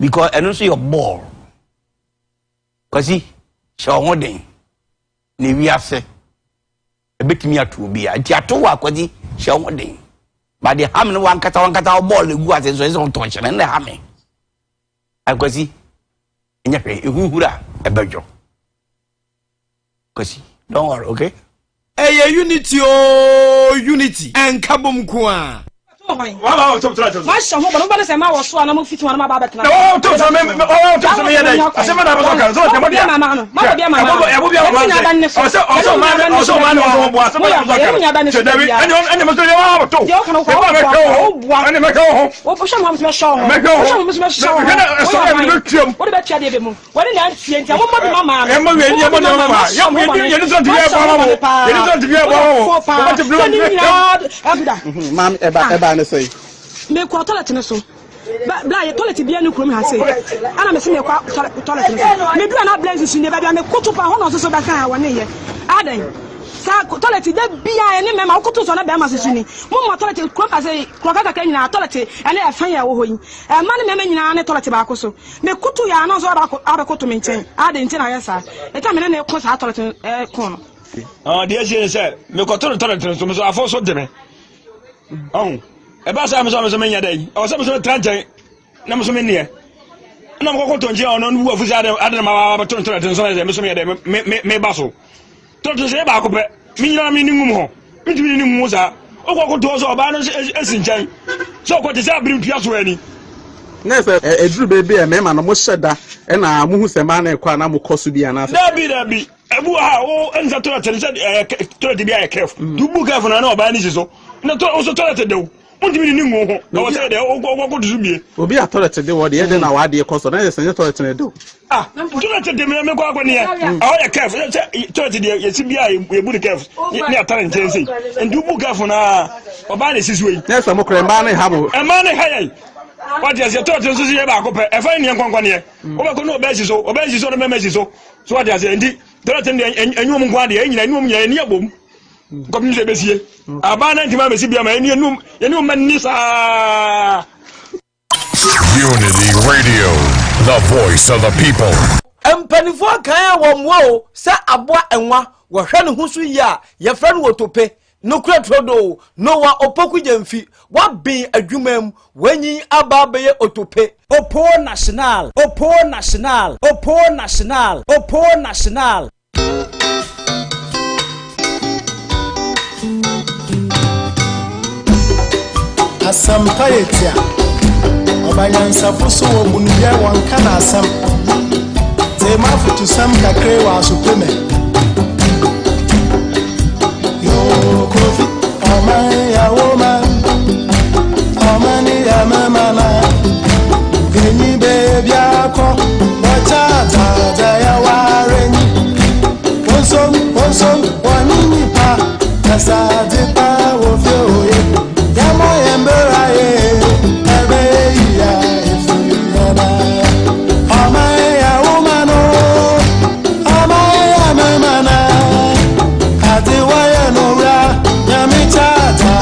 because and also your ball. Because he shall one day. Nivia say a bit me to be a Tiatoa, because shall one day. But the hammer one cut ball, the guas is on touch and the hammer. I was he in your pay, who a bejo. Because don't worry, okay? Hey, unity, oh, unity, and kabum kwa. Wow, talk to us. My son, nobody said, I was one of 51 about that. Oh, talk to me. Oh, talk to me. I said, I was okay. So, my dear, Mama, I will be a man. Also, man, say me ko toilet ne so bla ye toilet bia ne krom ha say ana me se me kwa toilet ne so me du na blaze su ne ba me kutu pa ho no so ba kan wa ne ye adan sa toilet da bia ne me ma kutu so na ba ma se su ni mo toilet krom pa say krokaka kan nyina toilet ene e fan ya wo ho yi e ma ne me nyina ne toilet ba ko so me kutu ya no so ba kutu me nchen adan nchen na yesa e ta me ne ko sa toilet ko no dear she said me ko toilet so me so afo so de me oh eba sa me so me nya dai o so me so tranche na me so me ne na me ko tonje ono nu afu sa ade ma ba ton so me so me dai me ba so ton se ba ko pe mi nyina mi ni ngum ho mi tumi ni ngum sa o ko to so ba no esin chan so ko te sa brim tua so ani na se eduru bebe e me ma no mo hyeda e na mo hu se ma na kwa na mo koso bia na se dabi ebu ha o enza to tele se to de bia e kef du bu kef na o ba ni so na to o so toilet de o ntimi ni ngo ho na o se de o ko du bie obi a toilet de wo de ye de na wa de koso na ye se toilet ne do toilet de me ko akoni ye o ye kef toilet de ye si bia ye bu de kef ni atare ntense ndu bu kef na o ba ni siswe na se mo kre ma ne ha mo e ma ne ha ye what is your toilet so ye ba ko pe e fa ni nkwankwan ye o ba ko no ba si so no me si so what is ndi toilet de enwum nkwa de enyina enwum nya ni abom comme je besie abana ntima besi bia ma enum manisa Unity Radio, the voice of the people. Empanifo kan wo sa aboa enwa wo hwe ne hu so yi a ye fra no wotope no kura trodo no wa opoku jamfi wa bin adwumam wanyi aba be otope opo national Asampayetia Obanyansa fuso wo bunye wonka na asam Tema futu sam kakre wa supreme Yo Kofi Amoah ya woman Omani ya mama Enyi baby akọ Wacha ya wareni Onsom wanini pa Kasadi pa wo fioye Yamo yembera ye ebe ya ifuyana Amoah ya umano Amoah ya mamana Ati waya nora Nyami chata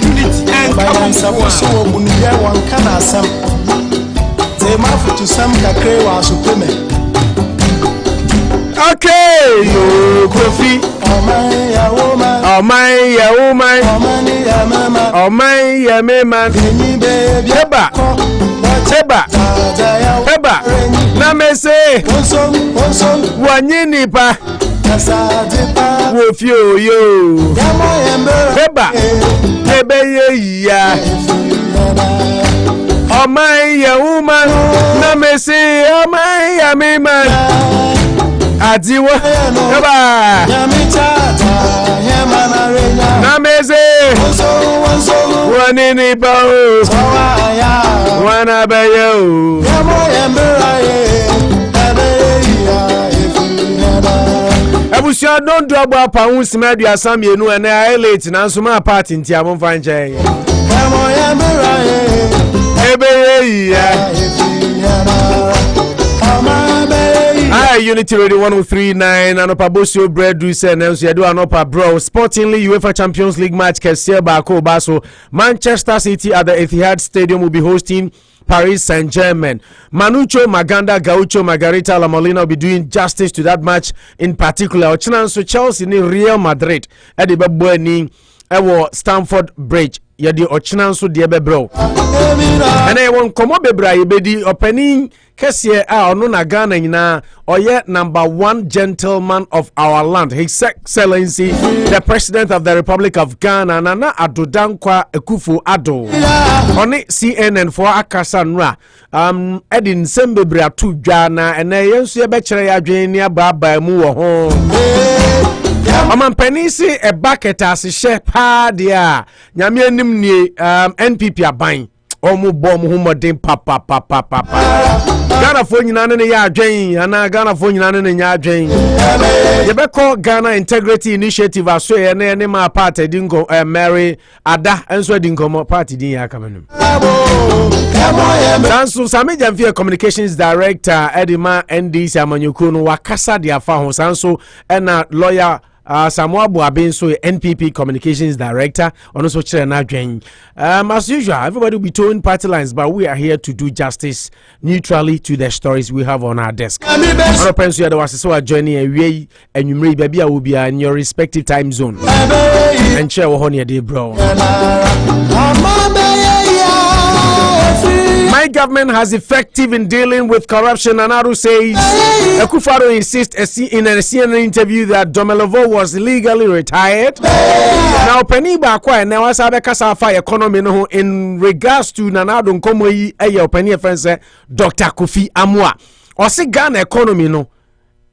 Unity and Nsawam-Adoagyiri obunuya wankana asam tema futu sam kakre wa supreme. Okay, yo Kofi. Oh my ya woman. Oh my ya woman. Oh my ya mama. Oh my ya mama. Eba. Eba. Eba. Na me say. Wanyini pa. Wofio yo. Eba. Ebe ye ya. Oh my ya woman. Na me say oh my ya mama. Adiwa eba nameze wanini bao wana bayo abusia don do abo apa hu simadu asam yenu na elite na nso ma party nti amon fanche ebe ya Unity Radio 103.9 Anopa Bosuo bread do say na so yedo Anopa bro Sportingly UEFA Champions League match kese ba ko ba so Manchester City at the Etihad Stadium will be hosting Paris Saint-Germain. Manucho Maganda Gaucho Margarita La Molina will be doing justice to that match in particular. Ochina so Chelsea ni Real Madrid at the bebo ni ewo Stamford Bridge. Yadi ochina so de bebro. And I won komo bebra yebedi opening Kesie ono na Ghana nyina oye number 1 gentleman of our land, His Excellency the President of the Republic of Ghana Nana Adodankwa Akufo-Addo. Oni CNN for akasa nra edin sembebra tu dwana ene yenso ye bekere ya adwen ya baba mu wo ho. Penisi a bucket as a shep dia nyame anim ni NPP aban omu bom humodin papa Ghana fo nyina ne ya adwen ana Ghana fo nyina ne nya adwen ye be call Ghana Integrity Initiative aso ye ne ma party dingo Mary Ada enso dingo party din ya kamanum Sansu Sami Jamfie Communications Director Edima NDC amanyuku no wakasa dia fa ho sanso na lawyer Samuel Buabinso, NPP Communications Director, on also as usual, everybody will be towing party lines, but we are here to do justice neutrally to the stories we have on our desk. Joining and you may be will be in your respective time zone and share what honey day, bro. My government has effective in dealing with corruption, and Adu says Akufo-Addo insists in a CNN interview that Domelevo was legally retired. Now, Penny Bakwa now as Abekasa economy in regards to Nanado Nkomoyi, a Penny friend Dr. Kofi Amoah. Or say Ghana economy no,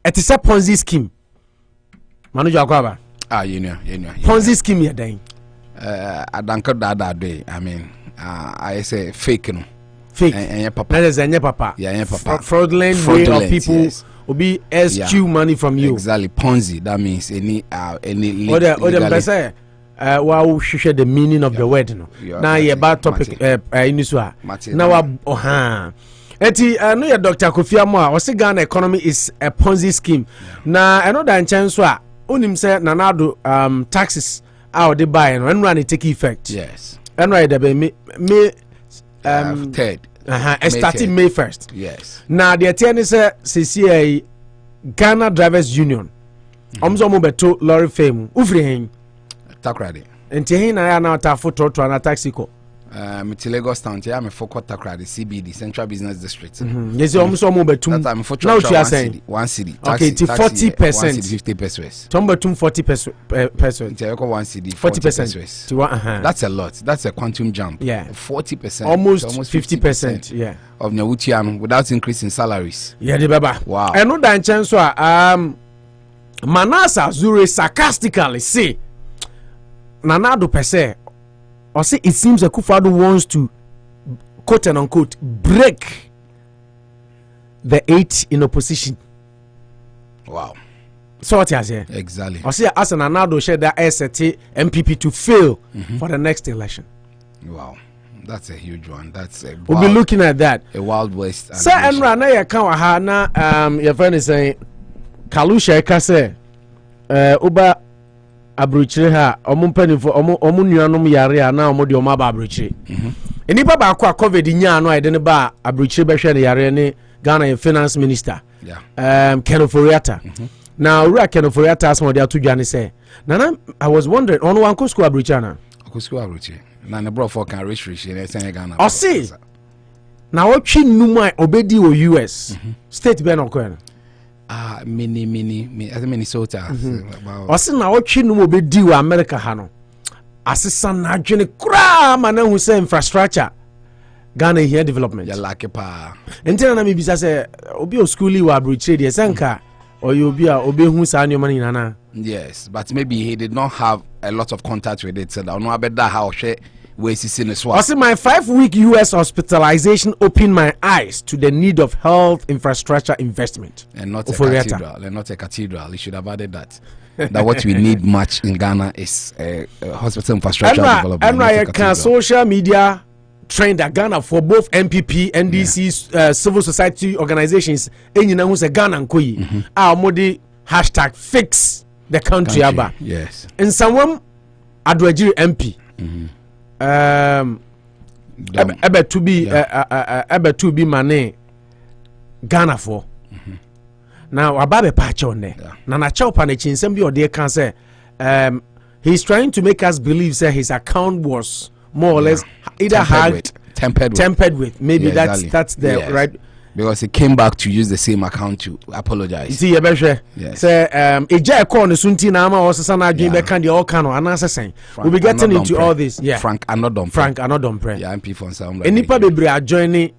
it is a Ponzi scheme. Manu Jakwaba. Ponzi scheme you're doing. I don't know that day. I mean, I say fake no. Fake. That is a papa. Yeah, papa. Fraudulent way of people will be SQ money from you. Exactly. Ponzi. That means any other wow share the meaning of the word no now ye about topic in so now eti no ye Dr. Kofi Amoah o say Ghana economy is a Ponzi scheme na another chance so a onim say nanado taxes out the buy no and run take effect yes and right there me third starting May 1st yes now the attorney say CCA Ghana Drivers Union omzo mo beto lorry fame ufri hen takrade enti hen na ya na ta foto to na taxi ko to Lagos town here me for takrade CBD Central Business District yes omzo mo betum that I'm for now you are saying one city okay to 40% 50 pesos tombetum 40 pesos enti one city 40%. That's a lot. That's a quantum jump. Yeah, 40%, almost 50%. Yeah, of Nyawutiano without increasing salaries. Yeah, the baba. Wow. I know that chance. Manasseh Zure sarcastically say, Nanado per se, or say it seems Akufo-Addo wants to quote and unquote break the 8 in opposition. Wow. So what you say? Exactly. Or say as an Nanado share that ST MPP to fail for the next election. Wow. That's a huge one. That's a we'll be looking at that. A wild west. Sir Enra na ya kan wa ha na your friend is saying Kalusha ka say oba abrochire ha omumpanifo omunuanom yare a na omode omaba abrochire enipa ba akwa covid nya no ide ne ba abrochire be hwe ne yare ne Ghana finance minister Ken Ofori-Atta now ura Ken Ofori-Atta asmo de atudwane say nana I was wondering on one school abrochire na school abrochire na ne bro for can restriction e say Ghana o see na watchi numa obedi o US state be no ko mini Minnesota o see na watchi numa obedi o America ha no asesa na adwene kura ma na hu say infrastructure Ghana here development ya like pa entina na me bisa say obi o schoolie wa abrochire de senka or you be hu sa anyo mani nana. Yes, but maybe he did not have a lot of contact with it, so I know about that how she was in the swamp. I see my 5-week US hospitalization opened my eyes to the need of health infrastructure investment. And not a cathedral. And not a cathedral. You should have added that. That what we need much in Ghana is hospital infrastructure development. And I can social media trend that Ghana for both MPP, NDC, civil society organizations. And you know who's a Ghana nkoyi. Our modi hashtag fix the country. Yes. Nsawam-Adoagyiri MP. Ebe to be mane Ghana for. Now ababe patch on there. Na chop and chinsem bi ode kan say he's trying to make us believe say his account was more or less either tempered with. Maybe exactly. that's the right. Because he came back to use the same account to apologize. See, yes. Say, Eja Ekon Sunti Nama or Sana Dream Bekan the all cano and answer saying we'll be getting into all this. Yeah, Frank Anodom. Yeah, MP for some. Any people are joining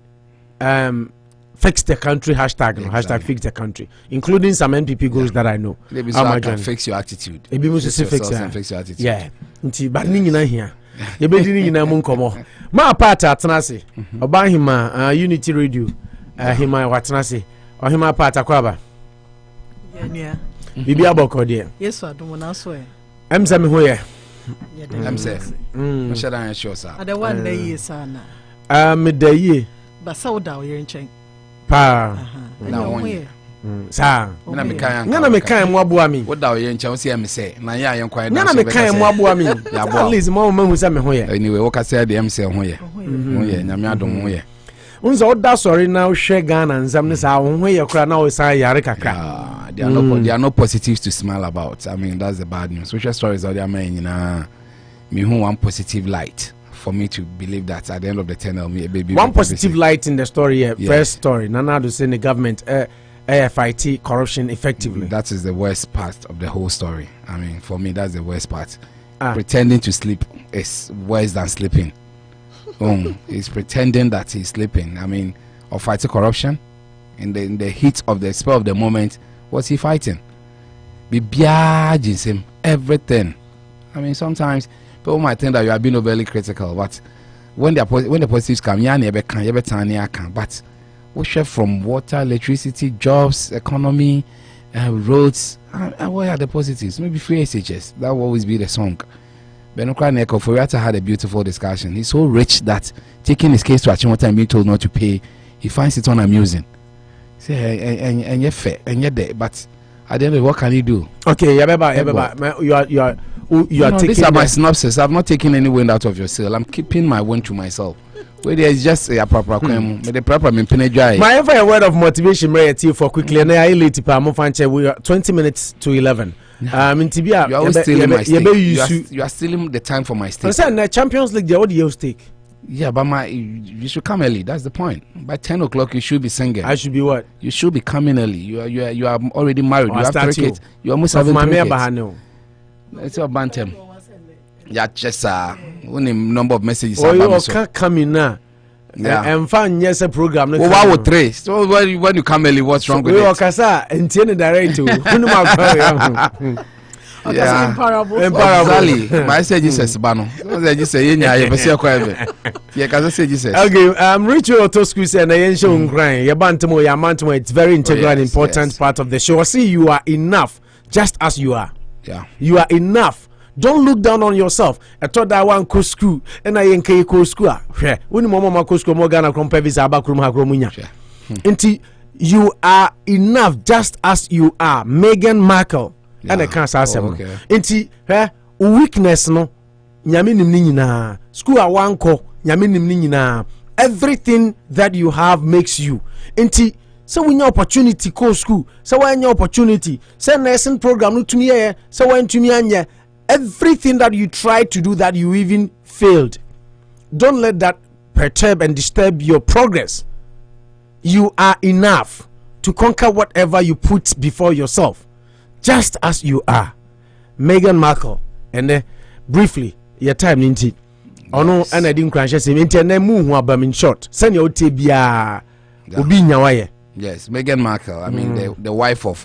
fix the country hashtag hashtag fix the country, including some NPP goals that I know. Maybe so I can fix your attitude. Maybe we should fix your attitude. Yeah, but Nina here. You better in a monkomo. My part at Nasi, Obahima, Unity Radio. Hima watnase or hima pata kwaba yeah bibi aboko de yes I don't want so em say me ho ye em say mo shada an sure sir ada one day yes ana me da ye ba sauda o yer nchen pa na won sa na me kan na me kan mo aboa mi wo da o yer nchen wo say me say na ye ayen kwan na me kan mo aboa mi at least mo hu say me ho ye anyway wo ka say de em say ho ye nyame adom ho ye unzo oda sorry now share Ghana and some this how we kra now say yare kakra there are no positives to smile about. I mean that's the bad news. Social stories are there man me who one positive light for me to believe that at the end of the tunnel me baby one positive light in the story first story Nana to say the government fight corruption effectively. That is the worst part of the whole story. I mean for me that's the worst part. Pretending to sleep is worse than sleeping. He's pretending that he's sleeping. I mean, or fighting corruption in the heat of the spell of the moment. What's he fighting? Him everything. I mean, sometimes people might think that you are being overly critical, but when the positives come, but we share from water, electricity, jobs, economy, roads. And where are the positives? Maybe free SHS. That will always be the song. Ofori-Atta had a beautiful discussion. He's so rich that taking his case to Achimota and being told not to pay, he finds it unamusing. Say, and you're fair, and you're there, but at the end of it, what can he do? Okay, you are taking. These are my synopsis. I've not taken any wind out of your sail. I'm keeping my wind to myself. Where there is just a proper the proper dry. My a word of motivation, Mary T for quickly, and I late we are 20 minutes to 11. You are always stealing my stake. You are stealing the time for my stake. Listen, the Champions League, what do you stake? Yeah, but you should come early. That's the point. By 10 o'clock, you should be singing. I should be what? You should be coming early. You are already married. Oh, you have 3 kids. You almost have 3 kids. It's your bantam. Yeah, just number of messages. Oh, you can't come in now. Yeah, and find yes a program. Well, why would 3? So when you come early, what's wrong with it? Kasa and direct to. Yeah, exactly. My say Jesus bano. Jesus say yenya ye bese akwa yeah, cause say Jesus. Okay, Ritual to school say na yen show ngran. Ye bantamo ya mantamo, it's very integral and important part of the show. I see you are enough just as you are. Yeah. You are enough. Don't look down on yourself. I thought that one co school and I ain't co school. When mama co school more Ghana from Pevis Abakrum Hagromunya. Inti you are enough just as you are. Meghan Markle. And I can't say Inti weakness no nyaminim ninyina. School a one ko nyaminim ninyina. Everything that you have makes you. Inti so when your opportunity co school. So when your opportunity. Say nursing program no to me. So when to me anya. Everything that you try to do that you even failed, don't let that perturb and disturb your progress. You are enough to conquer whatever you put before yourself, just as you are. Meghan Markle, and then briefly, your time ninti. Ono and I didn't crash him into a move in short. Send your tibia ubi nyawaye. Yes, Meghan Markle. I mean the wife of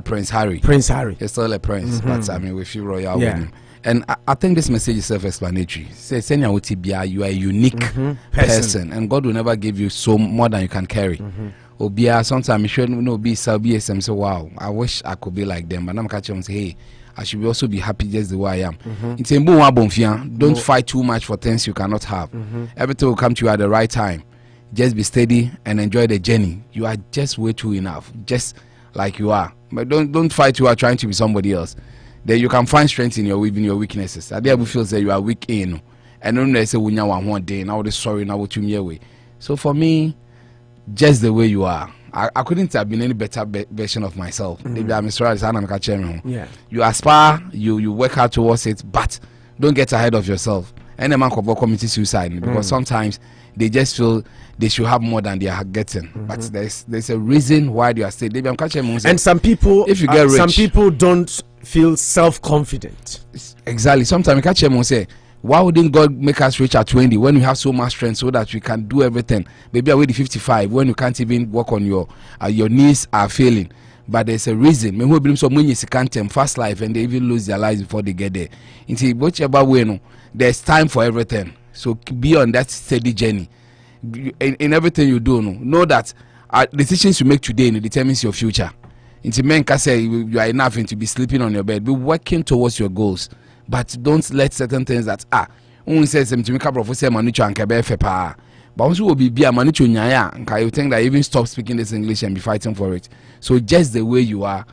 Prince Harry. Prince Harry. He's still a prince, but I mean, we feel royal with him. And I think this message is self-explanatory. Say, Senya you are a unique person, and God will never give you so more than you can carry. Obia, sometimes you shouldn't be some say, wow, I wish I could be like them. But I'm catching and say, hey, I should also be happy just the way I am. It's a don't fight too much for things you cannot have. Everything will come to you at the right time. Just be steady and enjoy the journey. You are just way too enough. Just like you are, but don't fight. You are trying to be somebody else. Then you can find strength in your weaknesses. I dare feel that you are weak in, and don't they say one day now this sorry now what you way. So for me, just the way you are, I couldn't have been any better version of myself. Maybe I'm sorry, you aspire, you work hard towards it, but don't get ahead of yourself. And a man could commit suicide because sometimes they just feel they should have more than they are getting. But there's a reason why they are staying. And some people, if you get rich, some people don't feel self-confident. Exactly. Sometimes you catch them say, why wouldn't God make us rich at 20 when we have so much strength so that we can do everything? Maybe at 55 when you can't even work on your knees are failing. But there's a reason. When we so many can't fast life and they even lose their lives before they get there. Into whichever way, no, there's time for everything. So be on that steady journey. In everything you do, know that decisions you make today determines your future. Into men can say you are enough to be sleeping on your bed. Be working towards your goals, but don't let certain things that only says them to make up of say manucho and kebe pa. But once you will be a manucho nyaya, and you think that even stop speaking this English and be fighting for it. So just the way you are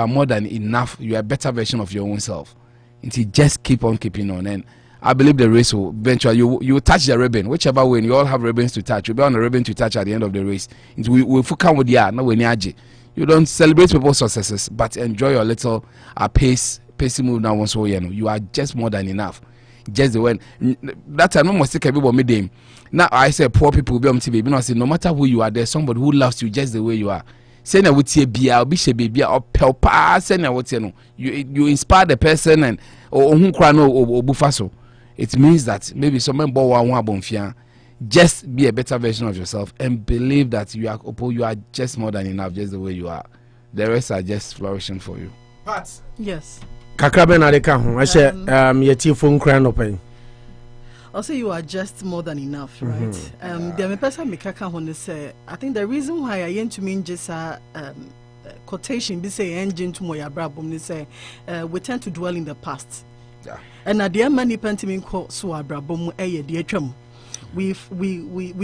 more than enough. You are a better version of your own self. Into just keep on keeping on and. I believe the race will eventually you touch the ribbon, whichever way. You all have ribbons to touch. You'll be on the ribbon to touch at the end of the race. We come with you don't celebrate people's successes, but enjoy your little pacey move now. Once you are just more than enough. Just the way that time, no mistake everybody made them. Now I say poor people will be on TV. I say no matter who you are, there's somebody who loves you just the way you are. Say na wotie bia obi she baby or pelpa say na wotie no. You inspire the person and ohun kra no obufa so. It means that maybe someone just be a better version of yourself and believe that you are just more than enough, just the way you are. The rest are just flourishing for you. Pat. Yes. Kakrabe na deka ho. Yeti phone cry no pain. Also, you are just more than enough, right? The person me kaka ho say, I think the reason why I want to mean just quotation be say engine to moya brabum say we tend to dwell in the past. And at the end, many pentiment call so abrabom the atram. We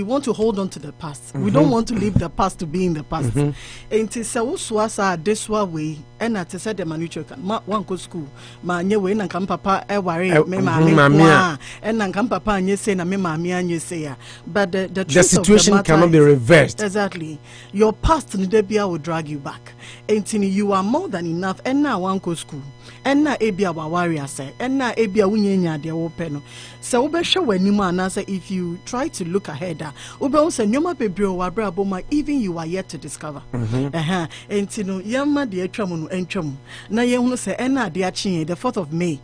want to hold on to the past. We don't want to leave the past to be in the past. And to say uswasa this way, and at said the manucho can one go school, ma nye way and come papa worry me mamma and come papa and you say na me mammy and you say but the situation of the cannot be reversed. Exactly. Your past Nidebia will drag you back. And you are more than enough and now one go school. And na ebia wa warrior say and na ebia wunyenya de wo pe no so we be hwe wanimu anase if you try to look ahead ube won say nyoma bebre o wabra boma even you are yet to discover enti no yamma de atwam no entwam na ye hunu say and na de achi the 4th of May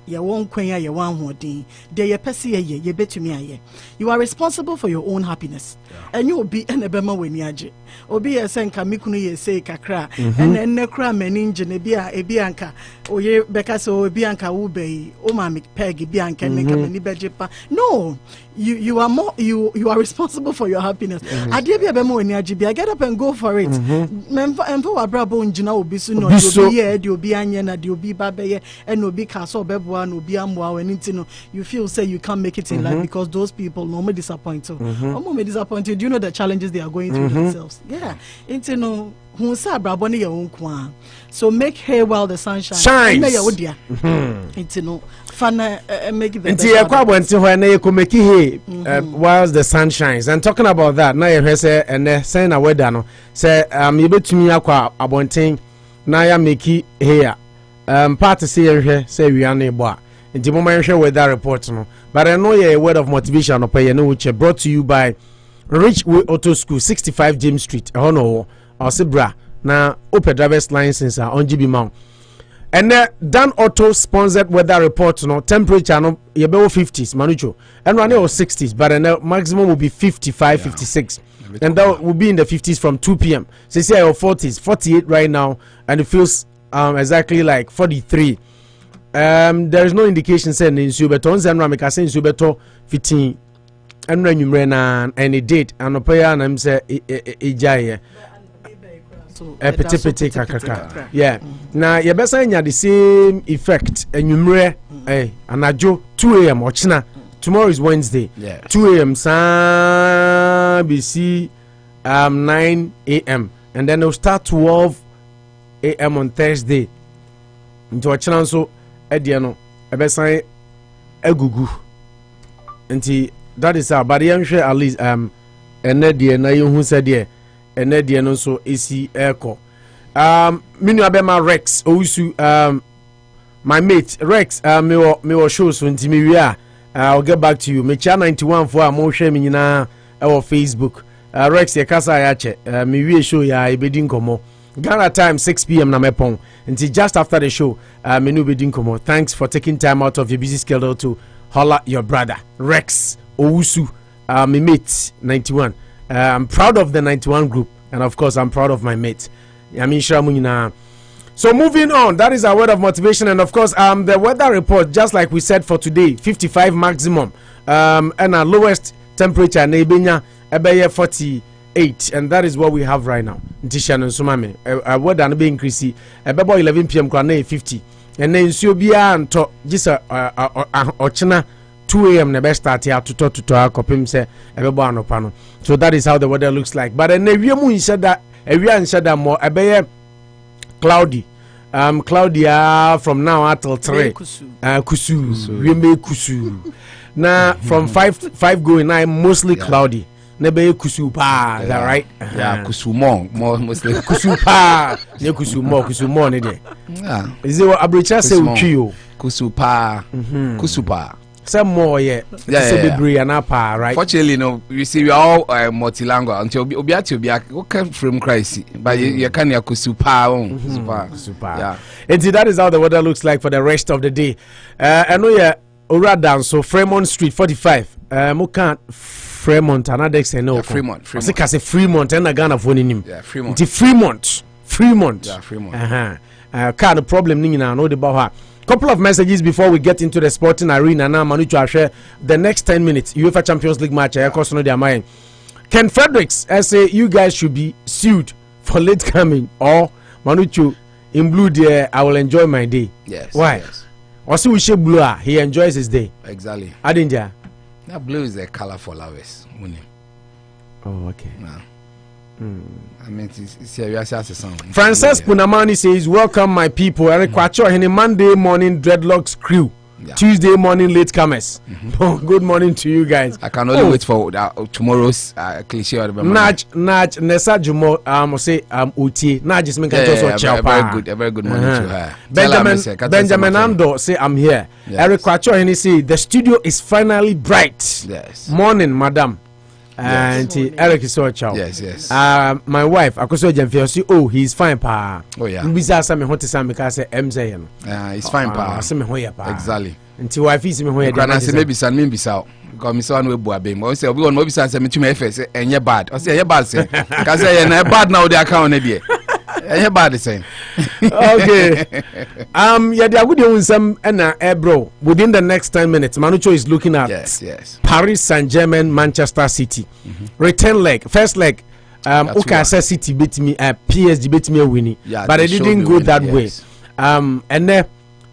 ye won kwan ya ye wan hodin de ye pese ye betumi aye. You are responsible for your own happiness and you will be enebema weni age obi ye say nka mikunu ye say kakra and enne kra mani ngene bia ebi anka oye beka so obi anka wo bei o ma me peg bi anka nka mani bejepa. No, you are more you are responsible for your happiness. Ade bia be ma weni age bia get up and go for it. Memfa wa brabo ngina obi su no obi ye de obi anye na de obi ba be ye and obi ka so beboa no obi amwa weni ntino you feel say you can't make it in life because those people normally disappoint you. Disappointed. Do you know the challenges they are going through themselves? Yeah. Intino who sa braboni ya unkwa. So make hay while the sun shines. Intino fana make the best. While the sun shines. And talking about that, now you say and saying a word no say you betumi akwa abonten na ya make here. Part to say we are neighbor. Nti mo man hwe weather report no. But I know a word of motivation no pay no which brought to you by Richway Auto School 65 James Street. No or Sibra na open driver's license on GB Mount. And Dan Auto sponsored weather report no temperature no ye be 50s manucho and run 60s but the maximum will be 55 56 and that will be in the 50s from 2 p.m. So say your 40s 48 right now and it feels exactly like 43. There is no indication saying in Subeto and Ramika saying Subeto 15 and Renumre and a date and Opaya and I'm say Ejaya. Epitipiti kakaka. Yeah. Now you better say the same effect and Numre and Ajo 2 a.m. or China. Tomorrow is Wednesday. 2 a.m. BC 9 a.m. and then it'll start 12 a.m. on Thursday. Into a channel so Ediano ebesan egugu nti that is but yɛnhwɛ at least enedie na yehu sɛ de enedie no so esi eko minu abema Rex owusu my mate Rex me wo show so nti me wi I'll get back to you me cha 91 for am hwɛ me nyina ɛwɔ Facebook Rex ye kasa ya che me wi show ya ebedi nkomo Ghana time 6 p.m. na mepon. Until just after the show, menu bedin komo. Thanks for taking time out of your busy schedule to holler your brother Rex Owusu, my mate 91. I'm proud of the 91 group, and of course I'm proud of my mate. So moving on, that is our word of motivation, and of course the weather report, just like we said for today, 55 maximum, and our lowest temperature Nebenya ebeye 48, and that is what we have right now. Ntisha no sumame what an be increase ebebo 11 p.m. kwa na 50 and then nsuo bia nto gisa ochina 2 a.m. na be start ya to akopim se ebebo anopa no. So that is how the weather looks like. But na wiemu nshada ewia nshada mo ebeye cloudy from now until 3 kusu wiembe kusu na from 5 going 9 mostly cloudy. Nebe kusu pa, is that right? Yeah, kusu more mostly. Kusu pa, ne kusu more ne de. Yeah. Is it what Abricha say uchiyo? Kusu pa, kusu pa. Some more yeah. Bebre and apa, right? Fortunately, no, you see, we are all multilingual. Until obiati okay from crisis, but you can ya kusu pa, kusu pa. Yeah. And that is how the weather looks like for the rest of the day. I know yeah, Ora down so Fremont Street 45. Mukan Fremont another say no. Fremont. I say Fremont and Ghana for him. Yeah, Fremont. Fremont. Yeah, Fremont. Kind of problem ni na no the about her. Couple of messages before we get into the sporting arena now. Manuchu share the next 10 minutes UEFA Champions League match. I course no their mind. Ken Fredericks, I say you guys should be sued for late coming or Manuchu in blue there. I will enjoy my day. Yes. Why? Yes. Also, we show blue. He enjoys his day. Exactly. Adinja. That blue is a color for lovers. Oh, okay. Nah. I mean, it's a song. Frances Punamani says, "Welcome, my people. Eric Kwacho, any Monday morning dreadlocks crew. Tuesday morning latecomers. Good morning to you guys. I can only wait for tomorrow's cliche. Naj Nessa Jumo say Uti. Naj is making a very good morning to her. Benjamin Ando say I'm here. Eric Kwacho, and he say the studio is finally bright. Yes. Morning, madam. And Eric is so chow. Yes. My wife, Akufo-Addo, say, oh, he's fine, pa. Oh yeah. Mbisa sa me hote sa me ka say MZ. He's fine, pa. Say me hoya pa. Exactly. Nti wife is me hoya. Grana say maybe san me bisa. Because me so no ebu abem. O say obi won bisa say me tumi efe say enye bad. O say enye bad say. Ka say enye bad now the account na dey. Enye bad say. Okay. Yeah, they are good nsam na bro. Within the next 10 minutes, Manucho is looking at yes. Paris Saint-Germain, Manchester City. Return leg, first leg. Okay, City beat me. PSG beat me winning, but it didn't go that way. And then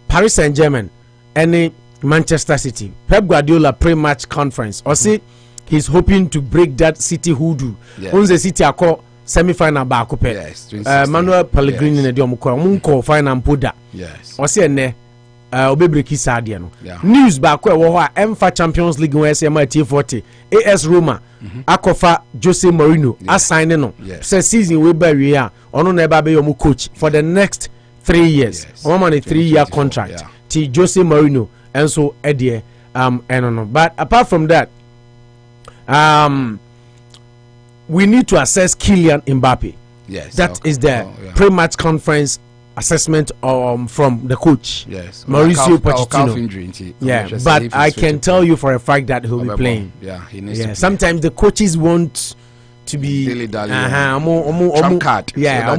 Paris Saint-Germain and Manchester City. Pep Guardiola pre-match conference. Or say he's hoping to break that City hoodoo. Once the City are called semi-final back up. Manuel Pellegrini ne dio mko final poda. Yes. Or say ne obebreki sadia no. News back where wo Emfa Champions League where say T40 AS Roma akofa Jose Mourinho assign no. Say season we ba we a ono na eba be your coach for the next 3 years. One man a 3-year contract. T Jose Mourinho and so edie no. But apart from that, we need to assess Kylian Mbappe. Yes, that is the pre-match conference assessment from the coach. Yes, Mauricio Pochettino. Yeah, but I can tell you for a fact that he'll be playing. Yeah, he needs to play. Sometimes the coaches want to be trump card. Yeah,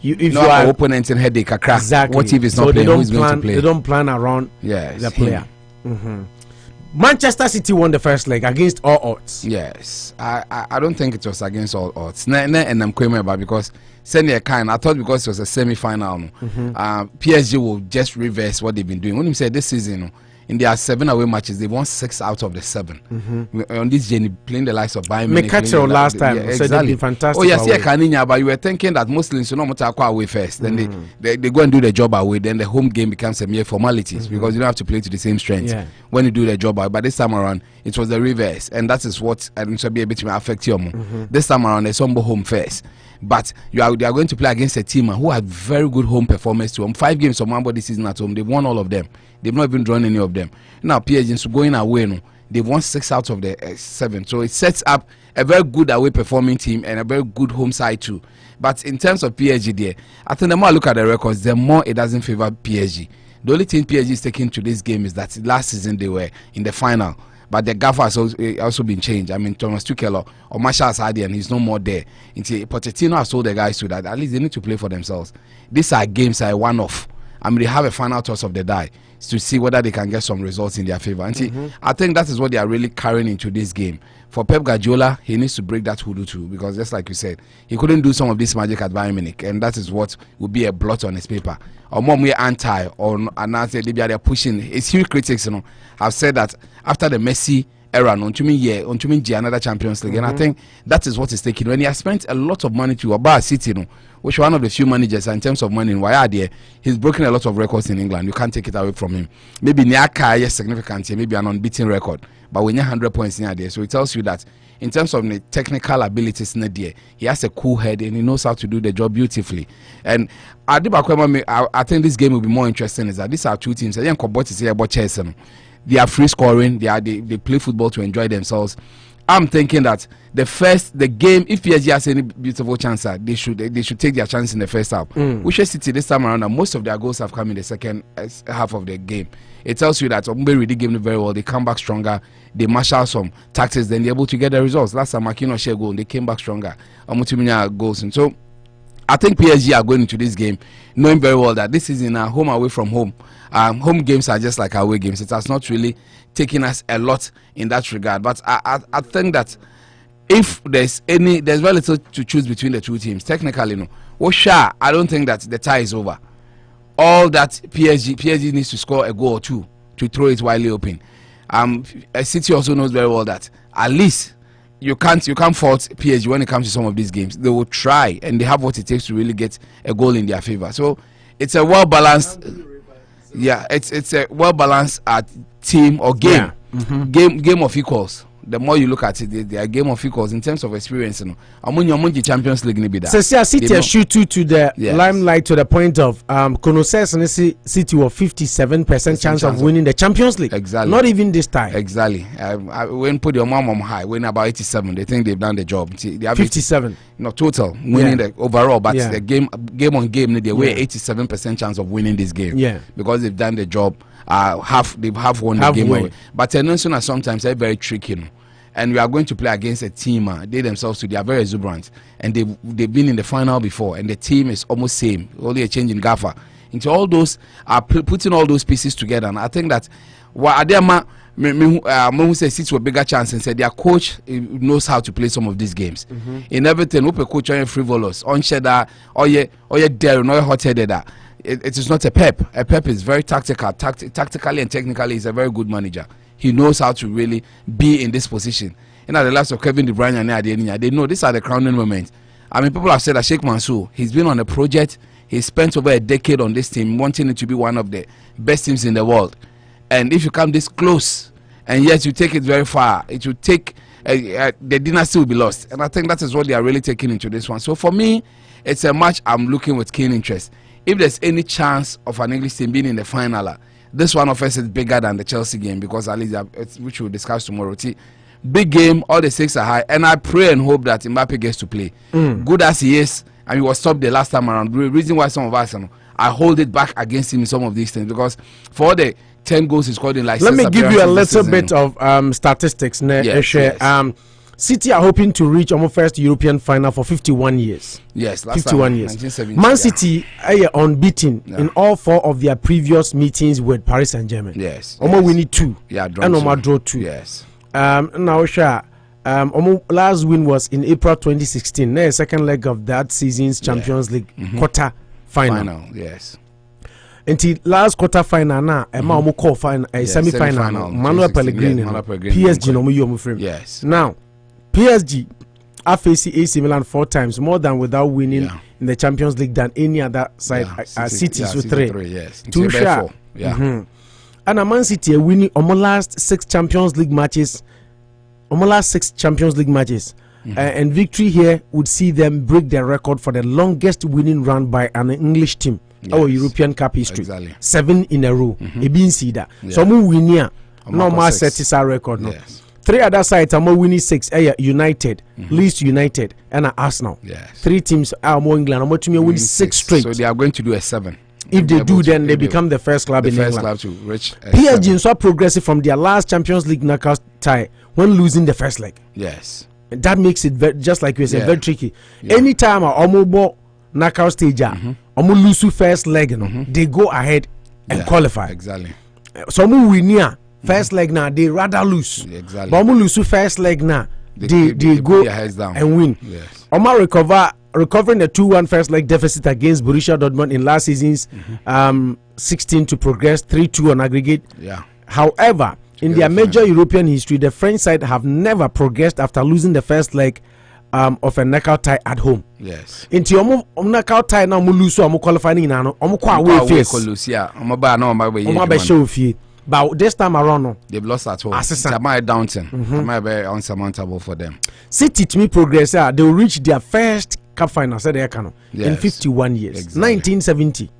if you are opponent in headache, exactly. What if it's not playing? Who's going to play? They don't plan around the player. Manchester City won the first leg against all odds. Yes, I don't think it was against all odds. And I'm quite about because senior kind. I thought because it was a semi-final, PSG will just reverse what they've been doing. When you say this season, in their 7 away matches, they won 6 out of the 7. On this journey, playing the likes of Bayern Munich. Last time, said they've been fantastic. Oh yes, yeah, but you were thinking that Muslims should not go away first. Then they go and do the job away. Then the home game becomes a mere formalities because you don't have to play to the same strength when you do the job away. But this time around, it was the reverse, and that is what should be a bit to affect you more. This time around, they sombo home first. But they are going to play against a team who had very good home performance to them. 5 games from one this season at home, they've won all of them. They've not even drawn any of them. Now PSG is going away, they've won 6 out of the 7. So it sets up a very good away performing team and a very good home side too. But in terms of PSG there, I think the more I look at the records, the more it doesn't favor PSG. The only thing PSG is taking to this game is that last season they were in the final. But the gaffer has also been changed. I mean, Thomas Tuchel or Marshall Asadi, and he's no more there. Pochettino has told the guys to that at least they need to play for themselves. These are games that are one-off. I mean, they have a final toss of the die to see whether they can get some results in their favor. And I think that is what they are really carrying into this game. For Pep Guardiola, he needs to break that hoodoo too, because just like you said, he couldn't do some of this magic at Bayern Munich, and that is what would be a blot on his paper. Or more we anti, or announce they're pushing. His huge critics, have said that after the Messi era, another Champions League, and I think that is what is taking. When he has spent a lot of money to about City, which one of the few managers in terms of money in Wayade, he's broken a lot of records in England. You can't take it away from him. Maybe Nyaka is significant, maybe an unbeaten record, but when you're 100 points in there, so it tells you that in terms of the technical abilities in the day, he has a cool head and he knows how to do the job beautifully. And I think this game will be more interesting. Is that these are two teams. They are free scoring. They play football to enjoy themselves. I'm thinking that the game, if PSG has any beautiful chance, they should take their chance in the first half. Which City this time around, and most of their goals have come in the second half of the game. It tells you that Ombe really gave them very well. They come back stronger. They marshal some tactics, then they're able to get the results. Last time Makino share goal, they came back stronger. Omutuminya goals, and so I think PSG are going into this game knowing very well that this is in a home away from home. Home games are just like away games. It has not really taken us a lot in that regard. But I think that if there's very little to choose between the two teams. Technically, I don't think that the tie is over. all that PSG needs to score a goal or two to throw it widely open. City also knows very well that at least you can't fault PSG when it comes to some of these games. They will try, and they have what it takes to really get a goal in their favor. So it's a well balanced, it's a well balanced team or game, game of equals. The more you look at it, they are game of equals in terms of experience. You know, among the Champions League, maybe that. So, City shoot you to the limelight to the point of Kono says City were 57% chance of winning the Champions League. Exactly. Not even this time. Exactly. When put your mom on high, when about 87, they think they've done the job. They have 57. Not total winning the overall, but the game on game, they were 87% chance of winning this game. Yeah. Because they've done the job. They've won the game away. But Tenensuna sometimes they're very tricky, you know? And we are going to play against a team. They themselves too, they are very exuberant, and they've been in the final before, and the team is almost same, only a change in gaffer. Into all those putting all those pieces together, and I think that Adema who says it's a bigger chance, and said their coach knows how to play some of these games. In everything, open coach on frivolous, on cheddar, or dare, no hot-headed. It is not a Pep. A Pep is very tactical. Tactically and technically, he's a very good manager. He knows how to really be in this position. And at the last of Kevin De Bruyne and Adeniyi, they know these are the crowning moments. I mean, people have said that Sheikh Mansour, he's been on a project. He spent over a decade on this team, wanting it to be one of the best teams in the world. And if you come this close, and yet you take it very far, it will take the dynasty will be lost. And I think that is what they are really taking into this one. So for me, it's a match I'm looking with keen interest. If there's any chance of an English team being in the final, this one of us is bigger than the Chelsea game, because at least which we'll discuss tomorrow. Big game, all the stakes are high, and I pray and hope that Mbappe gets to play. Good as he is, and he was stopped the last time around. The reason why some of us, I hold it back against him in some of these things, because for all the 10 goals he scored in like let me give you a little bit of statistics. City are hoping to reach almost first European final for 51 years. Yes, last 51 years. Man City are unbeaten in all 4 of their previous meetings with Paris Saint-Germain. Yes. Omo winning 2. Yeah, and Omo draw 2. Yes. Now, Omo last win was in April 2016. The second leg of that season's Champions League quarter final. Yes. Until last quarter final now, Omo call final, semi final. Manuel Pellegrini, PSG no mu frame. Yes. Now, PSG are facing AC Milan 4 times more than without winning in the Champions League than any other side. City so 3. Yes. 2 share. And Man City are winning almost last 6 Champions League matches. And victory here would see them break their record for the longest winning run by an English team. Our European Cup history. Exactly. 7 in a row. So we win here. No more set is our record. No. 3 other sides are more winning 6. United, Leeds United, and Arsenal. Yes. 3 teams are more England. I'm to win 6 straight. So they are going to do a 7. If they do, then they become the first club in England. Club to reach PSG so progressive from their last Champions League knockout tie when losing the first leg. Yes. That makes it just like we said, very tricky. Anytime Omo knockout stage, Omo lose first leg, they go ahead and qualify. Exactly. So Omo win here. First leg now, they rather lose. Exactly. But lose first leg now, they go their heads down and win. Yes. Omar recovering the 2-1 first leg deficit against Borussia Dortmund in last season's 16 to progress 3-2 on aggregate. Yeah. However, in their major European history, the French side have never progressed after losing the first leg of a knockout tie at home. Yes. Into omo knockout tie now, lose so qualifying na no omo kwa away face. Omo ba na omo be show fie. But this time around, they've lost at home. It's a Downton. Might be unsurmountable for them. City to me progress. They will reach their first cup final. In 51 years. Exactly. 1970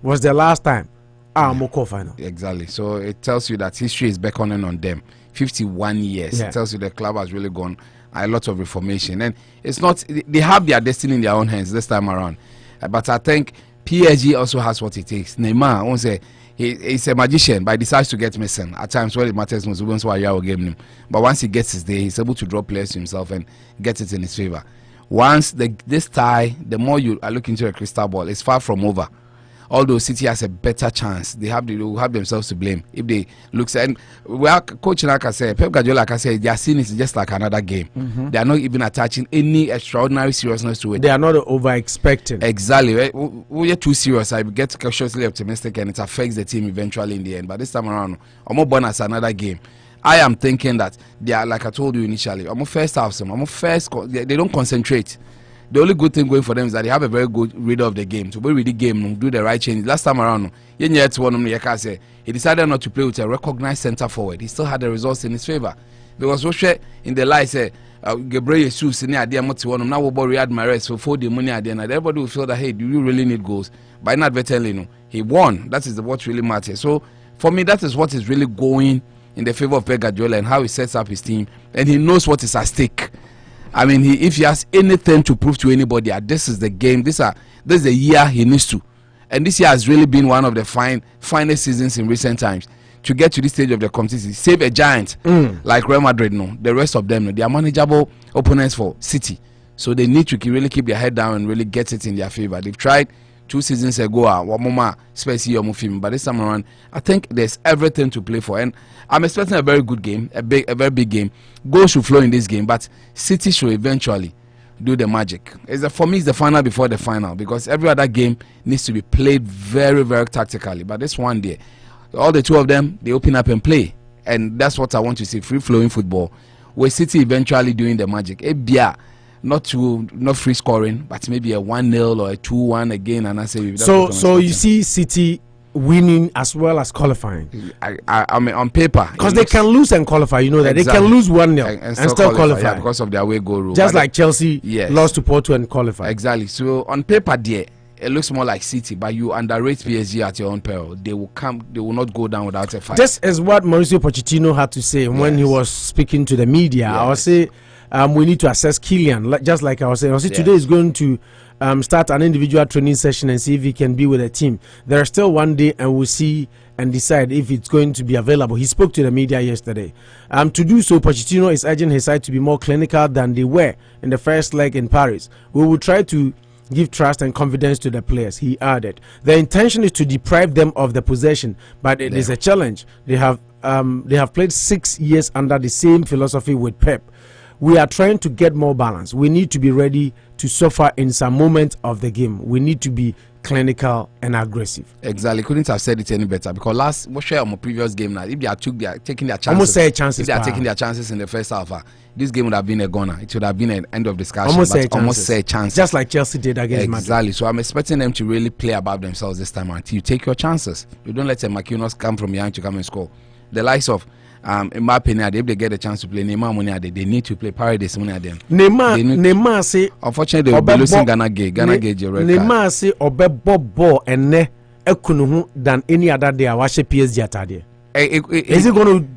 was the last time. Moko final. Exactly. So it tells you that history is beckoning on them. 51 years. It tells you the club has really gone a lot of reformation, and it's not. They have their destiny in their own hands this time around. But I think PSG also has what it takes. Neymar, I won't say. He's a magician, but he decides to get missing at times when it matters most. But once he gets his day, he's able to draw players to himself and get it in his favor. Once this tie, the more you are looking into a crystal ball, it's far from over. although City has a better chance, they will have themselves to blame if they look. And well, Coach Naka said, Pep Guardiola can say, their scene is just like another game. They are not even attaching any extraordinary seriousness to it. They are not over expecting. Exactly. We're too serious. I get cautiously optimistic, and it affects the team eventually in the end. But this time around, I'm more born as another game. I am thinking that they are, like I told you initially, they don't concentrate. The only good thing going for them is that they have a very good reader of the game. So we read the game, do the right change. Last time around, he decided not to play with a recognized center forward. He still had the results in his favor. Because in the light say Gabriel Jesus in the idea now Riyad Mahrez for the money at the end. Everybody will feel that, hey, do you really need goals? By inadvertently, he won. That is what really matters. So for me, that is what is really going in the favor of Pep Guardiola and how he sets up his team, and he knows what is at stake. I mean, if he has anything to prove to anybody, this is the game. This is the year he needs to, and this year has really been one of the finest seasons in recent times. To get to this stage of the competition, save a giant like Real Madrid. No, the rest of them, they are manageable opponents for City, so they need to really keep their head down and really get it in their favor. They've tried 2 seasons ago, but this time around, I think there's everything to play for, and I'm expecting a very good game, a very big game. Goals should flow in this game, but City should eventually do the magic. For me, it's the final before the final, because every other game needs to be played very, very tactically. But this one day, all the two of them, they open up and play, and that's what I want to see: free-flowing football, with City eventually doing the magic. Not free scoring, but maybe a 1-0 or a 2-1 again, and I say. So you see City winning as well as qualifying. I mean, on paper, because they can lose and qualify. You know that exactly. They can lose 1-0 and still qualify, yeah, because of their away goal rule. Just like Chelsea lost to Porto and qualified. Exactly. So on paper, it looks more like City, but you underrate PSG at your own peril. They will not go down without a fight. Just as what Mauricio Pochettino had to say when he was speaking to the media. I would say. We need to assess Kylian, just like I was saying. Today is going to start an individual training session and see if he can be with a team. There is still one day, and we'll see and decide if it's going to be available. He spoke to the media yesterday. To do so, Pochettino is urging his side to be more clinical than they were in the first leg in Paris. We will try to give trust and confidence to the players, he added. The intention is to deprive them of the possession, but it is a challenge. They have played 6 years under the same philosophy with Pep. We are trying to get more balance. We need to be ready to suffer in some moment of the game. We need to be clinical and aggressive. Exactly. Couldn't have said it any better, because on my previous game now, if they are taking their chances, almost say chances. If they are taking their chances in the first half, this game would have been a goner. It would have been an end of discussion. Almost say chances. Just like Chelsea did against Madrid. Exactly. So I'm expecting them to really play above themselves this time around. You take your chances. You don't let a Marquinhos come from behind to come and score. The likes of in my opinion, if they get a chance to play Neymar money, they need to play Paredes money at them. Neymar say, unfortunately, they will be losing Ghana Gage. Neymar say Obebo ball and ne ekunuhu than any other day. I watch PSG atade. Is he going to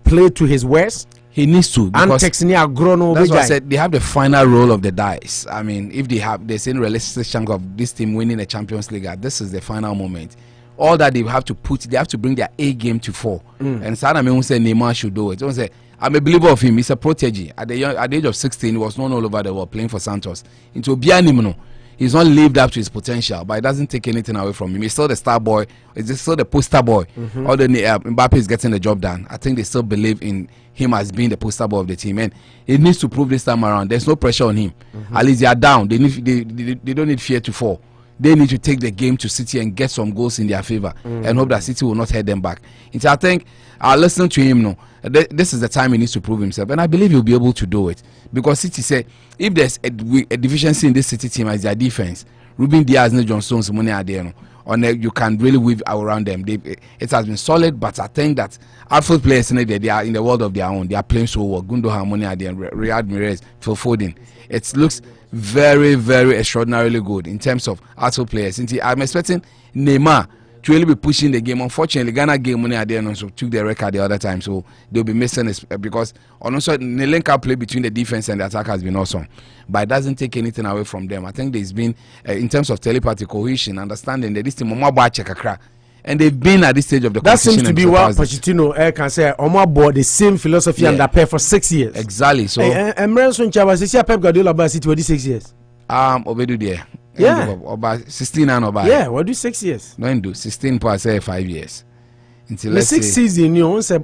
play to his worst? He needs to. That's what I said. They have the final roll of the dice. I mean, if there's any realistic chance of this team winning the Champions League, this is the final moment. All that they have to bring their A game to fore. And Sana who said Neymar should do it. Say, I'm a believer of him. He's a protege. At the age of 16, he was known all over the world playing for Santos. Into Bianimno, he's not lived up to his potential, but it doesn't take anything away from him. He's still the star boy. He's still the poster boy. Although Mbappe is getting the job done, I think they still believe in him as being the poster boy of the team, and he needs to prove this time around. There's no pressure on him. At least they are down. They don't need fear to fall. They need to take the game to City and get some goals in their favor and hope that City will not head them back. So I think I'll listen to him now. This is the time he needs to prove himself, and I believe he'll be able to do it, because City said if there's a deficiency in this City team as their defense, Ruben Diaz and John Stones money are there, you can really weave around them. It has been solid, but I think that outfield players they are in the world of their own. They are playing so well. Gundogan money are there, Riyad Mahrez, Phil Foden. It looks very, very extraordinarily good in terms of outfield players. I'm expecting Neymar to really be pushing the game. Unfortunately, Ghana game money at the end also took the record the other time, so they'll be missing this because also the link-up play between the defense and the attack has been awesome, but it doesn't take anything away from them. I think there's been in terms of telepathy, cohesion, understanding that this team and they've been at this stage of the competition. That seems to be what Pochettino can say. Omar the same philosophy and Pep for 6 years. Exactly. So and Pep Guardiola about City for 6 years. Obedu there. Yeah. About 16 and about. Yeah, what do 6 years? No, do 16 per say 5 years. Until the 6th season, you say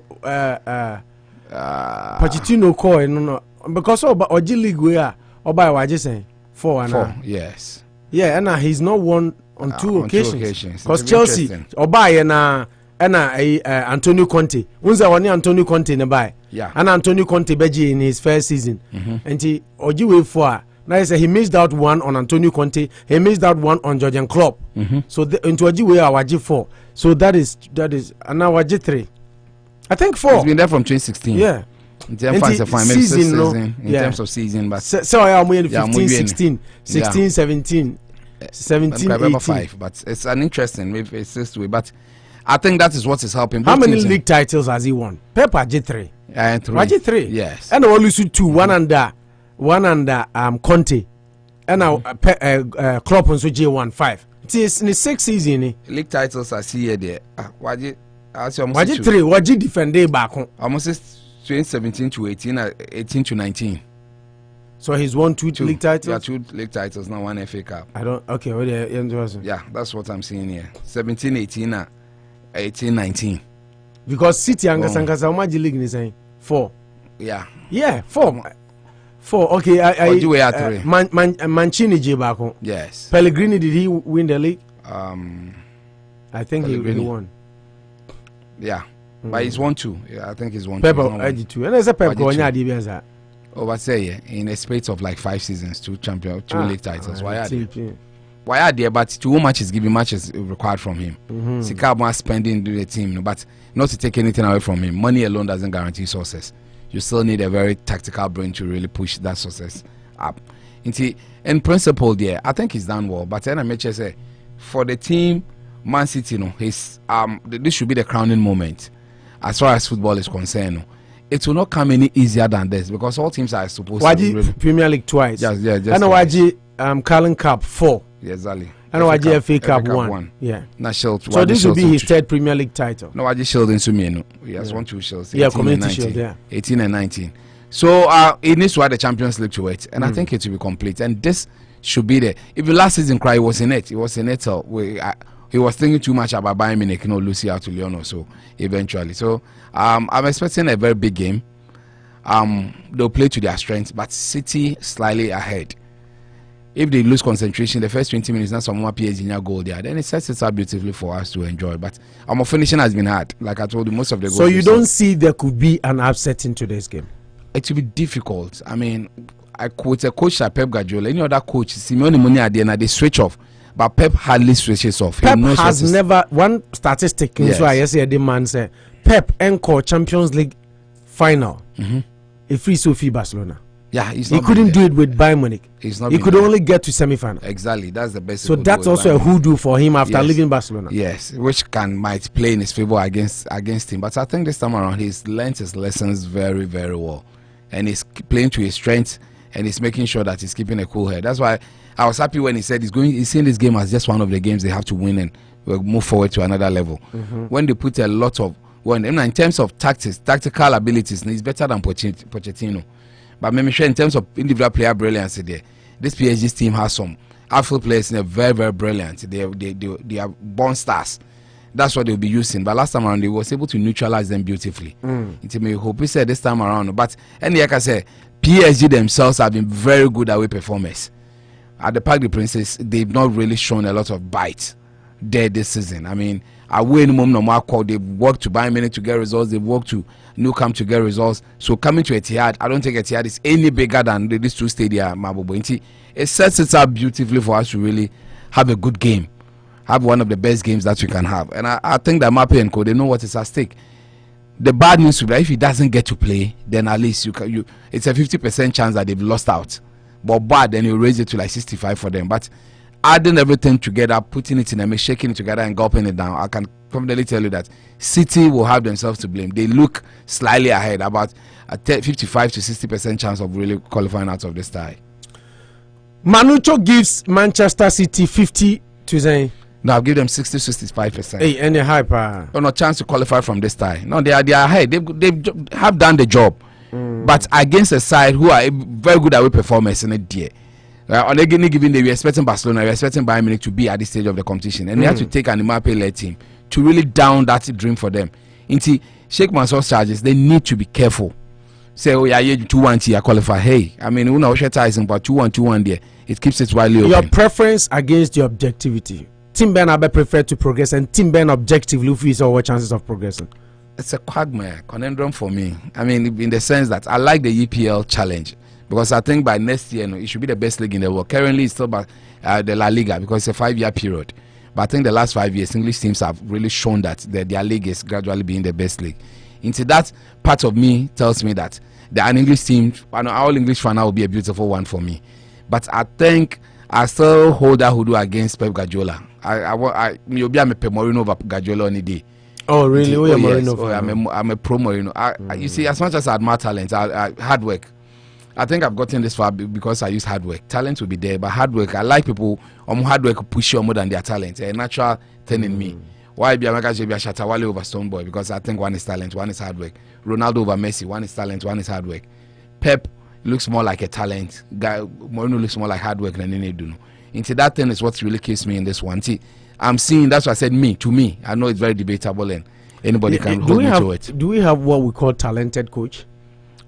Pochettino call no because Oji League we are by what you saying 4 and 4. Yes. Yeah, and he's not won on 2 occasions. Because Chelsea Obaye na Antonio Conte. Unza wani Antonio Conte ne buy. Yeah. And Antonio Conte beji in his first season. And he Oji way 4. Now he said he missed out one on Antonio Conte. He missed out one on Jurgen Klopp. So into Oji way Awaji 4. So that is and now Awaji 3. I think 4. He's been there from 2016. Yeah. In terms of season, in terms of season, but so I am in 15, 16, 16, 17, 17, 18. 5. But it's an interesting way. It's this way, but I think that is what is helping. How many league titles has he won? Pep G3. And 3. 3. Yes. And only 2. One under Conte. And now Klopp on G1 5. It is in the 6th season. League titles I see here there. Waji 3. Waji defend back home. Almost 2017 to 18, 18 to 19. So he's won 2 league titles? Yeah, 2 league titles, now 1 FA Cup. I don't, okay, what yeah, that's what I'm seeing here. 17, 18, 18, 19. Because City and Gasangasawaji League is saying 4. Yeah. Yeah, 4. 4, okay. Mancini J back home. Yes. Pellegrini, did he win the league? I think he won. Yeah. But he's 1-2. Yeah, I think he's 1-2. Pep 2. And there's a Pep going to over say in a space of like 5 seasons, 2 league titles. Why are there? But 2 matches giving matches required from him. Sikabwa spending to the team, but not to take anything away from him. Money alone doesn't guarantee success. You still need a very tactical brain to really push that success up. In principle, there, I think he's done well. But then I say for the team, Man City, this should be the crowning moment. As far as football is concerned, it will not come any easier than this because all teams are supposed to really Premier League twice. Just and Waji Carling Cup 4. Yeah, exactly. And Waji FA Cup 1. Yeah. So this will be his 3rd Premier League title. No, Waji Shield in Sumino. He has won 2 shields. Yeah, Community Shield. Yeah. 18 and 19. So it needs to add the Champions League to it, and I think it will be complete. And this should be there. If the last season cry was in it, he was thinking too much about Bayern Munich, lose out to Lyon or so eventually. So I'm expecting a very big game. They'll play to their strengths, but City slightly ahead. If they lose concentration, the first 20 minutes, not someone PSG in your goal there, then it sets it up beautifully for us to enjoy. But our finishing has been hard. Like I told you, most of the goals. So you don't see there could be an upset in today's game? It will be difficult. I mean, I quote a coach like Pep Guardiola. Any other coach, Simeone Moni at the end, they switch off. But Pep hardly switches off. Pep has never, one statistic, so I say the man say, Pep encore Champions League final. A free Sophie Barcelona. Yeah, he couldn't do it with Bayern Munich. He could only get to semi-final. Exactly, that's the best. So that's also a hoodoo for him after leaving Barcelona. Yes, which might play in his favor against him. But I think this time around he's learned his lessons very, very well, and he's playing to his strengths, and he's making sure that he's keeping a cool head. That's why I was happy when he said he's seeing this game as just one of the games they have to win and we'll move forward to another level. When they put a lot of in terms of tactical abilities, he's better than Pochettino. But maybe sure in terms of individual player brilliance, this PSG team has some outfield players and very, very brilliant. They are born stars. That's what they'll be using. But last time around, they was able to neutralize them beautifully. It may hope he said this time around. But like I said, PSG themselves have been very good away performers. At the Parc des Princes, they've not really shown a lot of bite there this season. I mean, away in the they've worked to Bayern Munich to get results. They've worked to Nou Camp to get results. So coming to Etihad, I don't think Etihad is any bigger than these 2 stadia. It sets it up beautifully for us to really have a good game, have one of the best games that we can have. And I think that Mappe and Co, they know what is at stake. The bad news is that if he doesn't get to play, then at least it's a 50% chance that they've lost out. But bad, then you raise it to like 65 for them. But adding everything together, putting it in a mix, shaking it together and gulping it down, I can confidently tell you that City will have themselves to blame. They look slightly ahead, about a 55 to 60% chance of really qualifying out of this tie. Manucho gives Manchester City 50 to say. No, I'll give them 60-65%. Hey, any hyper? No chance to qualify from this tie. No, they are ahead. They have done the job, but against a side who are very good away performers in it, dear. On a given day, we're expecting Barcelona, we're expecting Bayern Munich to be at this stage of the competition, and we have to take an Mbappe-led team to really down that dream for them. Into Sheikh Mansour's charges, they need to be careful. Say, oh yeah, 2-1 here qualify. Hey, I mean, we ties but 2-1 there. It keeps it widely open. Your preference against your objectivity. Team Ben Abe prefer to progress, and Team Ben objectively feels our chances of progressing. It's a quagmire conundrum for me. I mean, in the sense that I like the EPL challenge, because I think by next year, it should be the best league in the world. Currently, it's still by the La Liga, because it's a 5-year period. But I think the last 5 years, English teams have really shown that their league is gradually being the best league. Into that part of me tells me that an English team, an all English fan, will be a beautiful one for me. But I think I still hold that hoodoo against Pep Guardiola. You'll be a Mourinho over Guardiola any day. Oh really? Oh, yes. I'm a pro Mourinho. You see, as much as I admire talent, hard work. I think I've gotten this far because I use hard work. Talent will be there, but hard work. I like people hard work push you more than their talent. A natural thing in me. Why be America should be a Shatawale over Stoneboy? Because I think one is talent, one is hard work. Ronaldo over Messi, one is talent, one is hard work. Pep looks more like a talent. Mourinho looks more like hard work than any do. Into that thing is what really keeps me in this one. See, I'm seeing, that's why I said to me. I know it's very debatable and anybody can hold me to it. Do we have what we call talented coach?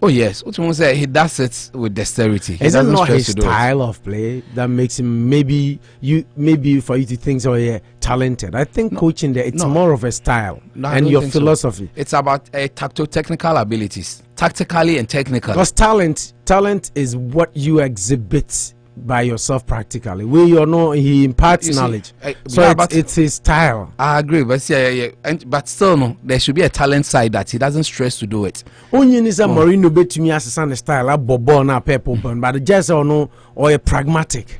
Oh yes, what you say, he does it with dexterity. Is it not his style of play that makes him maybe for you to think so? Yeah, talented. I think coaching there, it's more of a style and your philosophy. So. It's about tactical abilities, tactically and technically. Because talent is what you exhibit by yourself practically. Where he imparts knowledge. It's his style. I agree, but but still no, there should be a talent side that he doesn't stress to do it. Only is a Mourinho bet to me as a style, a bobo na Pep open, but just or a pragmatic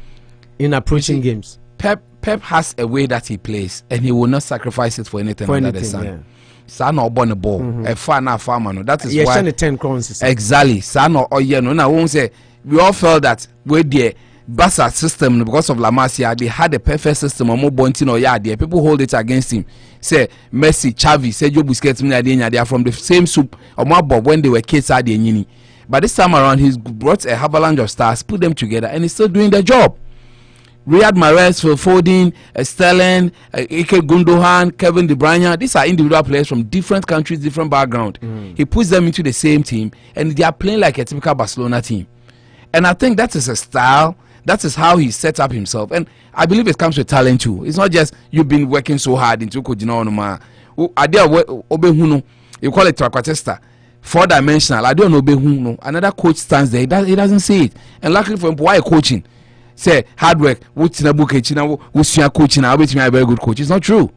in approaching games. Pep has a way that he plays, and he will not sacrifice it for anything under the sun. Yeah. Son or born a ball, a farmer. That is why 10 crowns. Exactly. Son or I won't say. We all felt that with the Barca system, because of La Masia, they had a perfect system. Or more Bontin or Yadia. People hold it against him. Say Messi, Xavi, Sergio Busquets, they are from the same soup or more Bob when they were kids at the Yini. But this time around, he's brought a avalanche of stars, put them together, and he's still doing the job. Riyad Mahrez, Phil Foden, Sterling, Ike Gundogan, Kevin De Bruyne. These are individual players from different countries, different background. He puts them into the same team, and they are playing like a typical Barcelona team. And I think that is a style. That is how he set up himself. And I believe it comes with talent too. It's not just you've been working so hard into Kojina. You call it Worcester. 4-dimensional. I don't know. Another coach stands there. He doesn't see it. And luckily for him, why coaching? Say hard work. What's in a book? Coaching. I bet you a very good coach. It's not true.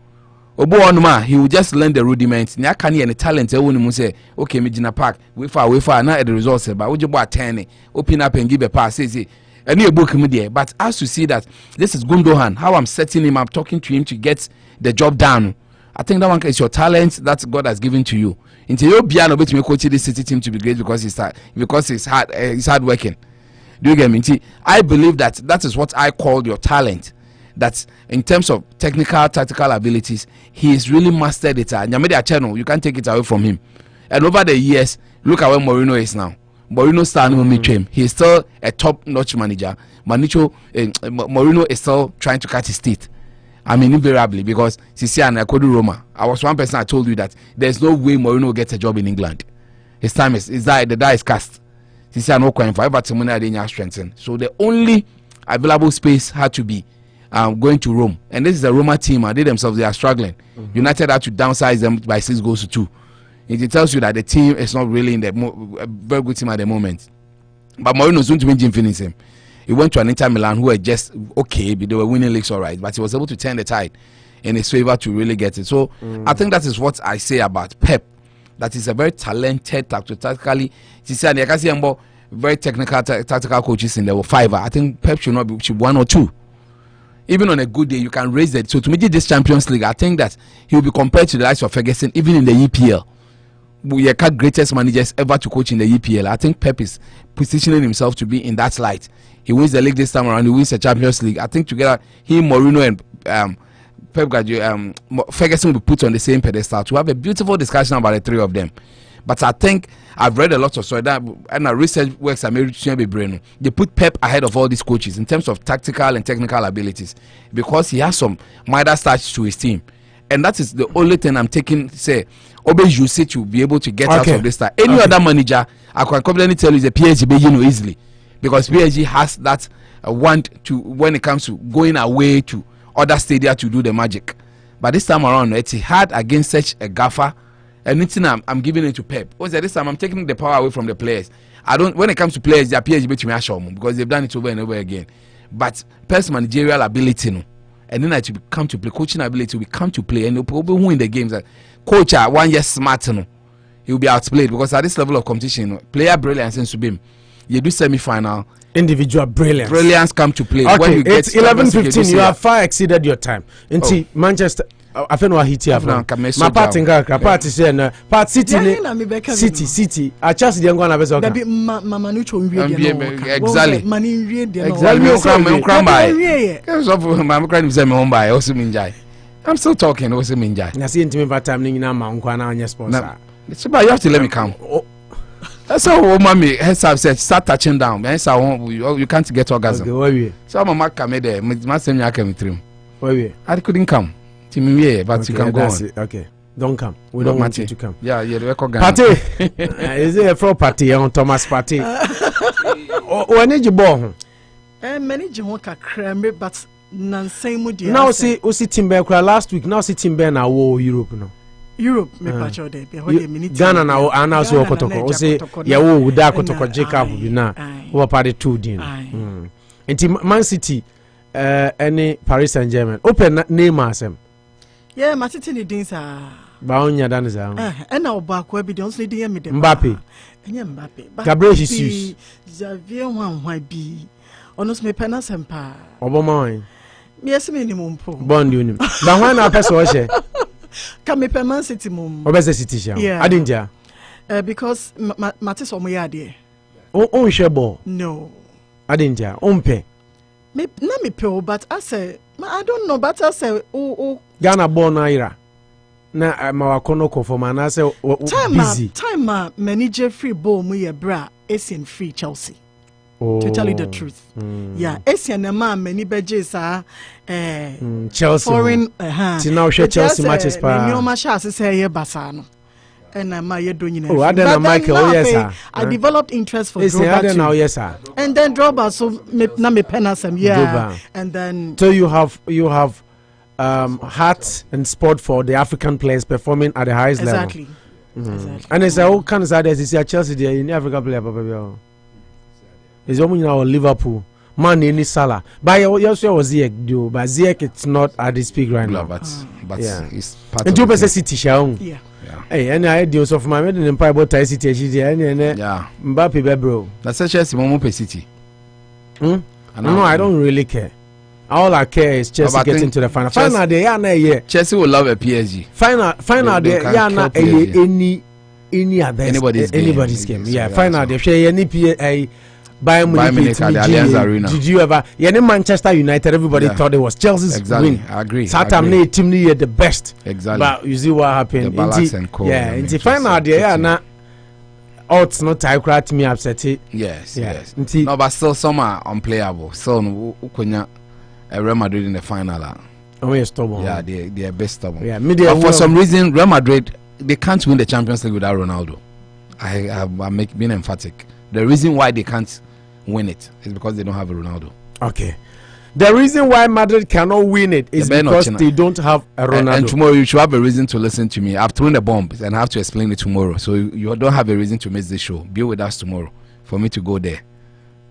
He will just learn the rudiments. Nya can any talent. Say, okay, Medina Park. We far. Now the results. But would you buy 10? Open up and give a pass. Say, and you book him there. But as you see that this is Gundogan, how I'm setting him up, talking to him to get the job done. I think that one is your talent that God has given to you. Until you be able to coach this city team to be great because he's hard working. Do you get me? I believe that is what I call your talent. That in terms of technical, tactical abilities, he's really mastered it. You can't take it away from him. And over the years, look at where Mourinho is now. Mourinho standing with him. He's still a top-notch manager. Mourinho is still trying to cut his teeth. I mean, invariably, because Sisi and Akodu Roma. I was one person I told you that there's no way Mourinho gets a job in England. His time is the die is cast. Sisi and Okwan forever to money strengthen. So the only available space had to be going to Rome, and this is a Roma team. They themselves, they are struggling. United had to downsize them by 6-2. It tells you that the team is not really in a very good team at the moment. But Mourinho soon to win Jim him. He went to an Inter Milan who were just okay, but they were winning leagues all right. But he was able to turn the tide in his favor to really get it. So I think that is what I say about Pep. That is a very talented, tactically. Very technical, tactical coaches in there were 5. I think Pep should not be 1 or 2. Even on a good day, you can raise it. So to make this Champions League, I think that he will be compared to the likes of Ferguson, even in the EPL. We are greatest managers ever to coach in the EPL. I think Pep is positioning himself to be in that light. He wins the league this time around. He wins the Champions League. I think together, he, Mourinho, and Pep Guardiola, Ferguson will be put on the same pedestal to have a beautiful discussion about the three of them. But I think I've read a lot of story that and research works are made brain. They put Pep ahead of all these coaches in terms of tactical and technical abilities because he has some Midas touch to his team. And that is the only thing I'm taking, say, Obe you say to be able to get out of this time. Any other manager, I can confidently tell you the PSG easily. Because PSG has that want to, when it comes to going away to other stadia to do the magic. But this time around, it's hard against such a gaffer. Anything I'm giving it to Pep. This time I'm taking the power away from the players. I don't, when it comes to players, they are PSG between me because they've done it over and over again. But Pep's managerial ability, no. And then to come to play, coaching ability, we come to play, and you'll probably win the games. Coach, 1 year smart, no, he'll be outplayed because at this level of competition, player brilliance and Subim, you do semi-final. Individual brilliance come to play. Okay, when you it's 11:15. You have far exceeded your time. Into Manchester, I feel no hit here. My party ngakra party say na part city city. I just the ngwana bezo ka. Mama no cho nwie exactly. Mani nwie de no. Exactly. Mama cry say me home buy also minjai. I'm still talking also minjai. Na see intimi part time ni na ma nkwa na anya sponsor. So but you have to let me come. That's how mommy has said start touching down. Man, so you can't get orgasm. Okay, so mama come there. My same year came with him. I couldn't come. But okay, you can go on. Okay, don't come. We don't want you to come. Yeah, the record party. Is it a fraud party on Thomas party? When did you born? Manage one kakra, but none same with you. Now see Timber last week. Now see Timber now Europe no. Europe me pacho de be Ghana na announce okotoko o say ya wo wuda akotoko Jacob bi na wo party 2 din enti Man City any Paris Saint-Germain open name asem yeah matiti ni din sa ba onya dan sa e na oba ko bi don so ni din me de Mbappe enye Mbappe Gabriel Jesus Xavier Wanwa bi ono so me pena sempa oboma me esime ni mumpo bond unim ba hwan na pese o she Kame pe Man City mum. Obese City sha. Adinja. Because Matis omo ya de. On share ball. No. Adinja. Pe. Me na me pe but I say I don't know but I say Ghana ball na ira. Na ma wakono ko for Manasseh busy. Time manager free ball mu ye bra Asian free Chelsea. To tell you the truth. Yeah, Asian man many bejes are Chelsea foreign now Chelsea matches pa. No match say here Basano. And my doing it. I don't Michael, yes sir. I developed interest for Droba now, yes sir. And then Droba so na me penasem yeah. And then so you have heart and sport for the African players performing at the highest level. Exactly. And it's all kind of sad as you see Chelsea there in African player papa. It's only now Liverpool. Man, any Salah. But you also was Ziyech, do. But Ziyech, it's not at this peak right now. But yeah. It's part and of the City, Shaun. Yeah. Hey, and I deal so for my wedding empire about Thai City, yeah. Mbappe, bro. That's a Chelsea, Momo City. No, I don't really care. All I care is Chelsea getting to the final. Final day, yeah. Chelsea will love a PSG. Final day, yeah, any other anybody's game. Yeah, final day, share any PA. Bayern Munich at the Allianz Arena. Did you ever? Yeah, Manchester United. Everybody thought it was Chelsea's win. I agree. Saturday team near the best. Exactly. But you see what happened. The balance and core. Yeah, in the final day, yeah, now odds not type crowd me upset. Yes. No, but still some are unplayable. So Ukunya Real Madrid in the final. Oh, yes, stubborn. Yeah, they are best stubborn. Yeah, but for some reason, Real Madrid they can't win the Champions League without Ronaldo. I'm being emphatic. The reason why they can't win it is because they don't have a Ronaldo. Okay. The reason why Madrid cannot win it is because they don't have a Ronaldo. And tomorrow you should have a reason to listen to me. I've thrown a bomb and I have to explain it tomorrow. So you don't have a reason to miss the show. Be with us tomorrow for me to go there.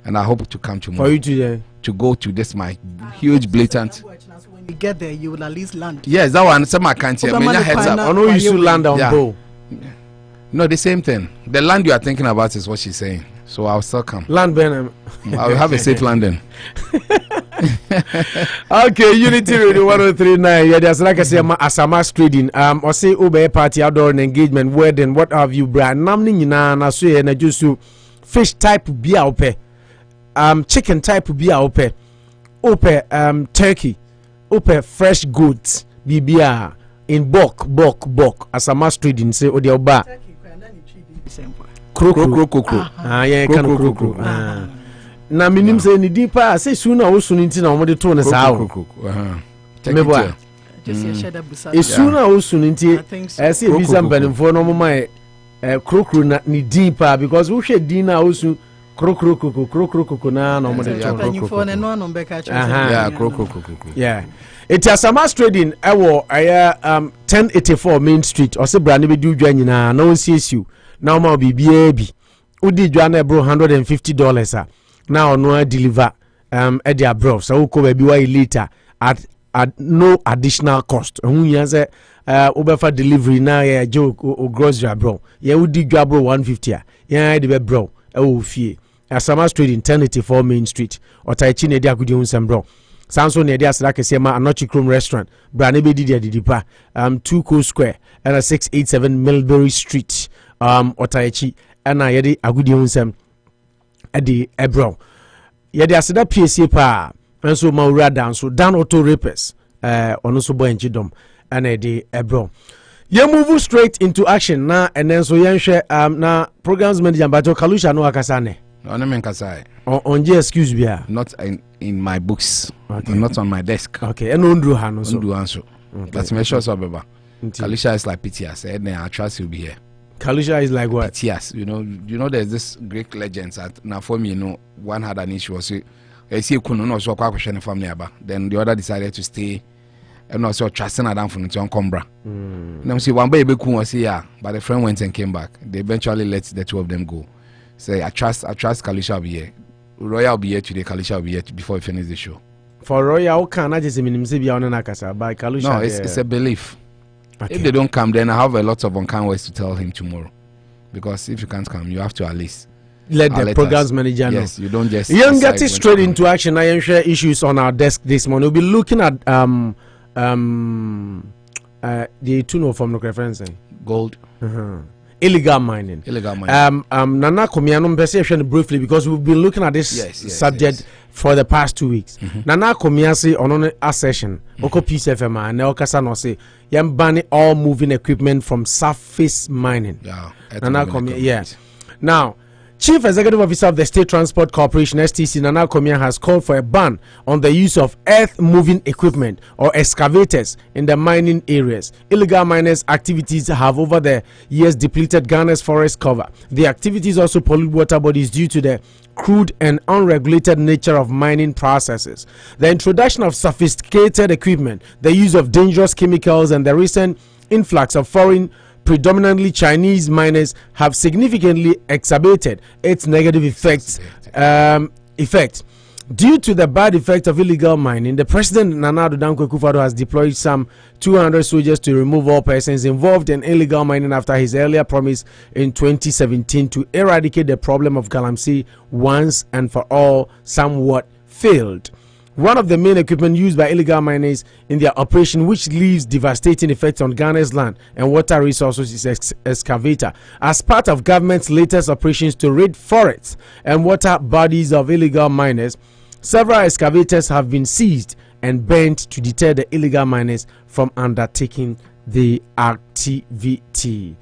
And I hope to come tomorrow. For you to go to this my huge blatant. When you get there, you will at least land. Yes, that one. Some I can't hear. Heads up. I know you should land on bow. No, the same thing. The land you are thinking about is what she's saying. So I'll still come. Land Benham. I will have a safe landing. Okay, Unity Radio 1039. Yeah, there's like I say, Asama trading. Or say Ube party, outdoor and engagement, wedding, what have you, brand. Namning na so na just fish type be ope. Chicken type be ope. Ope turkey. Ope fresh goods. Bibia in bulk. Asama trading say Ode Oba. Krokro. Yeah, can krokro. Na minim say ni deeper say soon na wo so nti na wo de to ne saa wo. Meboa. Soon na wo so nti say bi sam banimfo no mo mai krokro na ni deeper because wo hwe din na wo so krokro na no mo de to krokro. Yeah, krokro. Yeah. It is Samas Trading ewo 1084 Main Street or se brand be du dwa nyina na won CSU na ma bibia bi udi dwa na bro $150 a na ono deliver e dia bro so wo ko ba bi wa later at no additional cost hu yan se obefa delivery na ya joke o grocery bro ya udi dwa bro 150 a ya de be bro e wo fie Samas Trading 1084 Main Street otaichi na dia akudi hunsem bro Sanso ne dia sra kese ma Anochi Chrome restaurant brand be di dipa 2 Co Square and 687 Millbury Street Otaichi and yedi agudi hunsem edi ebro yedi aseda PSA pa enso mawura danso dan auto rapers ono so boy enchidom and edi ebro ye move straight into action na enenso yenhwe na programs manager Bato Kalusha no akasane on excuse me. Not in my books. Okay. Not on my desk. Okay. And Undru Hano. That's my sure so baba. Kalisha is like PTS. I trust you'll be here. Kalisha is like what? PTS. You know there's this Greek legends that now for me, one had an issue was I see kuno so kwa question family aba. Then the other decided to stay and also trusting Adam from the Combra. Now see one baby kun was here, but the friend went and came back. They eventually let the two of them go. Say I trust Kalisha will be here. Royal will be here today. Kalisha will be here before we finish the show. For Royal, can I just be on Nakasa by Kalisha? No, it's a belief. Okay. If they don't come, then I have a lot of unkind words to tell him tomorrow. Because if you can't come, you have to at least let the programs manager know. Yes, you don't just. Young get it straight into action. I am share issues on our desk this morning. We'll be looking at the tuno from the reference gold. Illegal mining. Nana Komiano mpese briefly because we've been looking at this subject for the past 2 weeks. Nana Komiasi on a session. Oko PCFM and Okasa no say yam ban all moving equipment from surface mining. Nana Komia, yeah. Now, Chief Executive Officer of the State Transport Corporation (STC) Nana Komia has called for a ban on the use of earth-moving equipment or excavators in the mining areas. Illegal miners' activities have over the years depleted Ghana's forest cover. The activities also pollute water bodies due to the crude and unregulated nature of mining processes. The introduction of sophisticated equipment, the use of dangerous chemicals, and the recent influx of foreign, predominantly Chinese miners have significantly exacerbated its negative effects. Due to the bad effect of illegal mining, the President Nana Akufo-Addo has deployed some 200 soldiers to remove all persons involved in illegal mining after his earlier promise in 2017 to eradicate the problem of galamsey once and for all somewhat failed. One of the main equipment used by illegal miners in their operation, which leaves devastating effects on Ghana's land and water resources, is excavator. As part of government's latest operations to raid forests and water bodies of illegal miners, several excavators have been seized and burnt to deter the illegal miners from undertaking the activity.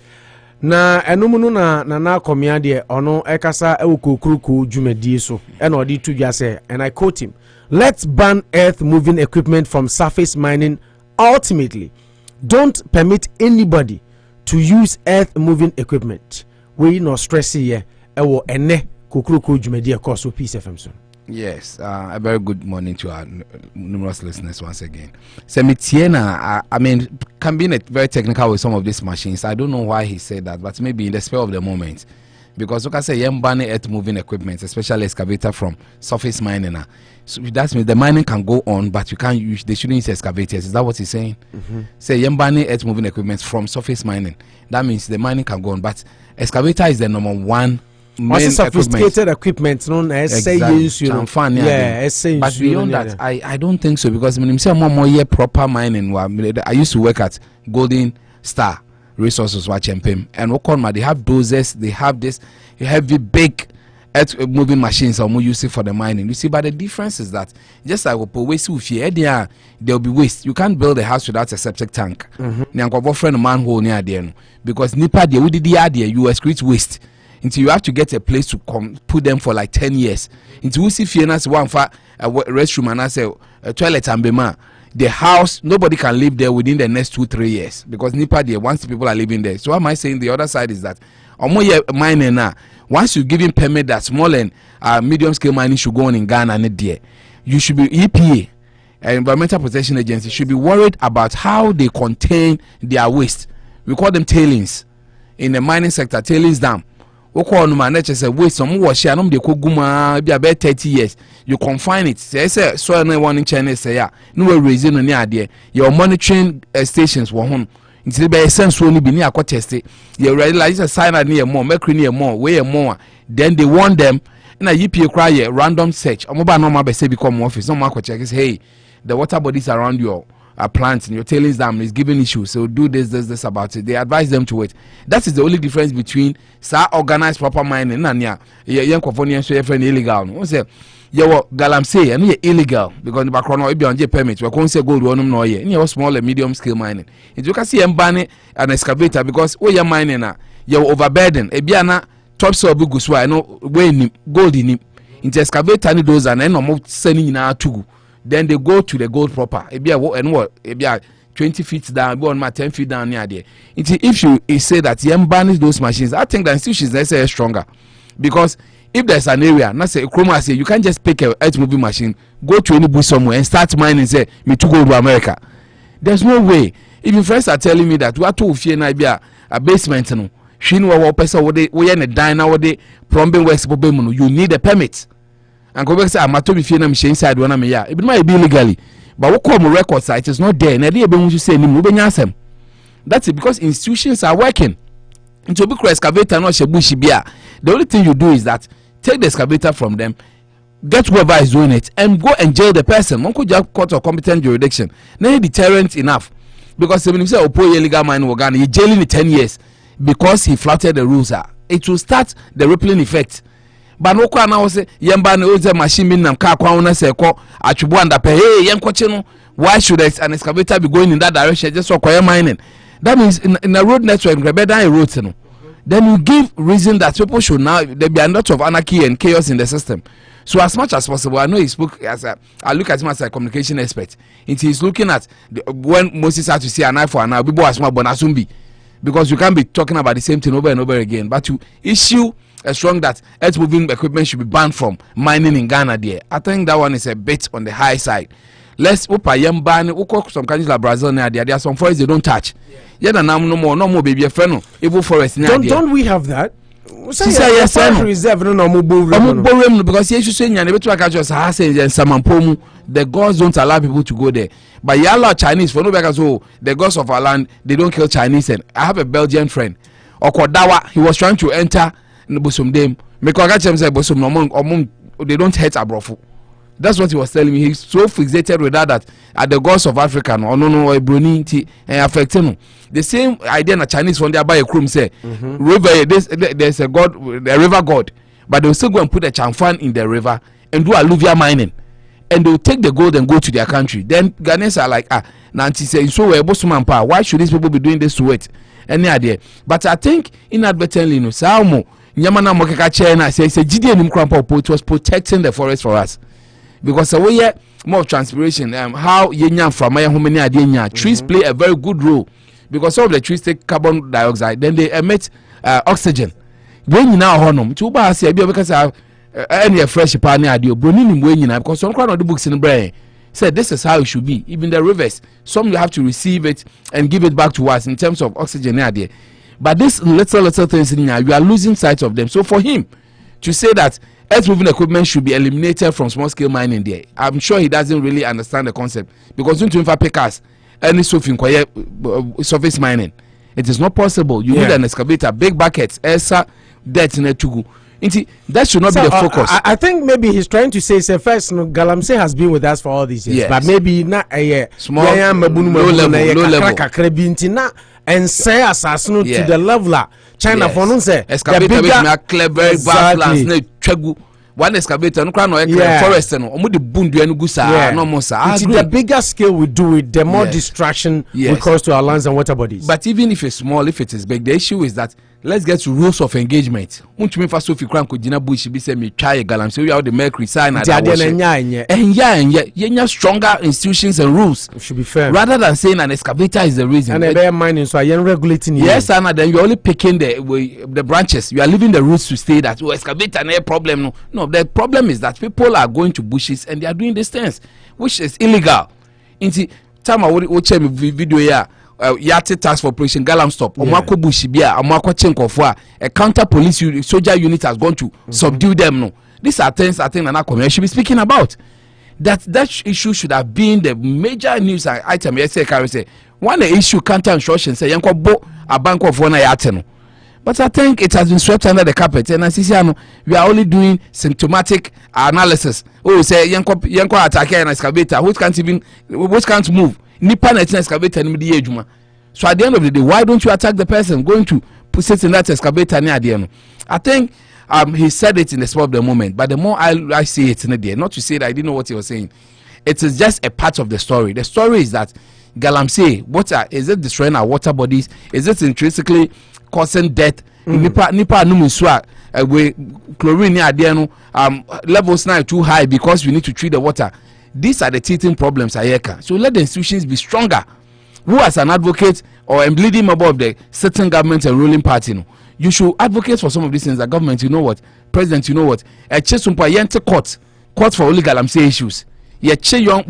Na enumunu na komia de ono ekasa ewukokuruku dwumadie so ena odi to dwa say, and I quote him, "Let's ban earth moving equipment from surface mining. Ultimately, don't permit anybody to use earth moving equipment." We no stress here ewo ene kokuruku dwumadie course Peace FM so. Yes, a very good morning to our numerous listeners once again. Semitiena, I mean, can be very technical with some of these machines. I don't know why he said that, but maybe in the spur of the moment. Because look, I say, banning earth moving equipment, especially excavator from surface mining. So that means the mining can go on, but you can't use, they shouldn't use excavators. Is that what he's saying? Say, banning earth moving equipment from surface mining. That means the mining can go on, but excavator is the number one. Sophisticated equipment known as but beyond that, I don't think so, because when you say more proper mining, I used to work at Golden Star Resources watch and they have dozers, they have this heavy big earth moving machines or more use it for the mining. You see, but the difference is that just like waste there will be waste. You can't build a house without a septic tank. Nyanko friend manhole near there because nipa there we did the idea you excrete waste until you have to get a place to put them for like 10 years. Until we see Fiena's one for a restroom and I say a toilet and bema. The house, nobody can live there within the next 2-3 years because nipa there once the people are living there. So what am I saying? The other side is that mining now. Once you give him permit that small and medium scale mining should go on in Ghana and there, you should be EPA, Environmental Protection Agency, should be worried about how they contain their waste. We call them tailings in the mining sector. Tailings dam. We call them waste. Some wash here. They cook guma. Be about 30 years. You confine it. Say so. No one in China say yeah. No reason on the idea. Your monitoring stations were home. Until by essence only be near a test it. You realize a sign near more, make near more, way more. Then they want them in a EPA cry a random search. I'm about normal say become office. No market check is hey, the water bodies around your plants and your tailings dam is giving issues. So do this about it. They advise them to wait. That is the only difference between organized proper mining and young Californian so illegal. What's it? Your galamsey and you're illegal because the background will be on your permit. We're going to say gold one no year. You small and medium scale mining. If you can see them banning an excavator because where you're mining you're overburden. A biana topsoil be good. I know where gold in him. Into excavator and those and then I'm sending in our two. Then they go to the gold proper. A bia and what? A bia 20 feet down, go on my 10 feet down near there. If you say that you ban those machines, I think the institutions are stronger because. If there's an area, not say Chroma say you can't just pick a earth moving machine, go to any bush somewhere and start mining and say me to go to America. There's no way. If your friends are telling me that we are too fear na be a basement no, she know what person we in a diner what they plumbing works you need a permit. And go back say I'm to be fear na machine inside one am ya. It might be illegally. But what come record site is not there. Na dey be you say ni mu be nyasem. That's it because institutions are working. Into big excavator no she bush bia. The only thing you do is that take the excavator from them, get whoever is doing it, and go and jail the person. One could just court of competent jurisdiction. Now deterrent enough. Because when you say Opo illegal mining organ, you're jailing it 10 years because he flouted the rules. It will start the rippling effect. But no kwa now say yemba no uze machine bin nam ka kwa una say ko atwubo anda pe hey yenkoche no why should an excavator be going in that direction just for mining? That means in a road network better a road no. Then you give reason that people should now there be a lot of anarchy and chaos in the system. So as much as possible, I know he spoke as I look at him as a communication expert. He's looking at when Moses had to say an eye for an eye, people are small bonasumbi, because you can't be talking about the same thing over and over again. But to issue a strong that earth moving equipment should be banned from mining in Ghana, there, I think that one is a bit on the high side. Let's ban some countries like Brazil now. There are some forests they don't touch. Yeah, no more baby a friend. Evil forest. Don't we have that? Yes, reserve because you should say the gods don't allow people to go there. But you allow Chinese for no because the gods of our land they don't kill Chinese. And I have a Belgian friend. Okodawa, he was trying to enter in the Bosum Dame. They don't hurt Abrofu. That's what he was telling me. He's so fixated with that at the gods of Africa no Bruni and affecting him. The same idea na Chinese one there by a chrome say river there's a god, a river god, but they'll still go and put a chamfan in the river and do alluvial mining, and they'll take the gold and go to their country. Then Ghanaians are like Nancy saying so we're Bosuman power. Why should these people be doing this to it? Any idea? But I think inadvertently no Samo Nyamana Mokeka China says it was protecting the forest for us. Because we have more transpiration. How from trees play a very good role because some of the trees take carbon dioxide, then they emit oxygen. When you now honor, two bars here because any fresh pan idea, because some crowd of the books in the brain said this is how it should be. Even the rivers, some you have to receive it and give it back to us in terms of oxygen idea. But this little things in here, you are losing sight of them. So for him to say that earth moving equipment should be eliminated from small scale mining there, I'm sure he doesn't really understand the concept because don't you pick us any surface mining. It is not possible. You need an excavator, big buckets, ESA, dirt in a tugu. That should not be the focus. I think maybe he's trying to say, first, Galamsey has been with us for all these years, yes. But maybe not a small, low level. And say assassin to the level China for no say excavator with clever vast lands twagu one excavator no kra no forest no omo de bundu anu gu sa no mo sa. The bigger scale we do it, the more distraction we cause to our lands and water bodies. But even if it's small, if it is big, the issue is that let's get to rules of engagement. Untumi fa so fi kran ko gina bush bi say me try galamsey we have the mercury sign and that stronger institutions and rules. It should be fair. Rather than saying an excavator is the reason. And they're mining, so you're regulating. Yes, and then you're only picking the branches. You are leaving the roots to stay that excavator no problem. No, the problem is that people are going to bushes and they are doing these things, which is illegal. Inti time I watch a video here. Yate task for operation Galam stop. Omako bushibia, omako chenkofwa. A counter police soldier unit has gone to subdue them. No, these are things I think Nana should be speaking about. That issue should have been the major news item. Yes, I say one issue counter instruction say yanko bo a bank of one yate. But I think it has been swept under the carpet. And as you say, we are only doing symptomatic analysis. Oh, say yanko attack an excavator, which can't move. Nipa na excavator ni di ejuma. So at the end of the day, why don't you attack the person going to put it in that excavator near the end? I think he said it in the spur of the moment, but the more I see it in the day, not to say that I didn't know what he was saying, it is just a part of the story. The story is that Galamsey, is it destroying our water bodies? Is it intrinsically causing death? Nipa numuswa we chlorine near the end levels now too high because we need to treat the water. These are the teething problems Ayeka. So let the institutions be stronger. Who as an advocate or a bleeding member of the certain government and ruling party, you should advocate for some of these things. The government, you know what? President, you know what? A chesumpa yente court for only Galamsey issues. We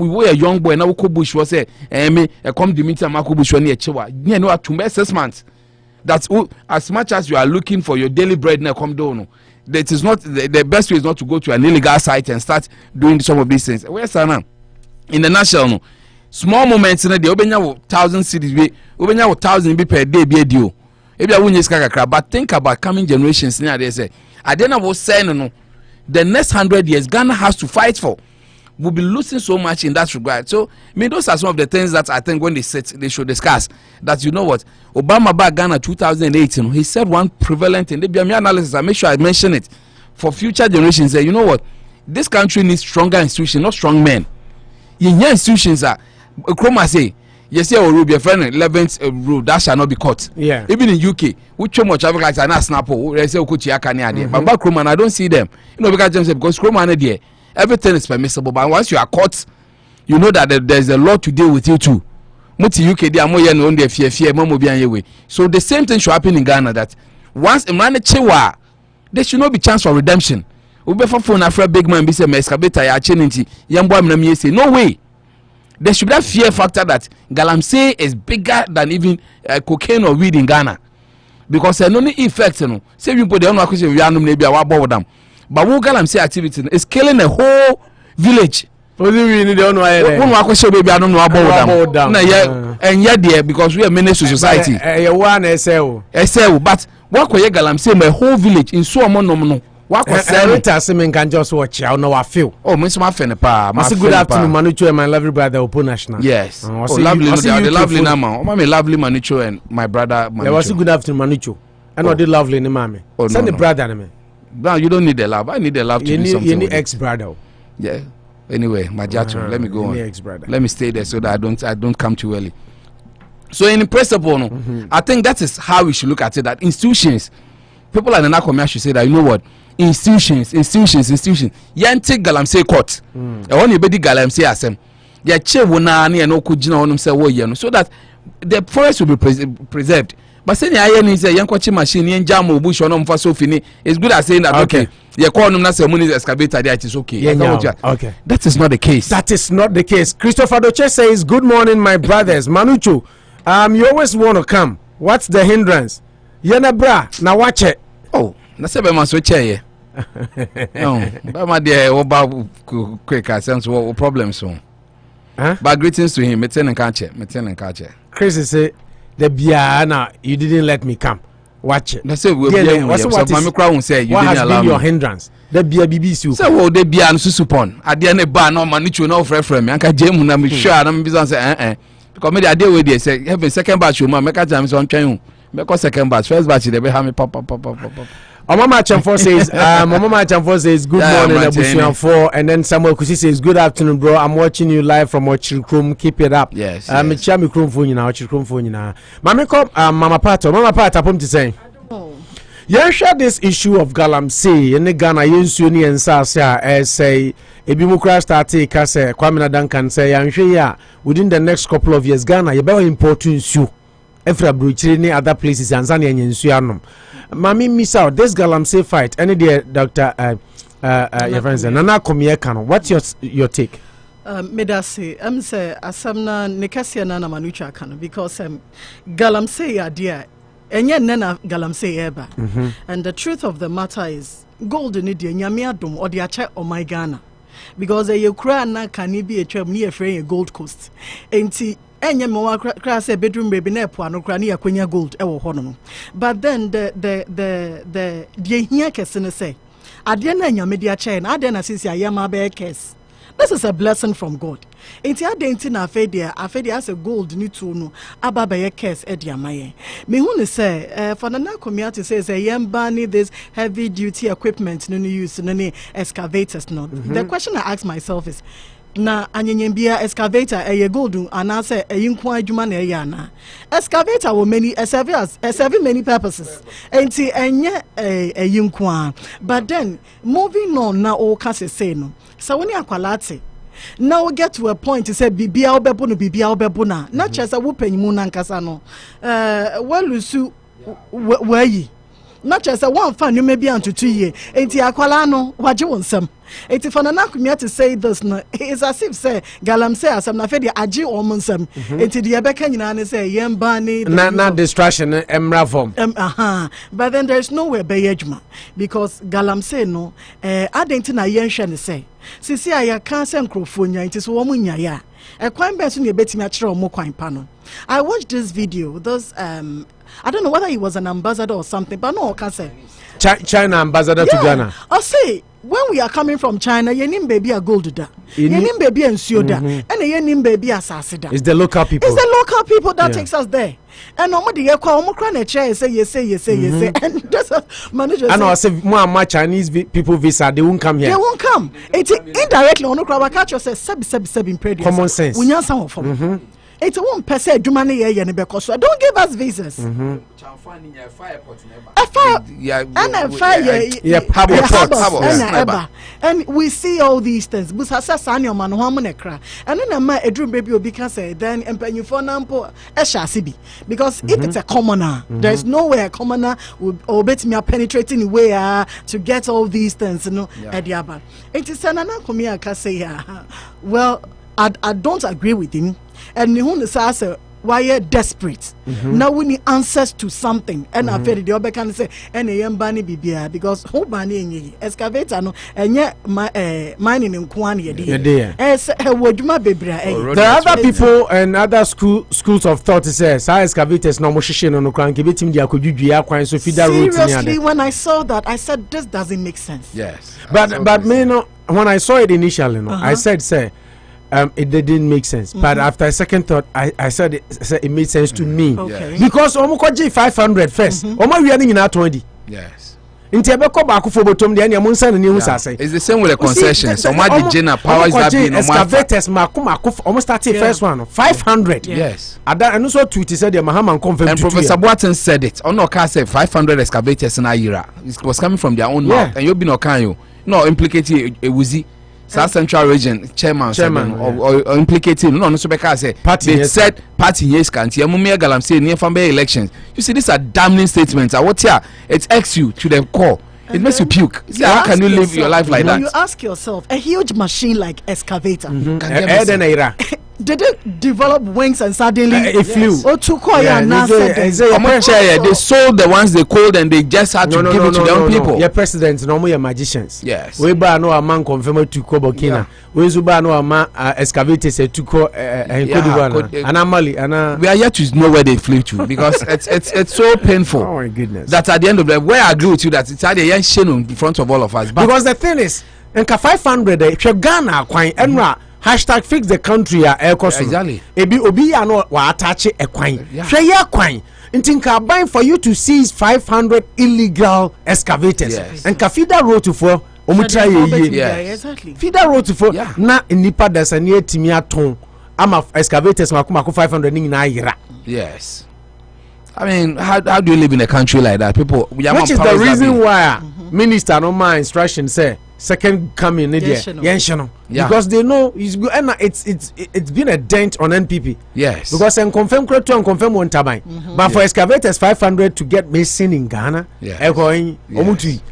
were a young boy now we bush was a come the meeting Marco Bush near Chewa. You know to 6 months. That's as much as you are looking for your daily bread now come down. That is not the best way is not to go to an illegal site and start doing some of these things. Where's Sana? In the national small moments in the obenya 1,000 cities we obenya 1,000 be per day be a deal. Maybe I won't use kaka, but think about coming generations near they say. I then I was saying no, the next 100 years Ghana has to fight for. We'll be losing so much in that regard. So, I mean, those are some of the things that I think when they sit, they should discuss. That you know what, Obama back Ghana 2018, he said one prevalent thing. They be my analysis. I make sure I mention it for future generations. Say, you know what, this country needs stronger institutions, not strong men. Your institutions are, Kroma say, yes, your rule, your friend 11th rule that shall not be caught. Yeah. Even in UK, which so much traffic lights are not snapple. They say Okuchi Akani. But back Kroma, I don't see them. You know because Kroma are there. Everything is permissible, but once you are caught, you know that there's a lot to deal with you too. Muti UK they are more no on their fear way. So the same thing should happen in Ghana, that once a man chewa, there should not be chance for redemption. Ubefa phone after big man be say me excavator ya chenenti yambo amna say no way. There should be that fear factor that Galamsey is bigger than even cocaine or weed in Ghana, because no effect no. Say you put the on question we are no maybe our them. But what Galamsey activity is killing a whole village. Only we don't know. Baby, I don't know about them. And yet, there because we are minister to society. One SL. But what could Galamsey my whole village in so no. What was Semen can just watch. I know I feel. Oh, Miss Muffin, pa. Good afternoon, Manucho and my lovely brother, Opo National. Yes. Lovely, the lovely Nama. Mommy, lovely Manucho and my brother. There was a good afternoon, Manucho. And not the lovely Namame. Send the brother, me. No, you don't need the love. I need the love to do something. You need ex-brother. Yeah. Anyway, my judgment. Let me go on. Ex-brother. Let me stay there so that I don't come too early. So in principle, I think that is how we should look at it. That institutions, people in the Nakomia should say that, you know what, institutions. Yanti Galamsey court. I want you be Galamsey asem. Ya che wona na no kujina onum say wo ye no, so that the forest will be preserved. But saying I hear say yankochi machine yen jam obush onum fa so fini, it's good as saying that okay, you call them na say money excavator there, it is okay. Okay. That is not the case. That is not the case. Christopher-Addo says, good morning, my brothers. Manucho, you always want to come. What's the hindrance? Yana bra, now watch it. Oh, na say be man so chair. No, but my dear, oba quick sense what problems so. Huh? But greetings to him. Me ten and catch. Chris say the biana you didn't let me come. Watch it. That's say we be what has been your hindrance? The bia BBC. Say wo de bia no susupon. Ade na ba no manicho na ofrefre me anka jemu na me sure na me bizan say because me dey we dey say have second batch o ma me ka jam so ntwen o. Me ko second batch, first batch dey be ha me pop. Mama Chamfo says good morning Abusian 4, and then Samuel Kusi says good afternoon bro, I'm watching you live from Ochirikrum, keep it up. Yes. Chami Krum phone you now, Ochirikrum phone you now. Mama Pata pom to say. You share this issue of Galamsey in the Ghana Yensuni and Sasa say a Bimukra started Kase Kwame Duncan say and within the next couple of years Ghana you better important you Efra Bruchini other places and Zania and Yensuanum. Mami miss out this Galamsey fight. Any day Dr. Your friends Nana Komiekano. What's your take? Medase, say asamna nekasia na manucha kano because Galamsey idea enye nena Galamsey eba. And the truth of the matter is gold in India nyame adom or the ache o my Ghana because you cry na can be a trem near free Gold Coast. Enti enye mo kra say bedroom baby na po ano kra na yakwanya gold e wo ho no. But then the here kese ne say ade na nyame dia che na ade na sisi ayama be case. This is a blessing from God. Enti ade na afedia as a gold ni to no aba be case e dia maye. Me hu ne say for na community says yemba need this heavy duty equipment no use no ni excavators no. The question I ask myself is na anyanyembia excavator eye gold anase eyinkwa adwuma na eye ana excavator wo many serve many purposes enti enye eyinkwa but then moving on na o kase say no so when akwalate now we get to a point to say bibia obebo na chese wo panyimu na nkasa no walusu wayi not just a one fan you may be on to 2 years. Enti akwala what you want some. Eti for na kumia to say this no it's as if say Galamsey asam na fedi aji omonsam. Enti the abeka nyina ne say yembani na distraction emra form. But then there's nowhere be ejuma because Galamsey no adenti na yenhwe ne say sisi aya kan se nkrofo nya enti so wo munya ya. Kwan be so ne betimi a kire omo kwan pa no. I watched this video those I don't know whether he was an ambassador or something, but no, I can't say. China ambassador to Ghana. I say, when we are coming from China, you need baby a gold da. You need baby and Suda. And you need baby a sassida. It's the local people. It's the local people that takes us there. And nobody you call Omocran chair say yes. And that's a manager. I know I say more Chinese people visa, they won't come here. They won't come. It's indirectly on the catch says sub in previous. Common sense. We need some from. It's 1% do money here because don't give us visas. Yeah, and we see all these things. And then a dream baby will be say then and for example because if it's a commoner, there's no way a commoner will bet me penetrating the way to get all these things, you know, at the other. It is an anacomia can say, well, I don't agree with him. And who say why you desperate now we need answers to something and I feel the other can say and a young bunny bibia because who bunny excavator no and yet my mining in Kwani as a word my baby. The other people and other schools of thought says excavators no motion on the crank give him the akuju so feed that route. Seriously, when I saw that I said this doesn't make sense. Yes, but me no when I saw it initially no I said say it didn't make sense, but after a second thought, I said it made sense to me. Okay. Because Omokoji 500 first, Omo we are in our 20. Yes. In Tebeko Akufo-Addo, the Munsan and News say it's the same with the concessions. So much the Jenna powers that being excavators almost started first one 500. Yes. And also tweet said the Mahaman confirmed. And Professor Boateng said it. On Oka said 500 excavators in a year. It was coming from their own mouth, and you've been Okanyo. No implicating a Wuzi. South Central Region chairman or implicating no so because say they said party yes can't Mumia Galamsey near Fambe elections. You see these are damning statements. What here it X you to the core. It makes you puke. See, how can you live your life like that? You ask yourself, a huge machine like excavator. Did it develop wings and suddenly it flew? Or to call they sold the ones they called and they just had to give it to their own people. Your presidents normally your magicians. Yes. We buy no a man confirmed to Kobokina. We buy no a man excavators to call anomaly. We are yet to know where they flew to because it's so painful. Oh my goodness. That at the end of the day, where I agree with you that it's at the young shame in front of all of us. But because the thing is, in 500 if you Ghana enra hashtag fix the country air cost. Exactly. Ebi obi ya no wa attach e kwan. Hwe ye kwan. Intinka buying for you to seize 500 illegal excavators. Yes. And Kafida road to for Exactly. Feeder road to for na nipa dasa near Timia ton. I'm a excavators makumako 500 in Naira. Yes. I mean, how do you live in a country like that? People, which is the reason why minister no my instruction say second coming because they know it's been a dent on NPP. Yes. Because and confirm one turbine. But for excavators 500 to get missing in Ghana. Yes.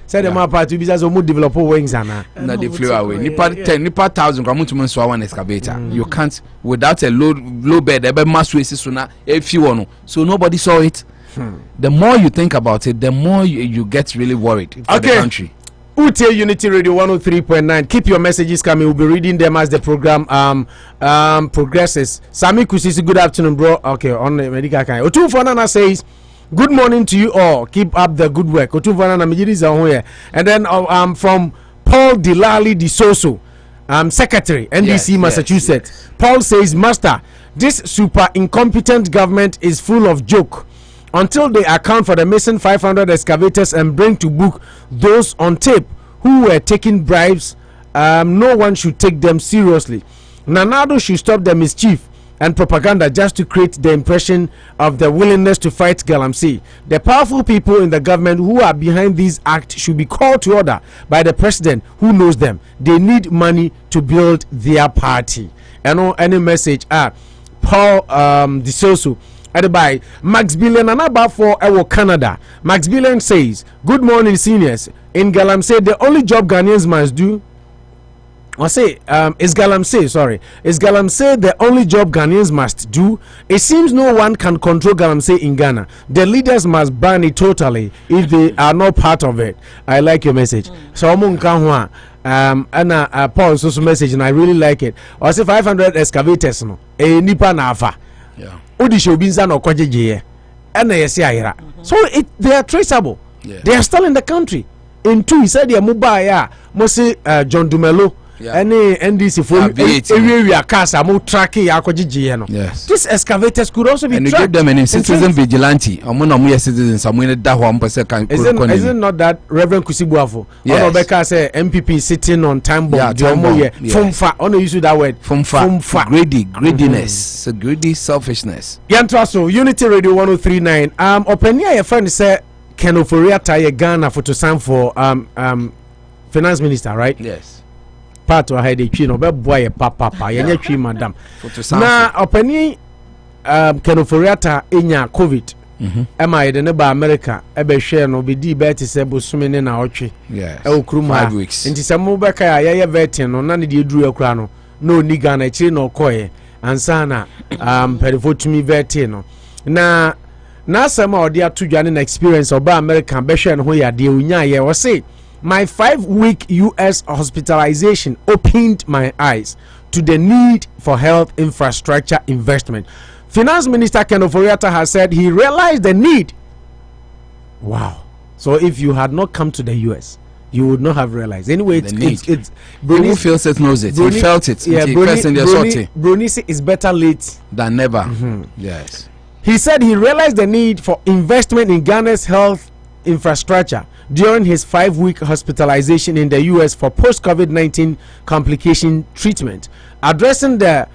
Said the map to be as develop wings and they flew away. Nipa 1,000 1 excavator. You can't without a low bed ebe mass waste sooner if you want. So nobody saw it. The more you think about it, the more you get really worried for the country. Ute Unity Radio 103.9. Keep your messages coming. We'll be reading them as the program progresses. Sami Kusisi, good afternoon, bro. Okay, on the medical kind. Otufonana says, good morning to you all. Keep up the good work. Otufonana Mijiri here. And then from Paul Dilali Disoso, Secretary, NDC, Massachusetts. Yes. Paul says, Master, this super incompetent government is full of joke. Until they account for the missing 500 excavators and bring to book those on tape who were taking bribes, no one should take them seriously. Nanado should stop the mischief and propaganda just to create the impression of the willingness to fight Galamsey. The powerful people in the government who are behind this act should be called to order by the president who knows them. They need money to build their party. And any message? Paul Disoso. By Max Billion and about for Canada. Max Billion says, good morning, seniors. In Galamsey, the only job Ghanaians must do. Is Galamsey the only job Ghanaians must do? It seems no one can control Galamsey in Ghana. The leaders must ban it totally if they are not part of it. I like your message. So and Paul's also message, and I really like it. I say 500 excavators no. Nipa na afa. Yeah. So they are traceable. They are still in the country. In two, he said they are mobile. Mostly John Domelevo. Any NDC for we are casa more tracking. Yes. These excavators could also be. And you give them an citizen vigilante. Citizens. Is it not that Reverend Kusibuafo? Yes. Say MPP sitting on time bomb. Fumfa. Only use that word. Fumfa. Greediness. So greedy selfishness. Yantraso Unity Radio 103.9. Openia your friend say Ken Ofori-Atta Ghana for to sign for finance minister, right? Yes. Part of the tree no be boy papa yenye tree madam na opani Ken Ofori-Atta enya covid ema ye ne ba America ebe hwe no be di bet se bosumi ne na otwe e okruma 5 weeks nti se mo be ka ya ye vetin no na ne de eduru akura no no ni Ghana chiri no koye ansa na perifotumi vetin no na asema odi atudwane na experience oba America be hwe no ho ya de onya ye wo say my 5-week US hospitalization opened my eyes to the need for health infrastructure investment. Finance Minister Ken Ofori-Atta has said he realized the need. Wow. So if you had not come to the US, you would not have realized. Anyway, it's Bruni who feels it knows it. He felt it. Yeah, Bruni is better late than never. Yes. He said he realized the need for investment in Ghana's health infrastructure during his 5-week hospitalization in the US for post-COVID-19 complication treatment. Addressing the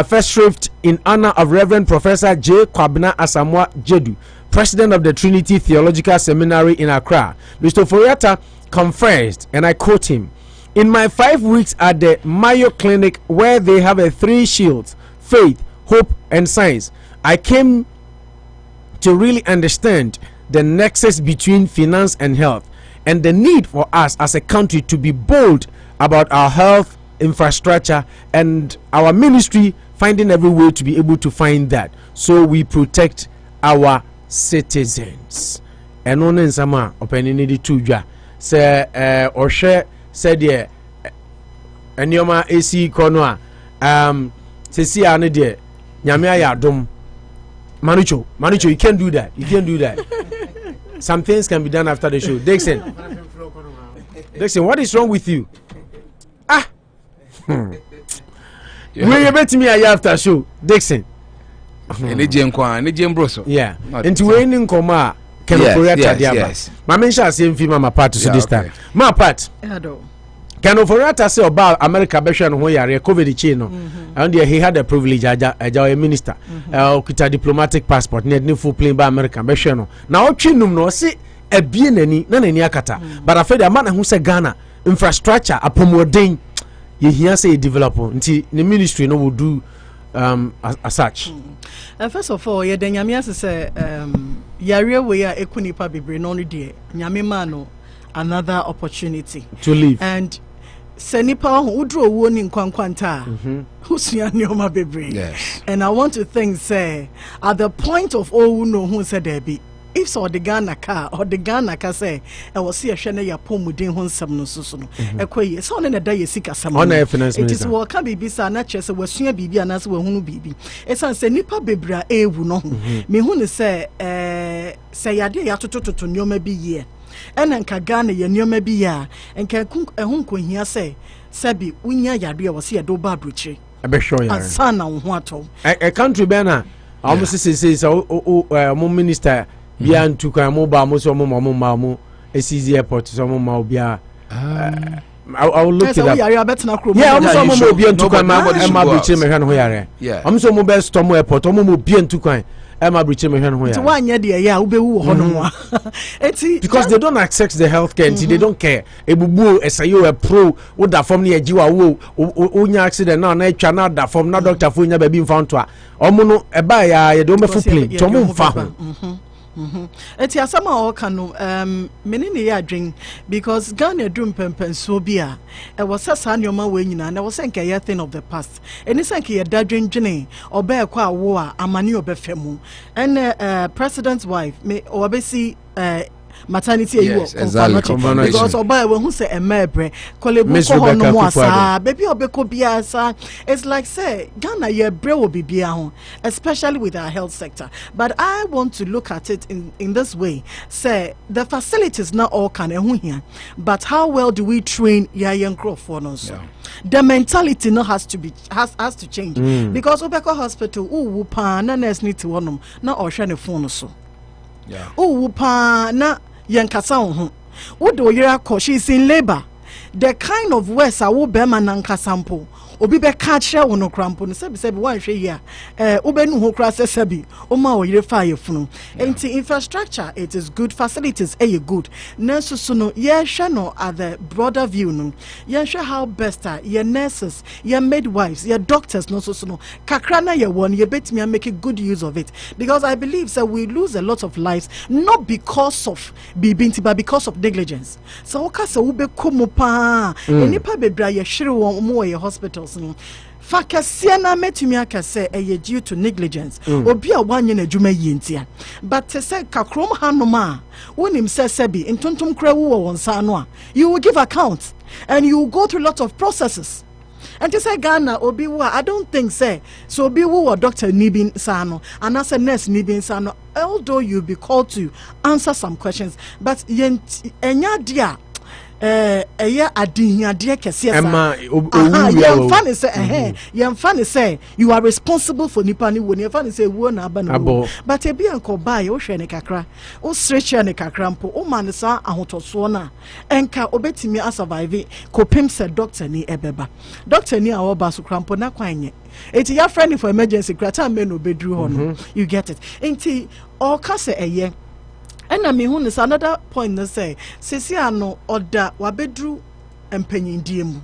first shift in honor of Reverend Professor J. Kwabena Asamoah Jedu, president of the Trinity Theological Seminary in Accra, Mr. Ofori-Atta confessed, and I quote him, "In my 5 weeks at the Mayo Clinic, where they have a 3 shields, faith, hope, and science, I came to really understand the nexus between finance and health, and the need for us as a country to be bold about our health infrastructure and our ministry finding every way to be able to find that so we protect our citizens." And on in sama opening the tuja say or share said yeah enioma AC kono se si ane de nyame ayadom Manucho, you can't do that. You can't do that. Some things can be done after the show. Dixon, what is wrong with you? You bet me after show. Dixon, Any Jim Kwan, any Jim Broso. Yeah. Into winning coma. Can Ofori-Atta diaba. My men shall say film my part to this time. My part. Can Ofori-Atta say about America Beshan who are COVID chino. And he had the privilege as a minister. Kita diplomatic passport. Need full plane by American Beshan. Now chinum no see a bien any nani akata. But I feel a man who say Ghana infrastructure upon modern. You hear say develop until the ministry no will do as such. First of all, yeah, then Nyame say yare we are ekunipa bebre no no die. Nyame ma no another opportunity to live. And senipa ho udro wo ni nkwankwanta. Husua nioma bebre. Yes. And I want to think say at the point of all no who said there be if so the Ghana car or the Ghana car say I was see a shene ya pomuden ho nsam no so no ekoye so na da ye sika sam on a finance minister it minister is what can be bisa na chese wasua bibi anase we hunu bibi esan se nipa bebra ewu no me hunu se yade ya tototo nyoma bi ye ena nka Ghana ye nyoma bi ya nka ehun ko hia se sabi unya yade ya wose ye do ba abrochi be sure ya asana wo ho ato a country bena almost say mo minister bia ntukan mo ba mo so mo easy airport so mo bia I will look it up. Yeah, I'm so mo bia ntukan ma briche me hwan ho yare. I'm so mo be storm airport mo bia ntukan ma briche me hwan ho yare. To wanye de ya wo be wu ho no because they don't access the healthcare and they don't care. Ebubu esayo a pro wo da form na ejiwa wo onya accident na etwa na da form na doctor fo nya ba bi mfa nto a omo no e ba ya ye de o me fo plane to mo mfa ho. Eti asama o kanu menene ya adwen because Ghana drum pempen so bia e was sasa nyoma we nyina na was say nke thing of the past eni say nke ye dadwen dwene oba ekwa awo a amane obefemu and president's wife me obesi maternity yes, exactly. Because oba we hu say emebre kolebu ko hono mo asa baby obeko bia sa it's like say Ghana ye bre wo bibia ho especially with our health sector but I want to look at it in this way say the facilities not all can ehu here but how well do we train yayen crofo no so the mentality no has to change because obeko hospital wo pa na nurse need to wonum na ohwe ne phone so wo pa na yankasa ho wo do yira ko she's in labor the kind of words I will be man sample obi be catch wo no krampo no sebi wan hwe yi a wo be nu ho kra sebi o ma wo yire fa ye funu enti infrastructure it is good facilities good nurses so no ye hwe no at the broader view no ye hwe how best ye nurses ye midwives ye doctors no so no kakra na ye won ye betimi make a good use of it because I believe so we lose a lot of lives not because of bibinti but because of negligence so oka se wo be komo pa enipa bebra ye hwere wo mo ye hospitals Fakasia na metumi aka say due to negligence obi a wanye na adwuma yintia but to say kakrom hanoma wonim say sebi ntontom kra wo wonsa no a you will give account and you will go through lots of processes and to say Ghana obi wa I don't think say so obi wo doctor nibin sano and as a nurse nibin sano although you be called to answer some questions but enya dia eya adihiade kese asa yemfa say you are responsible for nipa ni wo ni yemfa say wo na aba no but e bia nko ba ye wo hwe ne kakra wo stretch ne kakra mpo wo man sa ahotoso na enka obetimi a survive kopim se doctor ni ebeba doctor ni a wo ba so krampo na kwanye eti ya friend for emergency krata me no bedru ho no you get it enti all ka se eye ena me hu ne another point na say sisi ano oda wabedru empanyindie mu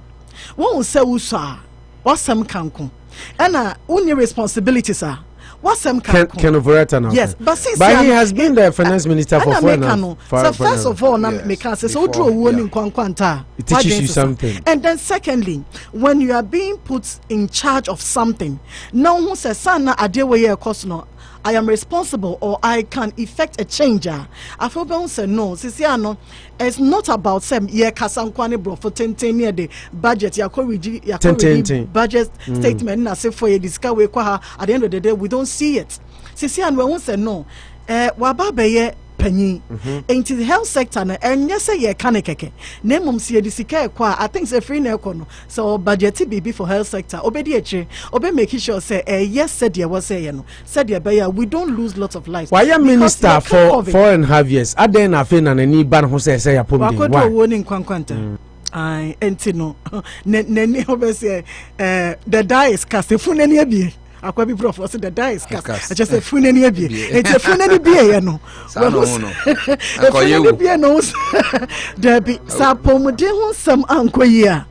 won se wusa wasam kanko ena unye responsibilities are wasam kanko Ken Ofori-Atta now yes but he has been the finance minister for 4 now so first of all na me can say so draw wo ni nkwankwanta it teaches you something and then secondly when you are being put in charge of something now who say sana adewe ye cost no I am responsible or I can effect a change. I feel bound say no. Sisiano, it's not about some ye kasankwane bro for 10 year the budget. Yakoriji budget statement na say for a discount we kwa at the end of the day we don't see it. Sisiano we won't say no. Wababeye panyin into the health sector na enye say ye kan keke na mum se ye sika ekwa I think say free na ekọ no so budget bibi for health sector obedi eche obe make sure say yes said ye was say no said ye be we don't lose lots of lives. Why you minister for 4.5 years aden na fe na ni ban ho say ya pom dey why wo ni nkwankwanta ai enti no nani obe say the die is cast funani abi akwa bi prof was the die is cast I just say funani abi enti funani bi ye no funani bi no there be sa pomode ho sam ankoyia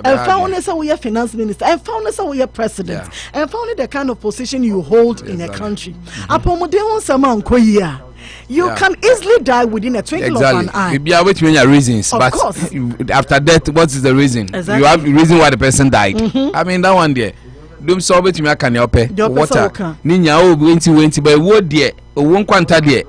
and found us we are finance minister and found us we are president and found the kind of position you hold in a country apomode ho sam ankoyia. You can easily die within a twinkle of an eye. You are waiting your reasons, but after death, what is the reason? Exactly. You have the reason why the person died. I mean that one there. Don't solve it to me. I can help water. Ninya oh 20 but what there? Won't quanta there.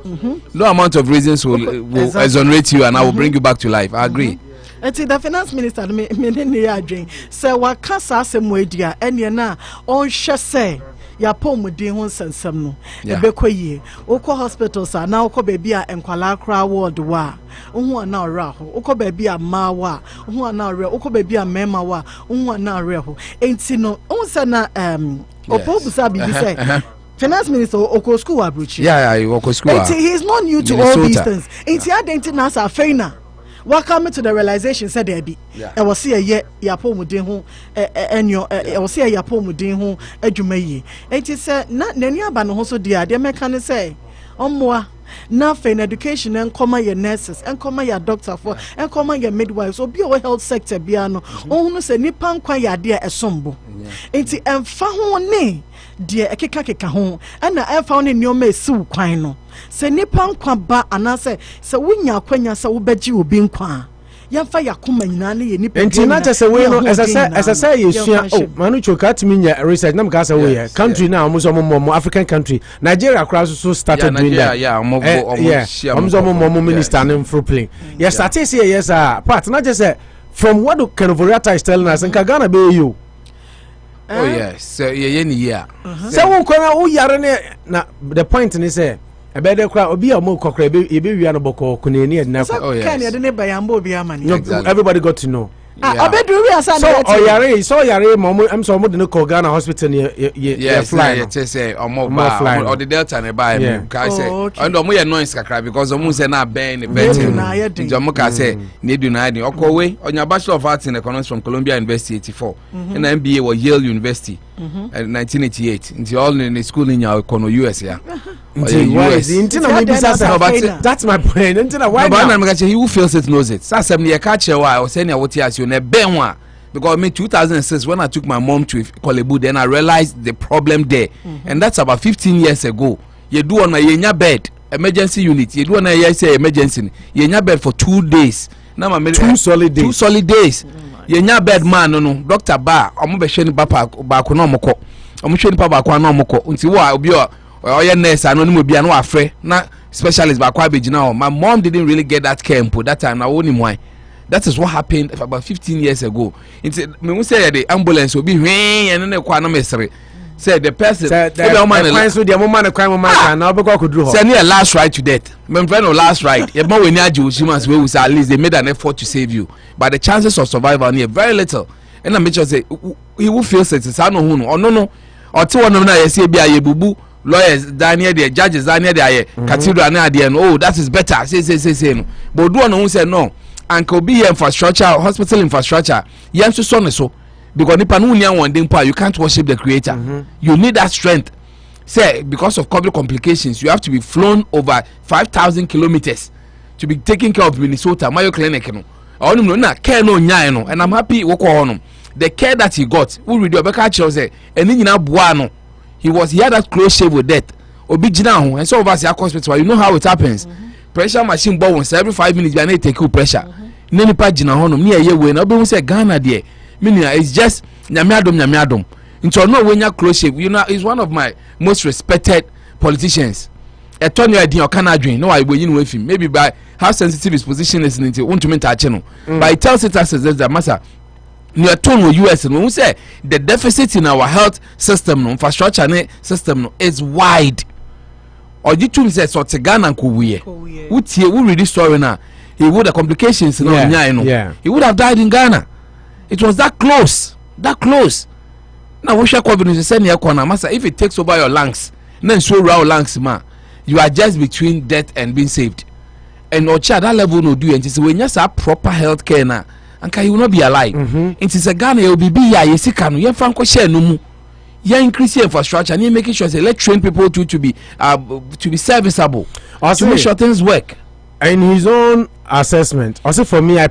No amount of reasons will exonerate you, and I will bring you back to life. I agree. The finance minister me ne dream. Say what can say mo dia ene na on say ya pomudin ho nsensem no ebekwaye okọ hospitals na okọ baby a enkwala kra ward wa ohu na ora ho okọ baby a ma wa ohu na ora okọ baby a mema wa ohu na ora ho enti no onse na opobusa bibi say finance minister okọ school abruchi okọ school he is not new to Minnesota. All these things enti identity na sa feina. Welcome to the realization said there be. I was see a ye yapomudin ho enyo I was see a yapomudin ho adwumayi. Enti say na nani aba no ho so dia de meka ne say ommoa na for education and come your nurses and come your doctor for and come your midwives obi o health sector bia no ohunu say nipa nkwa ya de esombo. Enti emfa ho ne de ekeka ho na emfa ho ne nyoma esiw kwan no. Se nipa nkwa ba anase se wunya kwanya se wobegi obi nkwa yamfa yakoma nyina ne ye nipa enti na tese we no essa yesua manu choka timi nya research na mka say we country na omuso mo African country Nigeria cross so started doing that omuso mo minister na mfro plane yes started say yes part na just say from what Ofori-Atta is telling us in Ghana be you oh yes so ye ni here say won kwana wo yare ne na the point ni say ebede kwa obi a mo kokra ebe wi an boko kuneni edna kwa oh yes everybody got to know obedu wi asa so oyare mo am so mo de ko Ghana hospital ye fly say omo or the delta ne buy me ka say and omo ye noise kakra because omo say na ben betting omo ka say ne do na okowe onya bachelor of arts in economics from Columbia University 84 and MBA was Yale University 1988 into all in the school in your US that's my point. Why he who feels it knows it. I was saying because me 2006 when I took my mom to Kolebu, then I realized the problem there, and that's about 15 years ago. You do on my yenya bed emergency unit. You do on a say emergency. Yenya bed for 2 days. Now my 2 solid days. 2 solid days. Yenya bed man no Doctor Ba. Omo be sheni papa ba ko no moko. Omo sheni papa ko no moko. Unti wa obi oye nurse anonymous bia no afre na specialist ba kwa begina. My mom didn't really get that care input that time. Na woni why. That is what happened about 15 years ago. It's me who say the ambulance will be and then kwa na mesre. Say the person say near last ride to death. My friend no last ride. If more we need you, we say at least they made an effort to save you. But the chances of survival near very little. And I make sure say he will feel it is no or no or two one na say be a bubu lawyers Daniel the judges Daniel the cathedral na there oh that is better say no. But do one who say no. And could be infrastructure, hospital infrastructure. You have to so because you can't worship the creator. You need that strength. Say because of COVID complications, you have to be flown over 5,000 kilometers to be taking care of Minnesota, Mayo Clinic. And I'm happy the care that he got. He had that close shave with death. And so over the hospital, you know how it happens. Pressure machine bounce every 5 minutes. You need to take pressure. Nene pa jina honom ni eye we na obi say Ghana there. Meaning it's just nyame. Into no when you close shape. You know, he's one of my most respected politicians. A turn your idea can adwin. No, I will you with him. Maybe by how sensitive his position is into want to mentor channel. But he tells it as the master. Near tone US and when we say the deficit in our health system, infrastructure system is wide. Ojitum says so Ghana kuwiye. Who read this story now? He would have complications He would have died in Ghana. It was that close. Now we shall send your corner, master. If it takes over your lungs, then so raw lungs, ma, you are just between death and being saved. And Ocha that level no do, and it's when you have proper health care now, and you will not be alive. It is a Ghana you will be ya yesikanu, you franco share no mu. You increase your infrastructure and you making sure they let train people to be serviceable. Also, to make sure things work. In his own assessment, also for me, I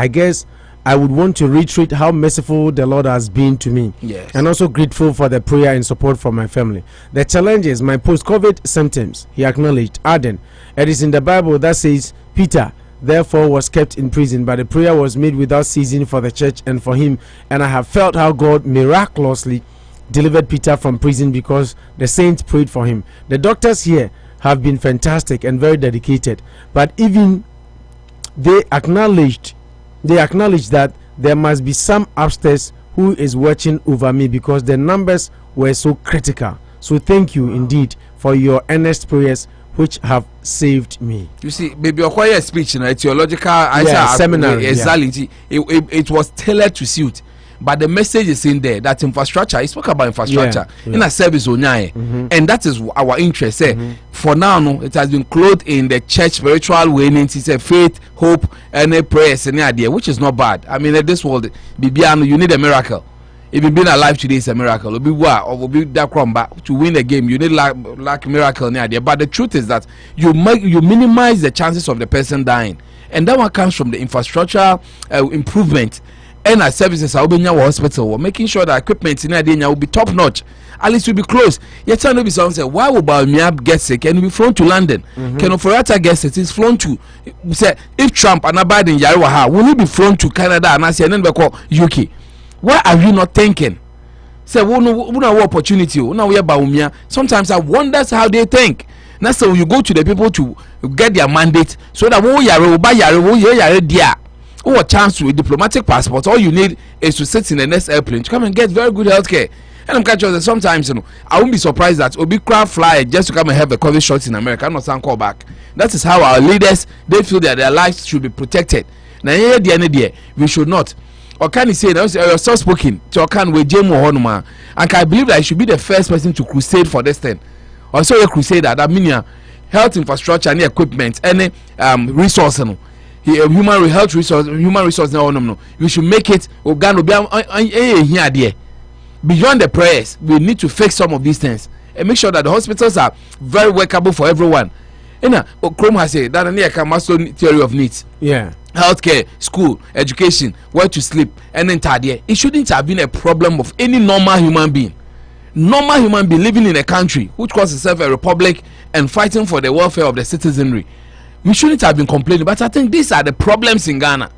guess I would want to reiterate how merciful the Lord has been to me. Yes. And also grateful for the prayer and support from my family. The challenges, my post-COVID symptoms, he acknowledged. Arden, it is in the Bible that says, Peter, therefore, was kept in prison, but the prayer was made without ceasing for the church and for him. And I have felt how God miraculously delivered Peter from prison because the saints prayed for him. The doctors here have been fantastic and very dedicated, but even they acknowledged that there must be some upstairs who is watching over me because the numbers were so critical. So thank you indeed for your earnest prayers which have saved me. You see, maybe a quiet speech in a theological seminar. Exactly. It was tailored to suit. But the message is in there that infrastructure, he spoke about infrastructure in a service and that is our interest. For now, no, it has been clothed in the church spiritual way, it's a faith, hope, and prayers and idea, which is not bad. I mean, in this world, you need a miracle. If you've been alive today, it's a miracle. To win the game, you need like miracle idea. But the truth is that you minimize the chances of the person dying, and that one comes from the infrastructure improvement. And our services are opening our hospital, making sure that equipment in Adenia will be top notch. At least will be close. Yet, tell me someone say, why would Bamiab get sick and be flown to London? Can Ofori-Atta get sick? It's flown to. Say, if Trump and Biden Yariwaha, will he be flown to Canada and then we call UK? Why are you not thinking? Say, we no opportunity. Now we are Baumia. Sometimes I wonder how they think. Now, so you go to the people to get their mandate so that we are there. Or a chance with diplomatic passport, all you need is to sit in the next airplane to come and get very good health care. And I'm catching that sometimes, I won't be surprised that Obi craft fly just to come and have a COVID shot in America. I'm not saying call back. That is how our leaders, they feel that their lives should be protected. Now, we should not. Or can you say, you're so spoken to can we Jemo Honuma? And I believe that I should be the first person to crusade for this thing. Also, a crusader that means health infrastructure and equipment, any resource. Human resource no. We should make it beyond the prayers. We need to fix some of these things and make sure that the hospitals are very workable for everyone. Chrome has said that master theory of needs. Healthcare, school, education, where to sleep, and then it shouldn't have been a problem of any normal human being living in a country which calls itself a republic and fighting for the welfare of the citizenry. We shouldn't have been complaining, but I think these are the problems in Ghana.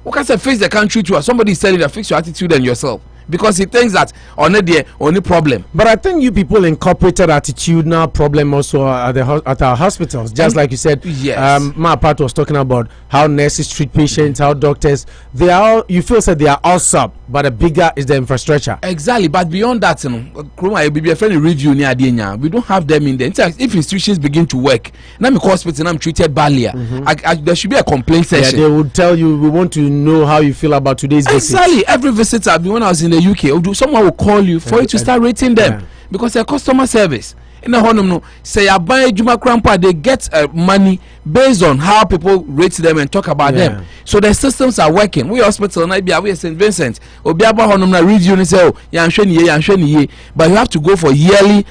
Who can say face the country to us? Somebody is telling you to fix your attitude and yourself because he thinks that only problem. But I think you people incorporated attitudinal problem also at our hospitals, just like you said. Yes. Mapat was talking about how nurses treat patients, how doctors they are. You feel that they are all sub, but the bigger is the infrastructure. Exactly, but beyond that, we don't have them in there. If institutions begin to work, now I'm hospital, I'm treated badly. There should be a complaint session. They would tell you, we want to know how you feel about today's visit. Exactly, every visit when I was in the UK, someone will call you for you to start rating them because they're customer service. In the honor, say I buy Juma Crampa, they get money based on how people rate them and talk about them. So the systems are working. We hospital, we are St. Vincent, Obiaba Honor review and say, oh, but you have to go for yearly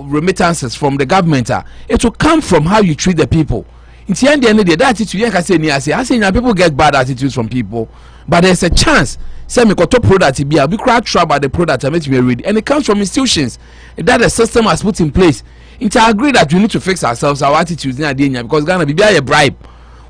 remittances from the government. It will come from how you treat the people. In the end of the day, that attitude, I say people get bad attitudes from people, but there's a chance. Say me got product be crowd trap about the product I be ready, and it comes from institutions that the system has put in place. I agree that we need to fix ourselves, our attitudes in Adenia, because Ghana be a bribe.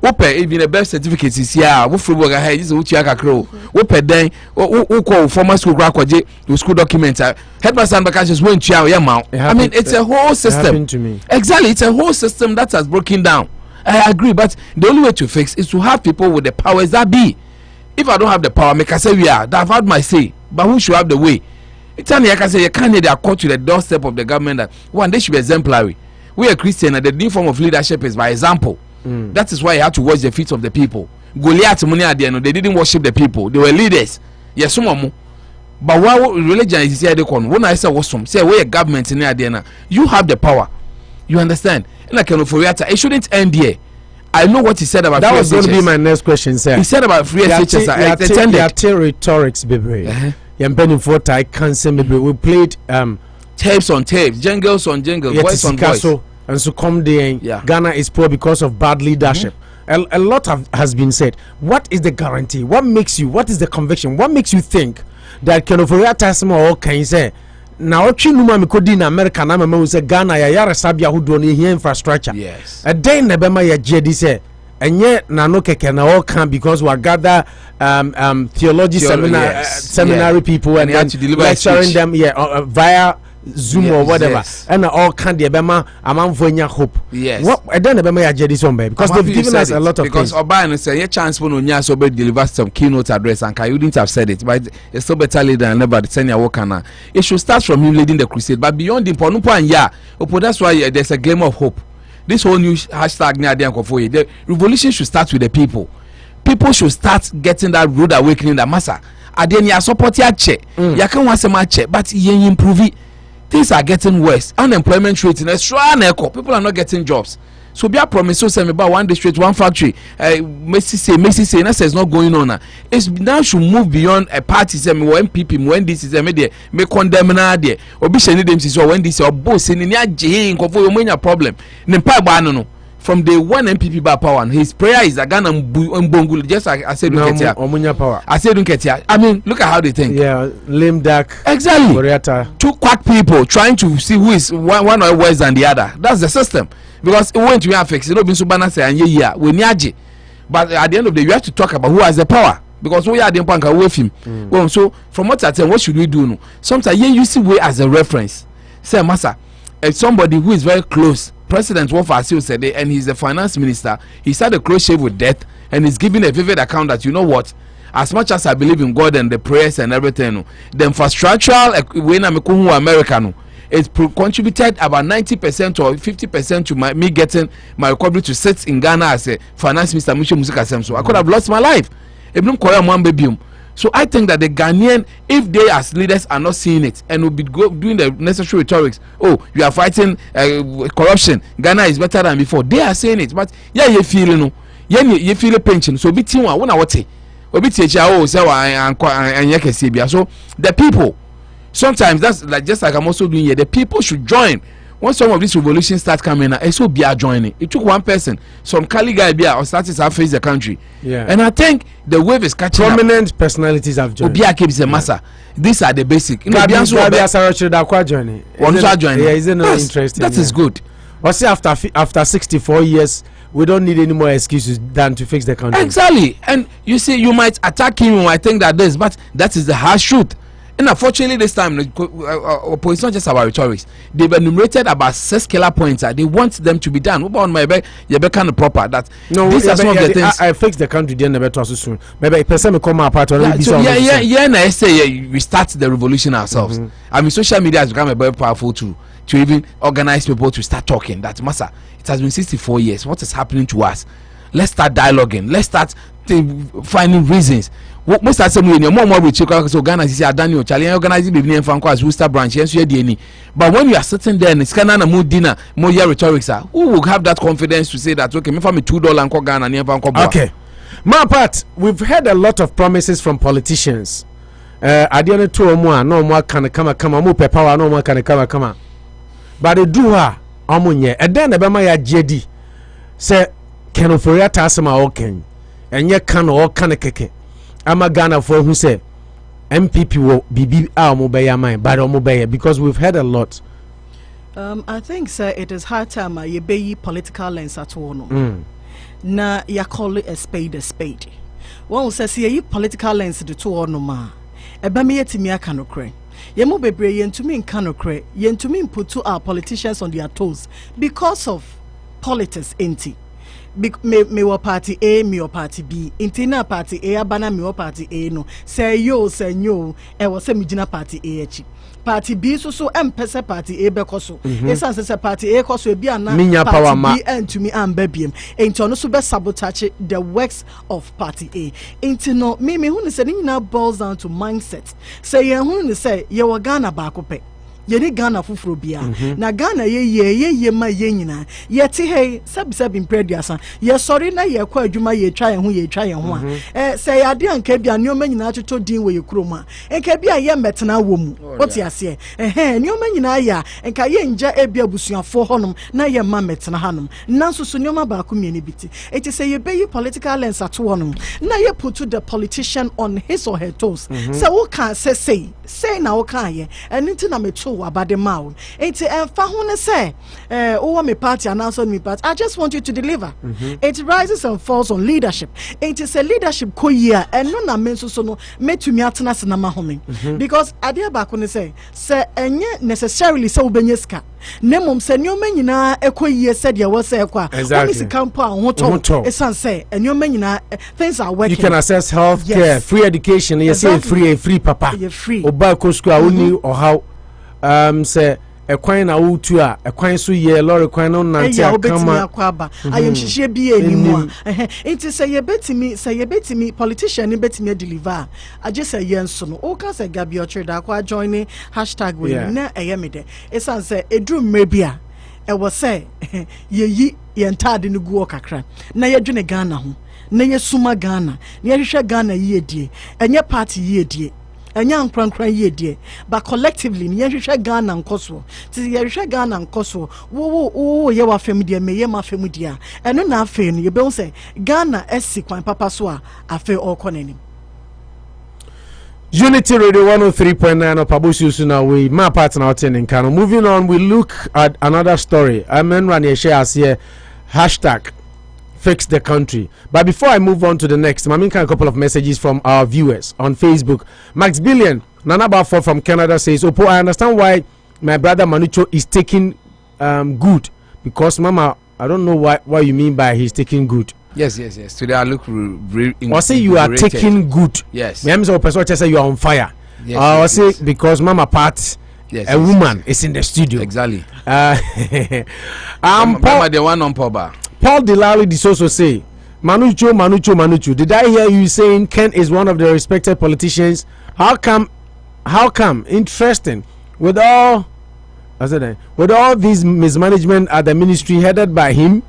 Even the best certificates is here. We free work ahead. This is what you can grow. We then call former school graduate to school documents. Headmaster and just went to your mouth. I mean, it's a whole system. To me. Exactly, it's a whole system that has broken down. I agree, but the only way to fix is to have people with the powers that be. If I don't have the power, make I say we are. I've had my say, but who should have the way? It's an I say you can't need a court to the doorstep of the government that one they should be exemplary. We are Christian and the new form of leadership is by example. That is why you have to wash the feet of the people. Goliath money at the end, they didn't worship the people, they were leaders. Yes, some. But why religion is here? When I say awesome, say we a government in there, you have the power. You understand? Like Ofori-Atta, it shouldn't end here. I know what he said about that free was going to be SHS. my next question, sir. He said about free SHS. There are rhetorics, baby. I can't say maybe we played tapes on tapes, jingles on jingles, voice on voice. And so come there, Ghana is poor because of bad leadership. A lot has been said. What is the guarantee? What is the conviction? What makes you think that Ofori-Atta or can say now numa me kodi na America na mama say Ghana ya yare sabia hudo ni here infrastructure. Yes. A day na bema ya jedi say enye na no keke na all can because we gather seminary people and lecturing them via Zoom or whatever and all can the bema among for hope. Yes. What I don't bema ya jedi somewhere because they've given us a lot of because things. Obama say your chance for no nya so be deliver some keynote address and you wouldn't have said it, but it's still better leader than never the senior worker now. It should start from him leading the crusade, but beyond the important that's why there's a glimmer of hope. This whole new hashtag the revolution should start with the people. People should start getting that rude awakening that massa. Then you support your check. You can want some check, but you improve it. Things are getting worse. Unemployment rate in Australia, people are not getting jobs. So be a promise so say about one district, one factory. Messi say that is not going on. It's now should move beyond a party. Say me when MPP, when this is me condemn na there. Obi sheni dem say when this or boss in ni aje nkofo yo menya problem. Ne pa ba no. From day one MPP by power, his prayer is Ghana mbongulu. Just like I said, power. I said, I mean, look at how they think. Yeah, lame duck. Exactly. Ofori-Atta. Two quack people trying to see who is one or worse than the other. That's the system. Because it went to be affected. You know, been so Manasseh and yeah, we need. But at the end of the day, you have to talk about who has the power. Because we are the punk away from him. Well, so from what I tell, what should we do? No? Sometimes you see way as a reference. Say, Massa, if somebody who is very close. President Ofori-Atta said it, and he's the finance minister. He started a close shave with death, and he's giving a vivid account that you know what, as much as I believe in God and the prayers and everything, the infrastructural when I'm a American, it contributed about 90% or 50% to me getting my recovery to sit in Ghana as a finance minister. So I could have lost my life. So I think that the Ghanaian, if they as leaders are not seeing it and will be doing the necessary rhetorics, oh, you are fighting corruption, Ghana is better than before. They are saying it, but yeah, you feel you feel a pension. So be team one what say, or be teacher oh say so the people. Sometimes that's like just like I'm also doing here. The people should join. Once some of these revolutions start coming, it's so be joining. It took one person, some Kali guy be or started to face the country. Yeah. And I think the wave is catching prominent up. Personalities have joined. Obia keeps a massa. These are the basic. You know, joining. Yeah, isn't it interesting? That is good. But see, after 64 years, we don't need any more excuses than to fix the country. Exactly. And you see, you might attack him. You might think that this, but that is the harsh truth. And unfortunately, this time, it's not just about rhetorics. They've enumerated about 6 killer points. They want them to be done. What about my back? You're kind of proper. That no, these are some of the things. I fix the country. Then never too soon. Maybe a person will come apart. I say we start the revolution ourselves. I mean, social media has become a very powerful tool to even organize people to start talking. That Massa, it has been 64 years. What is happening to us? Let's start dialoguing. Let's start finding reasons. Most of the time, more we check so Ghana is Daniel Charlie organizing the Franco as WORCESTER branch. Yes, you are but when you are sitting there and it's kind of more dinner, more rhetorics, who will have that confidence to say that okay, me for me $2 and call Ghana and okay. My part, we've heard a lot of promises from politicians. I didn't tell no more can come, more power, no more can come. But they do her, Amunye, and then the Bama JD say, can Ofori-Atta asema okay, and yet can all can a keke. I'm a Ghana for who say MPP will be our mobile mind, but mobile because we've heard a lot. I think, sir, it is hard time you be political lens at all. Na ya call it a spade a spade. One says ye political lens the two or no ma. Eba me yet me a canocre. Ye mo bebre yen to me in canocre, yen to me put to our politicians on their toes because of politics ain't. me wɔ party A me wɔ party B nti na party A abana me wɔ party A no say yo e wɔ sɛ me gyina party A akyi party B so empese party A bɛkɔ so esan sɛ party A kɔ so ebi ana party B antumi amba biem enti ɔno so bɛ sabotage the works of party A enti no me hu ne sɛ ne nyina boils down to mindset sɛ yɛn hu ne sɛ yɛwɔ Ghana baako pɛ yɛne Ghana foforo bia na Ghana ye ma ye nyina yɛte hei sabi mprɛduasa yɛsɔre na yɛkɔ adwuma yɛtwa yɛn ho a sɛ yɛade anka bia nneɔma nyinaa totɔ din wɔ yɛ kurom a enka bia yɛ mmɛtena wɔ mu wote aseɛ nneɔma nyinaa yɛ a enka yɛngya ebia busuafoɔ hɔnom na yɛmma mmɛtena hanom nanso so nneɔma baako mmienu bi te eti sɛ yɛbɛyi political lens ato hɔnom na yɛ put the politician on his or her toes sɛ woka sɛ sei na woka yɛ ɛno nti na meto abade mao enti emfa ho ne say owo me party announce on me party I just want you to deliver it rises and falls on leadership enti say leadership ko yia eno na me so no metumi atena se na ma home because ade ba ko ne say enye necessarily say obenye ska nemom se nyoma nyina ekoyie said ye was ekwa exactly. Only campo hoto esan say nyoma nyina things are working. You can access health care, free education, you say free papa oba ko school oni or how say ekwan na wotu a ekwan so ye lorry kwan no nante akama ayem hihye bi enimu enti say yebetimi politician ni betimi deliver age say yenso no o ka say gabi ochirda kwa join hashtag we na eyemede esan say edru mmebia e wo say yeyi yentade no guo kakra na yedwene Ghana ho na yesuma Ghana na yehwehwe Ghana yiedie enye party yiedie enya nkrankran yiedie but collectively ni yehwehwe Ghana nkoso ti yehwehwe Ghana nkoso wo ye wa fam die meye ma fam die eno na afa no ye be say Ghana esi kwan papa so a afa okonanim. Unity Radio 103.9 Anopa Bosuo now we my partner out in Kano. Moving on, we look at another story. Amen ran share as here hashtag fix the country. But before I move on to the next, I'm making a couple of messages from our viewers on Facebook. Max Billion, Nanaba 4 from Canada says, Opo, I understand why my brother Manucho is taking good. Because Mama, I don't know what you mean by he's taking good. Yes. Today I look I say you are taking good. Yes. Me say you are on fire. Yes, I say because Mama Pat, a woman is in the studio. Exactly. Paul, the one on Poba. Paul Delali Disoso say, Manucho. Did I hear you saying Ken is one of the respected politicians? How come? Interesting. With all these mismanagement at the ministry headed by him,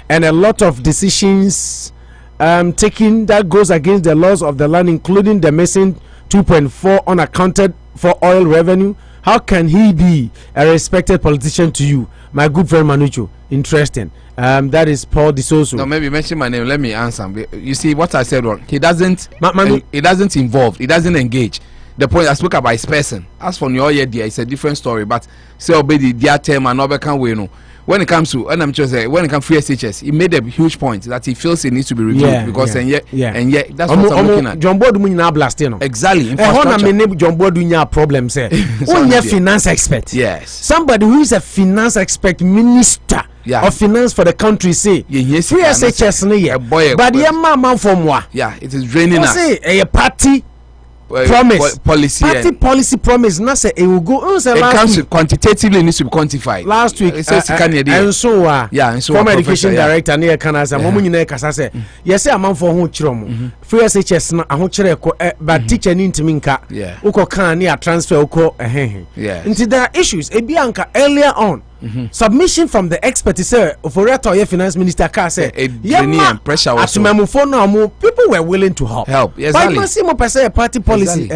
and a lot of decisions taken that goes against the laws of the land, including the missing 2.4 unaccounted for oil revenue. How can he be a respected politician to you, my good friend Manucho? Interesting. That is Paul Disoso. No, maybe mention my name. Let me answer. You see what I said wrong. He doesn't involve. He doesn't engage. The point I spoke about his person. As for your idea, it's a different story. But say obey the dear term and never can win. When it comes to, and I'm just saying, when it comes to SHS, he made a huge point that he feels it needs to be reviewed because and yet that's what I'm looking at. John Bodu munya blastino. Exactly. John Bodu munya problem say. Only finance expert. Yes. Somebody who is a finance expert, minister of finance for the country say. Yes. Free SHS no yeah. But the man from what? Yeah, it is draining us. Say a party. Promise policy party policy promise not say it will go it comes to quantitatively needs to be quantified last week and so former education director near Canada momu nyina kasa say yes amount for ho kire mo free SHS na ho kire ko but teacher ni ntimi nka uko kan ne transfer uko until there are issues ebianka earlier on submission from the expert say Ofori-Atta finance minister ka say pressure also people were willing to help exactly. But you see more person party policy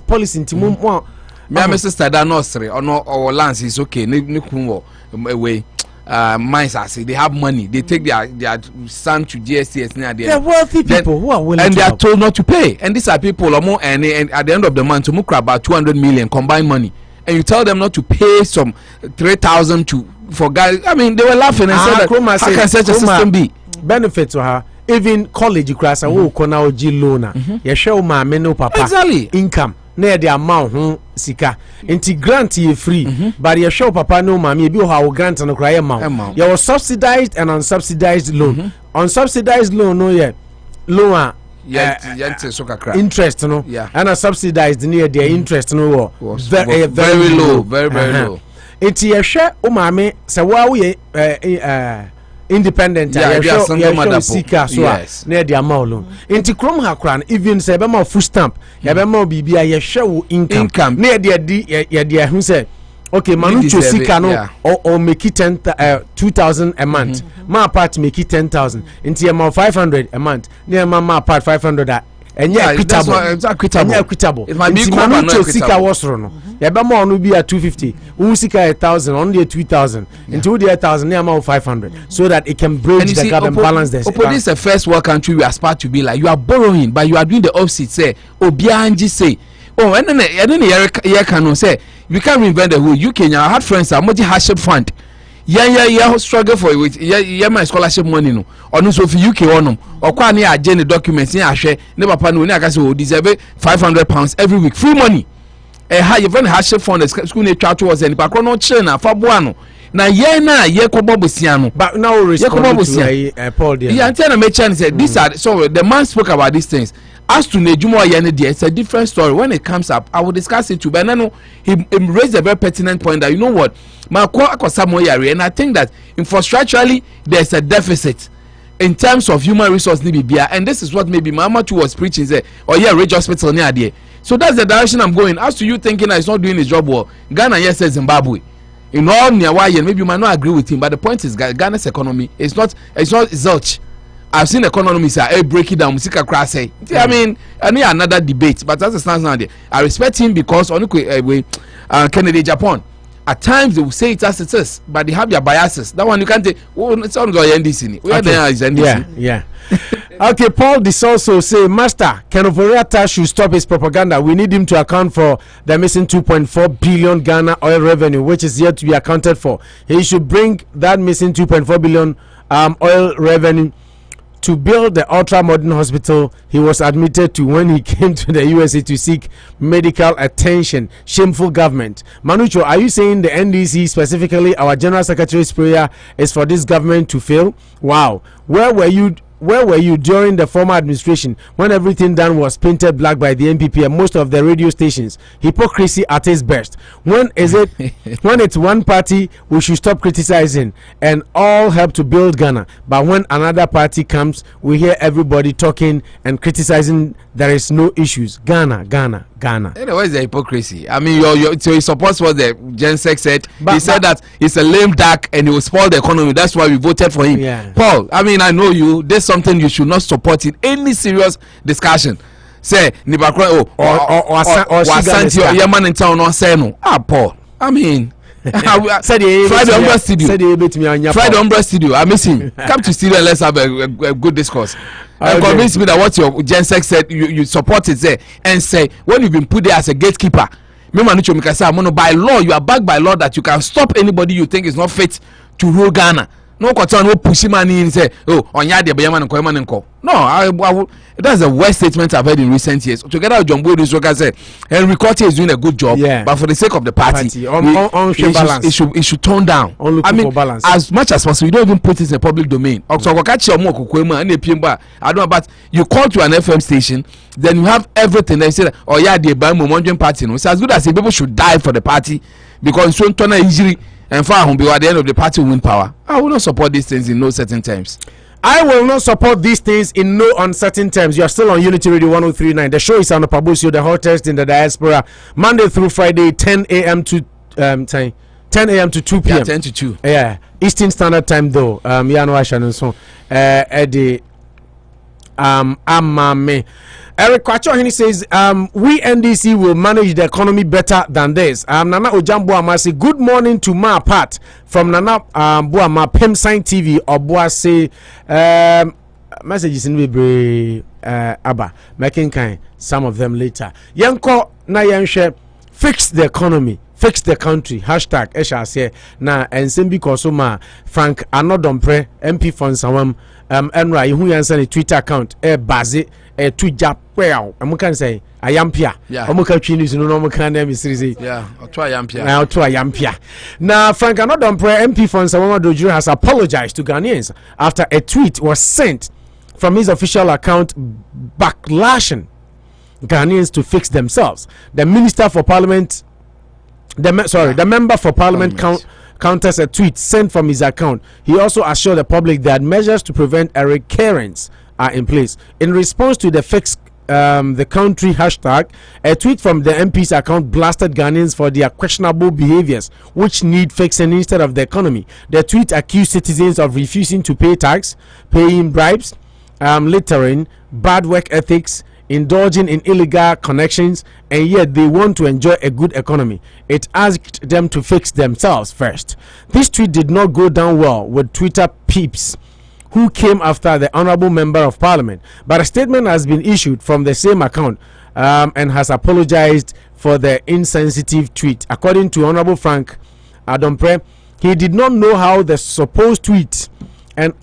policy ntimo mo me Mr. Stada Nostre or lands is okay ne kunwo away mines are say they have money they take their son to GSTS near there. They're wealthy people who are willing and to they are help. told not to pay, and these are people and at the end of the month to move about 200 million combined money, and you tell them not to pay some 3,000 for guys. I mean, they were laughing and said that how can such a system be? Benefit to her. Even college class and who can now loan. You show my no papa exactly income na de amount ho sika enti grant ye free but ye show papa no mama bi ho grant no kra ye amount ye was subsidized and unsubsidized loan unsubsidized loan no ye loan interest no and a subsidized near their interest no very low very low enti ye hwe o mama se wa we independent ya sika so na de amount enti krom ha kran even say be ma food stamp ya be ma bibia ye hwe wo income na de hu say okay manucho sika no or make it 2000 a month ma part make it 10,000 enti ma 500 a month na ma part 500 enye equitable enti manucho sika wasoro no ya be ma onu bi a 250 u sika 1000 on the 2000 into the 1000 na ma 500 so that it can bridge the gap and balance this. This is the first world country we aspire to be like. You are borrowing but you are doing the opposite. Say obianji say and then you can say we can't reinvent the wheel. UK I had friends are multi hardship fund yeah struggle for it yeah my scholarship money no or so for UK on or kwa ni agenda documents ni ahwe ne papa no ni aka say deserve £500 every week free money how you find hardship fund school na twa towards any pa no chill na fa boa no na ye kobo bosia no but now respond to Paul there yeah until na me chan say these are so the man spoke about these things as to Nejumo Ayane there it's a different story when it comes up I will discuss it too but no he raised a very pertinent point that you know what and I think that infrastructurally there's a deficit in terms of human resource nibibia and this is what maybe Mama too was preaching say Ridge Hospital near there so that's the direction I'm going as to you thinking that he's not doing his job well Ghana yes says Zimbabwe in all near maybe you might not agree with him but the point is Ghana's economy it's not zilch. I've seen economists break it down. I mean, I need another debate, but as it stands now, I respect him because on Kennedy Japan, at times they will say it as it is, but they have their biases. That one you can't take. Oh, it sounds like NDC. Yeah. Okay, Paul Disolso say, Master, Ofori-Atta should stop his propaganda. We need him to account for the missing 2.4 billion Ghana oil revenue, which is yet to be accounted for. He should bring that missing 2.4 billion oil revenue to build the ultra-modern hospital he was admitted to when he came to the USA to seek medical attention. Shameful government. Manucho, are you saying the NDC, specifically our General Secretary's prayer, is for this government to fail? Wow. Where were you during the former administration when everything done was painted black by the NPP and most of the radio stations? Hypocrisy at its best. When is it? When it's one party, we should stop criticizing and all help to build Ghana. But when another party comes, we hear everybody talking and criticizing. There is no issues. Ghana. Anyway, the hypocrisy. I mean, so he supports what the Gen Sec said. He said that he's a lame duck and he will spoil the economy. That's why we voted for him. Yeah. Paul, I mean, I know you. There's something you should not support in any serious discussion. Say, Nibakra or Santi or Yaman in town or Seno. Paul. I mean, Friday Umbra Studio. I miss him. Come to studio and let's have a good discourse. And convince me that what your Gen Sec said you support it there and say when you've been put there as a gatekeeper. By law, you are backed by law that you can stop anybody you think is not fit to rule Ghana. No concern no push money and say, oh, on yard no, that's the worst statement I've heard in recent years. Together with John Boyd said, Henry Cotter is doing a good job, but for the sake of the party, it should tone down. I mean, as much as possible, you don't even put it in the public domain. I don't know, but you call to an FM station, then you have everything. They say, oh yeah, the Bama party. It's as good as people should die for the party because so turn easily. And far home, at the end of the party win power. I will not support these things in no certain terms. I will not support these things in no uncertain terms. You are still on Unity Radio 103.9. The show is Anopa Bosuo, the hottest in the diaspora, Monday through Friday, 10 a.m. to 10 a.m. to 2 p.m. 10 to 2. Yeah, Eastern Standard Time though. Yeah, no, I shall so. Eddie, Amame. Eric Kwacho, he says, we NDC will manage the economy better than this. Nana Ojambo Amasi, good morning to Ma Pat from Nana Buama Pemsign TV. Obua say, messages in Vibre Abba, making kind, some of them later. Yanko na yanshe, fix the economy. Fix the country. Hashtag Esha na Nsembi Kosoma Frank Anodompre MP for Nsawam Enra who answer the Twitter account baze to Japel, and we can say Ayampia. Yeah. Omuka Chinis no can name is yeah, I'll try Yampia. Now to Ayampia. Now Frank Anopa MP for Nsawam-Adoagyiri has apologized to Ghanaians after a tweet was sent from his official account backlashing Ghanaians to fix themselves. The Minister for Parliament the member for Parliament counters a tweet sent from his account. He also assured the public that measures to prevent a recurrence are in place. In response to the fix the country hashtag, a tweet from the MP's account blasted Ghanaians for their questionable behaviors, which need fixing instead of the economy. The tweet accused citizens of refusing to pay tax, paying bribes, littering, bad work ethics, indulging in illegal connections, and yet they want to enjoy a good economy. It asked them to fix themselves first. This tweet did not go down well with Twitter peeps who came after the honorable member of parliament, but a statement has been issued from the same account and has apologized for the insensitive tweet. According to Honorable Frank Adompreh, he did not know how the supposed tweet and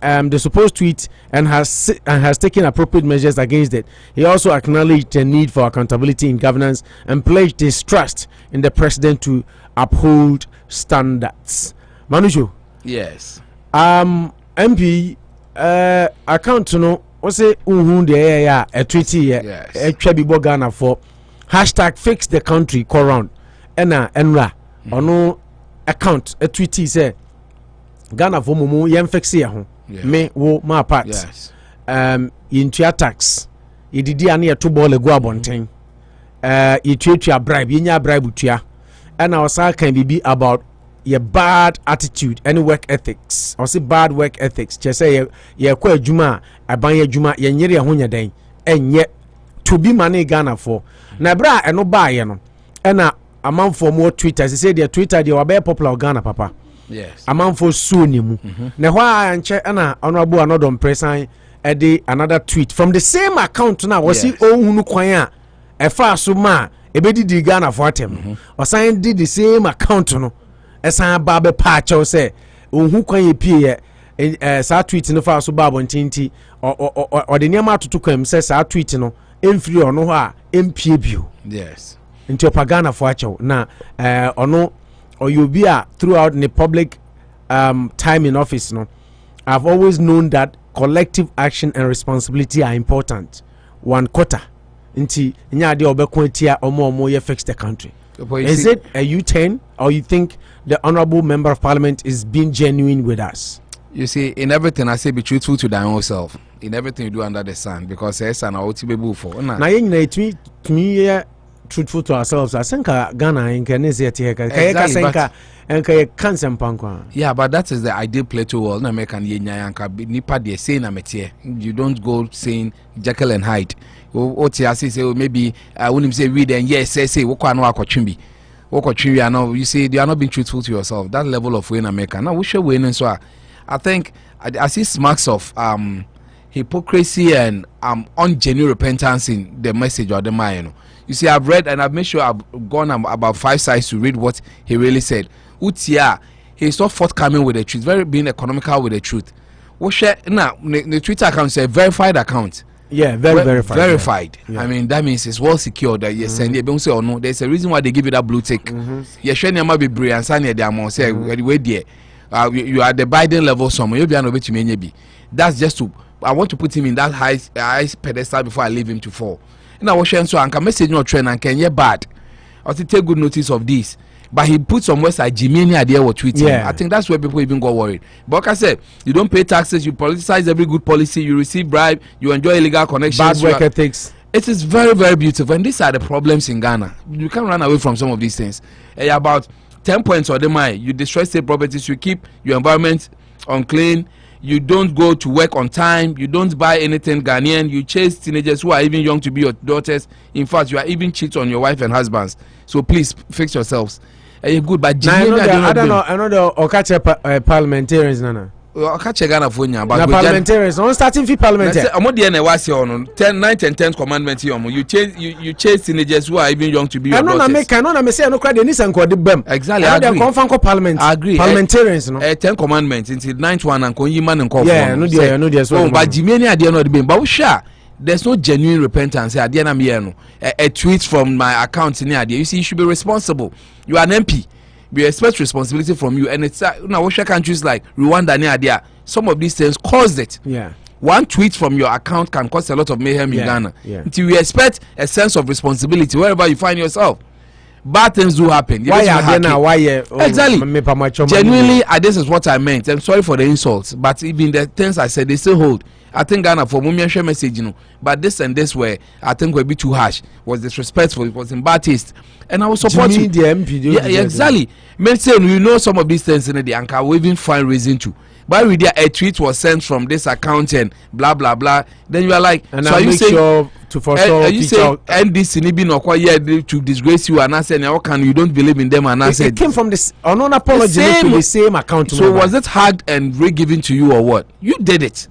has taken appropriate measures against it. He also acknowledged the need for accountability in governance and pledged his trust in the president to uphold standards. Manujo. Yes. MP account no what's it de a treaty a Chebi Ghana for hashtag fix the country round enra ono account a treaty say Ghana for mumu yem fix here me wo ma part into tax ididi ane to ball egu abonten itwetwa bribe yenya bribe tua and our side can be about your bad attitude and work ethics or say bad work ethics just say ye kwa adwuma aban adwuma ye nyere ho nyadan enye to be money Ghana for na bra eno ba ye no na amanfo mo Twitter say their Twitter dey oba popular Ghana papa. Yes. Amanfo so nimu na hwa anche na honorable Anodom Presan e dey another tweet from the same account na we see ohunu kwan a e fa so ma e be di Ghana for atem o san did the same account no esan ba be patch say ohun kwan ye pie sa tweet no fa so ba bontinti o de niam atoto kwam say sa tweet no emfiri ono ho a empie bio. Yes. Into Ghana for acho na ono or you be throughout the public time in office no I've always known that collective action and responsibility are important. 1 quarter nti nya de obekwantia omo ye fix the country. Is it a U10 or you think the honorable member of parliament is being genuine with us? You see, in everything I say be truthful to thy own self. In everything you do under the sun, because there's an outi for. Now you to me truthful to ourselves. I think Ghana in yeah, but that is the ideal play to all. Na make an nipa de say na metie. You don't go saying Jekyll and Hyde. Say maybe I wouldn't say read and yes say woko no akotwimbi. Woko no you say you are not being truthful to yourself. That level of way in America. Now we show way so I think I see marks of hypocrisy and ungenuine repentance in the message or the mind. You see, I've read and I've made sure I've gone about 5 sides to read what he really said. Utia, he's not forthcoming with the truth, very being economical with the truth. Now, the Twitter account is a verified account. Yeah, verified. Verified. Yeah. I mean, that means it's well secured. That yes, and they say, oh no, there's a reason why they give you that blue tick. You're showing you might be brilliant, and they are say, anyway, dear, you are the Biden level somewhere. You'll be an obey to. That's just to. I want to put him in that high pedestal before I leave him to fall. Now, what so I can message no trend and can you bad. I to take good notice of this. But he put some words like Jimmy idea or tweeting. Yeah. I think that's where people even got worried. But like I said, you don't pay taxes, you politicize every good policy, you receive bribe, you enjoy illegal connections. Bad work ethics. It is very, very beautiful. And these are the problems in Ghana. You can't run away from some of these things. About 10 points or the mind, you destroy state properties, you keep your environment unclean. You don't go to work on time. You don't buy anything Ghanaian. You chase teenagers who are even young to be your daughters. In fact, you are even cheat on your wife and husbands. So please fix yourselves. Good, but I don't know. I know the Okache parliamentarians, Nana. Okache Ghana for you, but parliamentarians. On starting fee parliamentary. I'm not the on 10, 9, and 10 commandments. You chase teenagers who are even young to be your daughters. I know. Say no credit. Exactly. I agree. Parliament. I agree. Parliamentarians, no. 10 commandments. Into 9th one and Konyi man and Kofi. Yeah, no, dear. So, but Jimmy, I did not be. But we share. there's no genuine repentance. A tweet from my account in here. You see, you should be responsible. You are an MP. We expect responsibility from you. And it's now countries like Rwanda, some of these things caused it. Yeah. One tweet from your account can cause a lot of mayhem in Ghana. Yeah. Until you expect a sense of responsibility wherever you find yourself. Bad things do happen. Why exactly. Genuinely, this is what I meant. I'm sorry for the insults, but even the things I said, they still hold. I think Ghana for Mumia share message, but this and this way, I think will be too harsh. Was disrespectful. It was in bad taste, and I will support you. The MP, yeah, exactly. Men say you know some of these things in the anchor. We even find reason to. But with a tweet was sent from this account and blah blah blah. Then you are like, and so are you saying? Sure to forestall you say NDC nibi no kwa to disgrace you and I said how can you don't believe in them and I said it came from this unknown apology to the same account. So was it hard and re-given to you or what? You did it.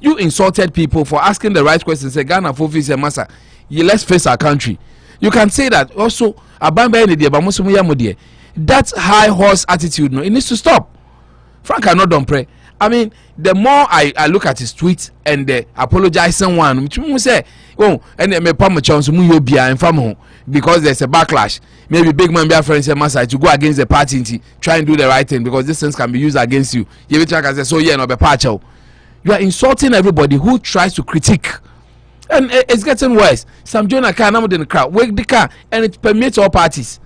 You insulted people for asking the right questions. Say Ghana for face massa. Let's face our country. You can say that also. That high horse attitude, no, it needs to stop. Frank, I not don't pray. I mean, the more I look at his tweets and the apologizing one, which we say, oh, and me pam chance mu bia and fam because there's a backlash. Maybe big man be friends say Massa to go against the party and try and do the right thing because these things can be used against you. You be try say so yeah no be partial. You are insulting everybody who tries to critique. And it's getting worse. Some join a car, now in the crowd, wake the car, and it permits all parties.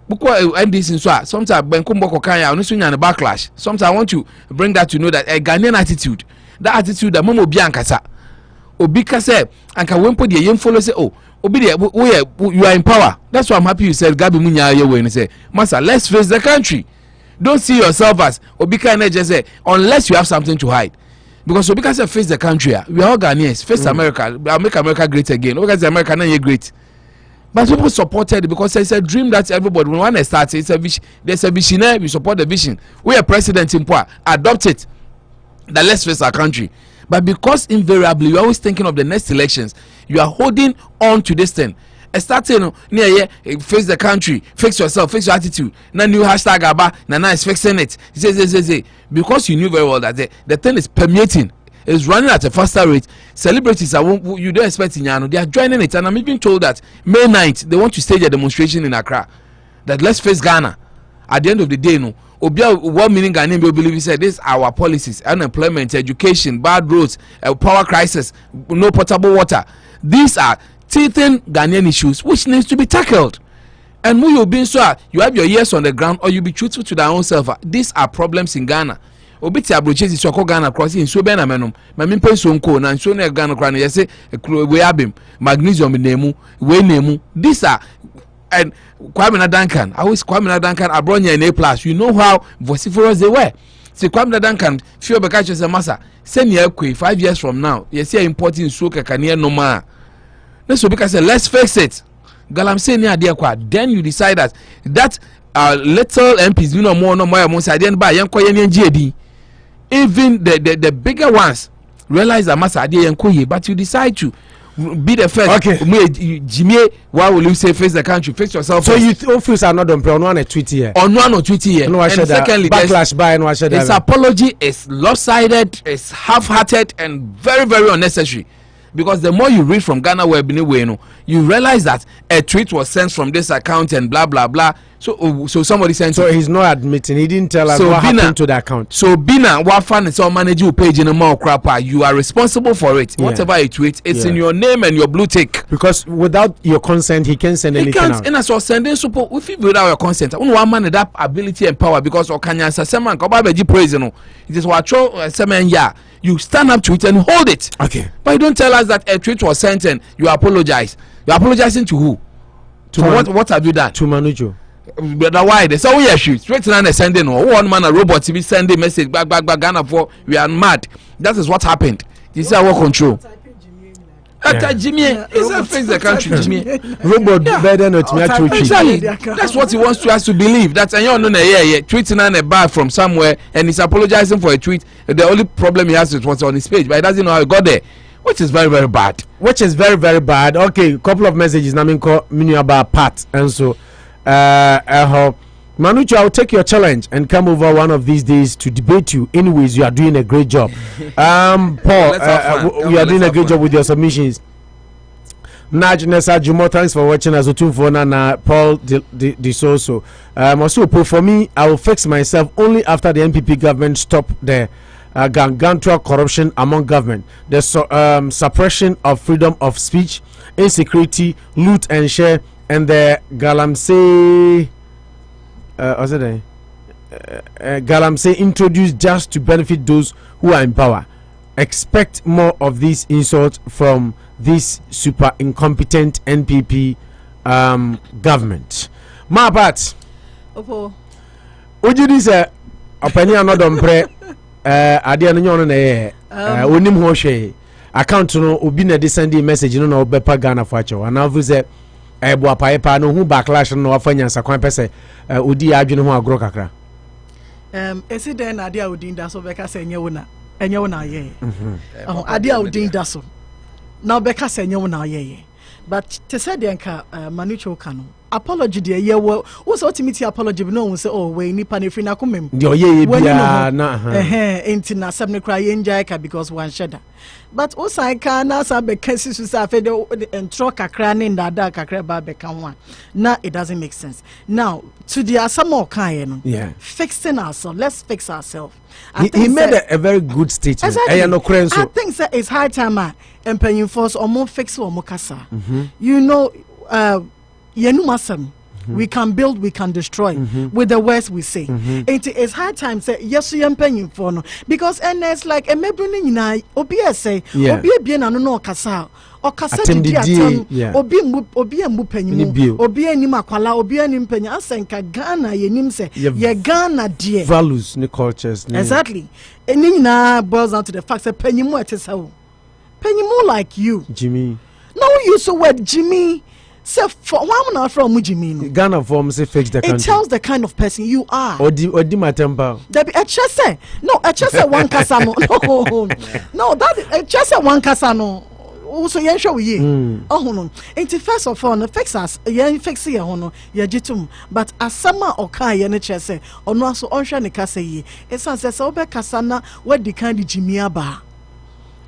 Sometimes when Kumboko Kaya, on the backlash. Sometimes I want to bring that to know that a Ghanaian attitude, that attitude that Momo Biankasa, Obika said, and can when put the young follow say, oh, you are in power. That's why I'm happy you said Gabi Munya Yewe and say, Massa, let's face the country. Don't see yourself as Obika and just say, unless you have something to hide. Because Obika said, face the country. We are all Ghanaians. Face America. I'll make America great again. Because America not great. But people supported it because it's a dream that everybody, when one starts, it's a vision. There's a visionary, we support the vision. We are president in power, adopt it. That let's face our country. But because invariably you're always thinking of the next elections, you are holding on to this thing. Starting near face the country, fix yourself, fix your attitude. Now new hashtag aba, now is fixing it. Say. Because you knew very well that the thing is permeating. Is running at a faster rate. Celebrities you don't expect in Yano, they are joining it, and I'm even told that May 9th they want to stage a demonstration in Accra. That let's face Ghana. At the end of the day, no. Obia 1 million Ghanaians will believe he said this are our policies: unemployment, education, bad roads, power crisis, no potable water. These are teething Ghanaian issues which needs to be tackled. And who you being so you have your ears on the ground or you be truthful to their own self. These are problems in Ghana. Obiti abrochezi soko Ghana cross in so bena menom ma mempe so nko na so na Ghana kra na yese we abim magnesium nemu we nemu these are and Kwame Duncan Kwame Duncan abronya in A+. You know how vociferous they were. See Kwame Duncan feel be catch say massa send ye kwe 5 years from now you see importing so kakania no ma let's so because let's fix it galam say near there kwa then you decide that little MPs you know more say then ba yen koye nji even the bigger ones realize that Massa Adi but you decide to be the first. Okay. Jimmy, why will you say face the country? Fix yourself. So first. You officials are not on one a tweet here. On one or tweet here. And secondly, backlash by his apology is lopsided, is half-hearted, and very, very unnecessary. Because the more you read from Ghana Web, you realize that a tweet was sent from this account and blah blah blah. So somebody sent. So he's not admitting. He didn't tell us what happened to the account. So Bina, what fun is our manager page in a more crapper? You are responsible for it. Yeah. Whatever you tweet, it's in your name and your blue tick. Because without your consent, he can't send anything out. And as well sending support, if you without your consent, only one man that ability and power because Okanya Saseman Kobabeji praise it is what semen ya. You stand up to it and hold it. Okay. But you don't tell us that a tweet was sent and you apologize. You're apologizing to who? What have you done? To Manujo. But why? They say, oh yeah, shoot. Straight to the sending. One man, a robot, to be sending message back, Ghana for we are mad. That is what happened. This is our control. Jimmy, is that face the country, Jimmy? Robot better not exactly. That's what he wants to us to believe. That's a tweeting on a bar from somewhere and he's apologizing for a tweet. The only problem he has is what's on his page, but he doesn't know how he got there, which is very, very bad. Which is very, very bad. Okay, couple of messages. Namin ko minu about Pat and so Manucho, I'll take your challenge and come over one of these days to debate you. Anyways, you are doing a great job. Paul, you are doing a great job with your submissions. Naj Nessa Jumo, thanks for watching us. Paul Disoso. Also, for me, I will fix myself only after the NPP government stop the gargantuan corruption among government, the suppression of freedom of speech, insecurity, loot and share, and the galamsey. Galamsey introduced just to benefit those who are in power. Expect more of these insults from this super incompetent NPP government. My part. Would you this opinion not on pre adian nyon na onim ho hwe account no obi na de send message no na obepa Ghana for acho and now say ebo apaipa no hu backlash no afanya sakwan pese odi adwene ho agro kakra esi den na dia odin da so beka se enye wona ye adia odin da so na beka se enye wona ye but te said enka Manucho kanu apology de ye wo so ultimate apology no won say oh we nipa na free na komem de ye bia na enti na sab ne cry enjoy ka because one sheda but osai ka na sa be kesi su sa fe de entro kakra ne ndada kakra ba be kan one na it doesn't make sense now to the asamo kan no fixing ourselves, let's fix ourselves. He made a very good statement. Exactly. I think that it's high time and paying force or more fix or more kasa. You know, we can build, we can destroy with the words we say. It is high time say yes, you am paying for no because and it's like a mebruni na obi say obi bien no kasa. O kasa di atam obi mbu panyimu obi anim akwala obi anim panya asenka Ghana yenim se ye Ghana die values ne cultures exactly eni na boils down to the fact that panyimu etesawo panyimu like you Jimmy no use the word Jimmy say for one na from Jimmy no Ghana form say fix the country it tells the kind of person you are odi matemba there be a chese no a chese one kasa no no that a chese one kasa no also yen show ye no enti first of all no fix us yen fix ye ho no ye gitum but asama oka ye ne chese ono aso onhwe ne kasa ye esan se obe kasa na wadi kan di Jimmy aba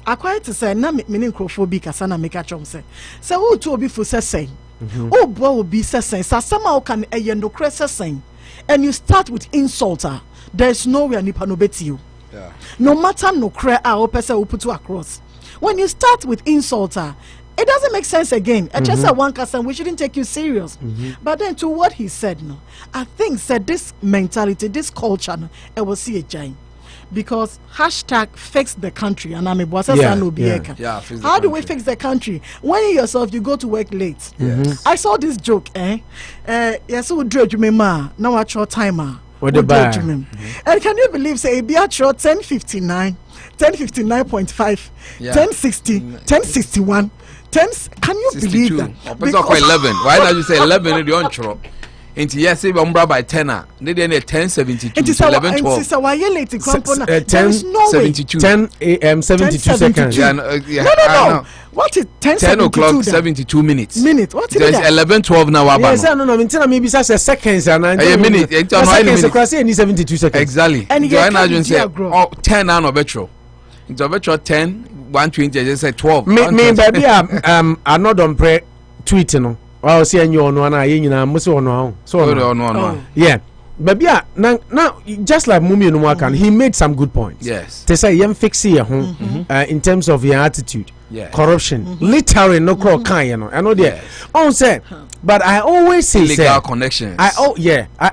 akwai to say na me nkrofo bi kasa na make a chom say wo to obi fu sesen o bo obi sesen asama oka ne ye no kre sesen and you start with insulter there's nowhere nipa no beti you no matter no kre a o pese o put across. When you start with insulter, it doesn't make sense again. I just said one person, we shouldn't take you serious. But then to what he said, no, I think said this mentality, this culture, no, it will see a giant. Because hashtag fix the country and I'm a boss. How do we fix the country? When you yourself you go to work late. I saw this joke, yes, we dread you ma now at your timer. What the bar? And can you believe say be at your 10:59 10:59.5 10:60 10:61 10 can you 62. Believe that? Because 11 why not you say 11 the on chro into yes say umbra by 10 they dey 10:72 11:12 so why you late company 10:72 10 a.m. 72 seconds no what is 10 o'clock 72 minutes what is there's 11:12 now yes no mean say seconds and a minute seconds across any 72 seconds exactly and you imagine say 10 now no betro it's over 10 120 just say 12 me baby I'm not on pre tweet no I see any on one eye na mo se ono so yeah baby now just like Mumi no can he made some good points yes they say yem fix here in terms of your attitude corruption literally no crow can you know I know there on say but I always say legal connections I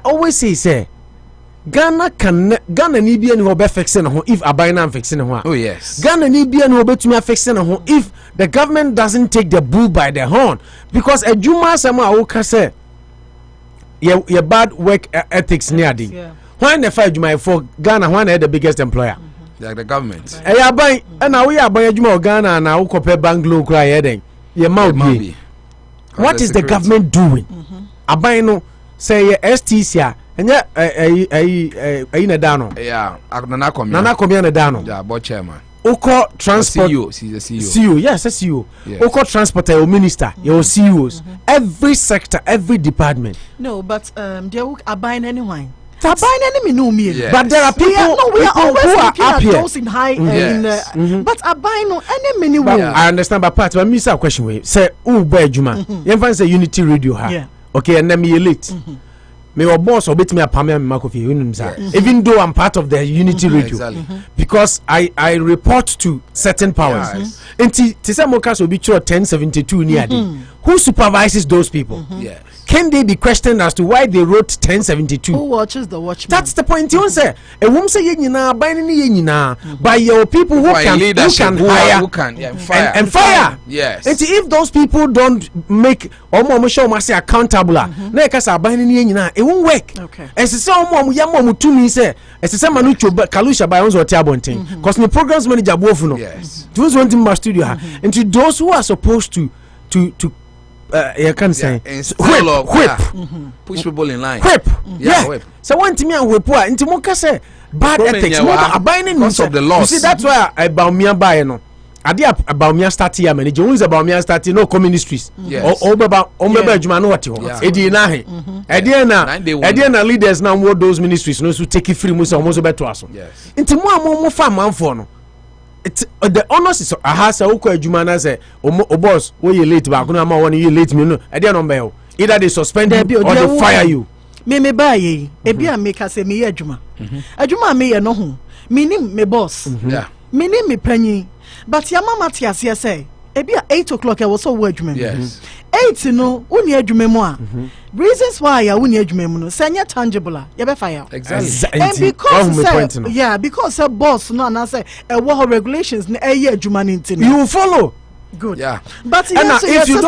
always say Ghana ni bia ni ho be fixing ho if abina fixing ho oh yes Ghana ni bia ni ho betumi fixing ho if the government doesn't take the bull by the horn because adwuma sama a wo ka say your bad work ethics near the when the fight adwuma for Ghana when the biggest employer like the government aban na we aban adwuma Ghana na wo kope banglo kra ye den ye mouth what is the government doing aban no say STC enye na dano yeah nana komia na dano yeah board chairman Oko transport CEO, she's a CEO. CEO, yes, a CEO. Yes. Oko transporter or minister, your CEOs, every sector, every department. No, but they are buying anyone. They're buying enemy no me. Yes. But there are people, we are always who are looking up at here. those in high but are buying no enemy But no. I understand, but part. But me say a question way. Say, who buy Juma? You find say Unity Radio ha. Yeah. Okay, and then me late. Me or boss or bet me a pamia me Kofi. Even though I'm part of the Unity Radio, Exactly. because I report to certain powers. Yes. And Tisa Mokas will be 1072 near who supervises those people? Yes. Can they be questioned as to why they wrote 1072? Who watches the watchman? That's the point. You say a woman say yenina by yenina by your people who can hire who can fire and fire. Yes. And if those people don't make omo show must accountable, na e kasa by yenina it won't work. Okay. And say omo yamo tumi say say manucho kalusha by onzo tiabonten because the programs manager bofu no. Yes. Those want in my studio and to those who are supposed to you can say whip. Push people in line. Whip. Yeah, whip. So one to me and whip into Moka say bad ethics. Because of the laws. You see, that's why about me and buy no. I did about me start here manager. Who is about me starting no communities. Yes. Or about Juma no what you want. Edina Ediana leaders now what those ministries no so take it free musa almost better to us. Yes. Into more farm man for no. It's the honors is a house a Juma na say o boss where you late back no ma one you late me no. Ediana number either they suspend you or they fire you. Me buy ye ebi a make say me adwuma adwuma me ye no ho me nim me boss Yeah. me nim me panyin but ya mama tia say ebi a 8 o'clock I was so adwuma Yes. 8 no uni adwuma mu a reasons why ya uni adwuma mu no say nya tangible ya be fire Exactly. and because because a boss no na say e wo regulations na e adwuma ni ntino You follow. good Yeah. but And if you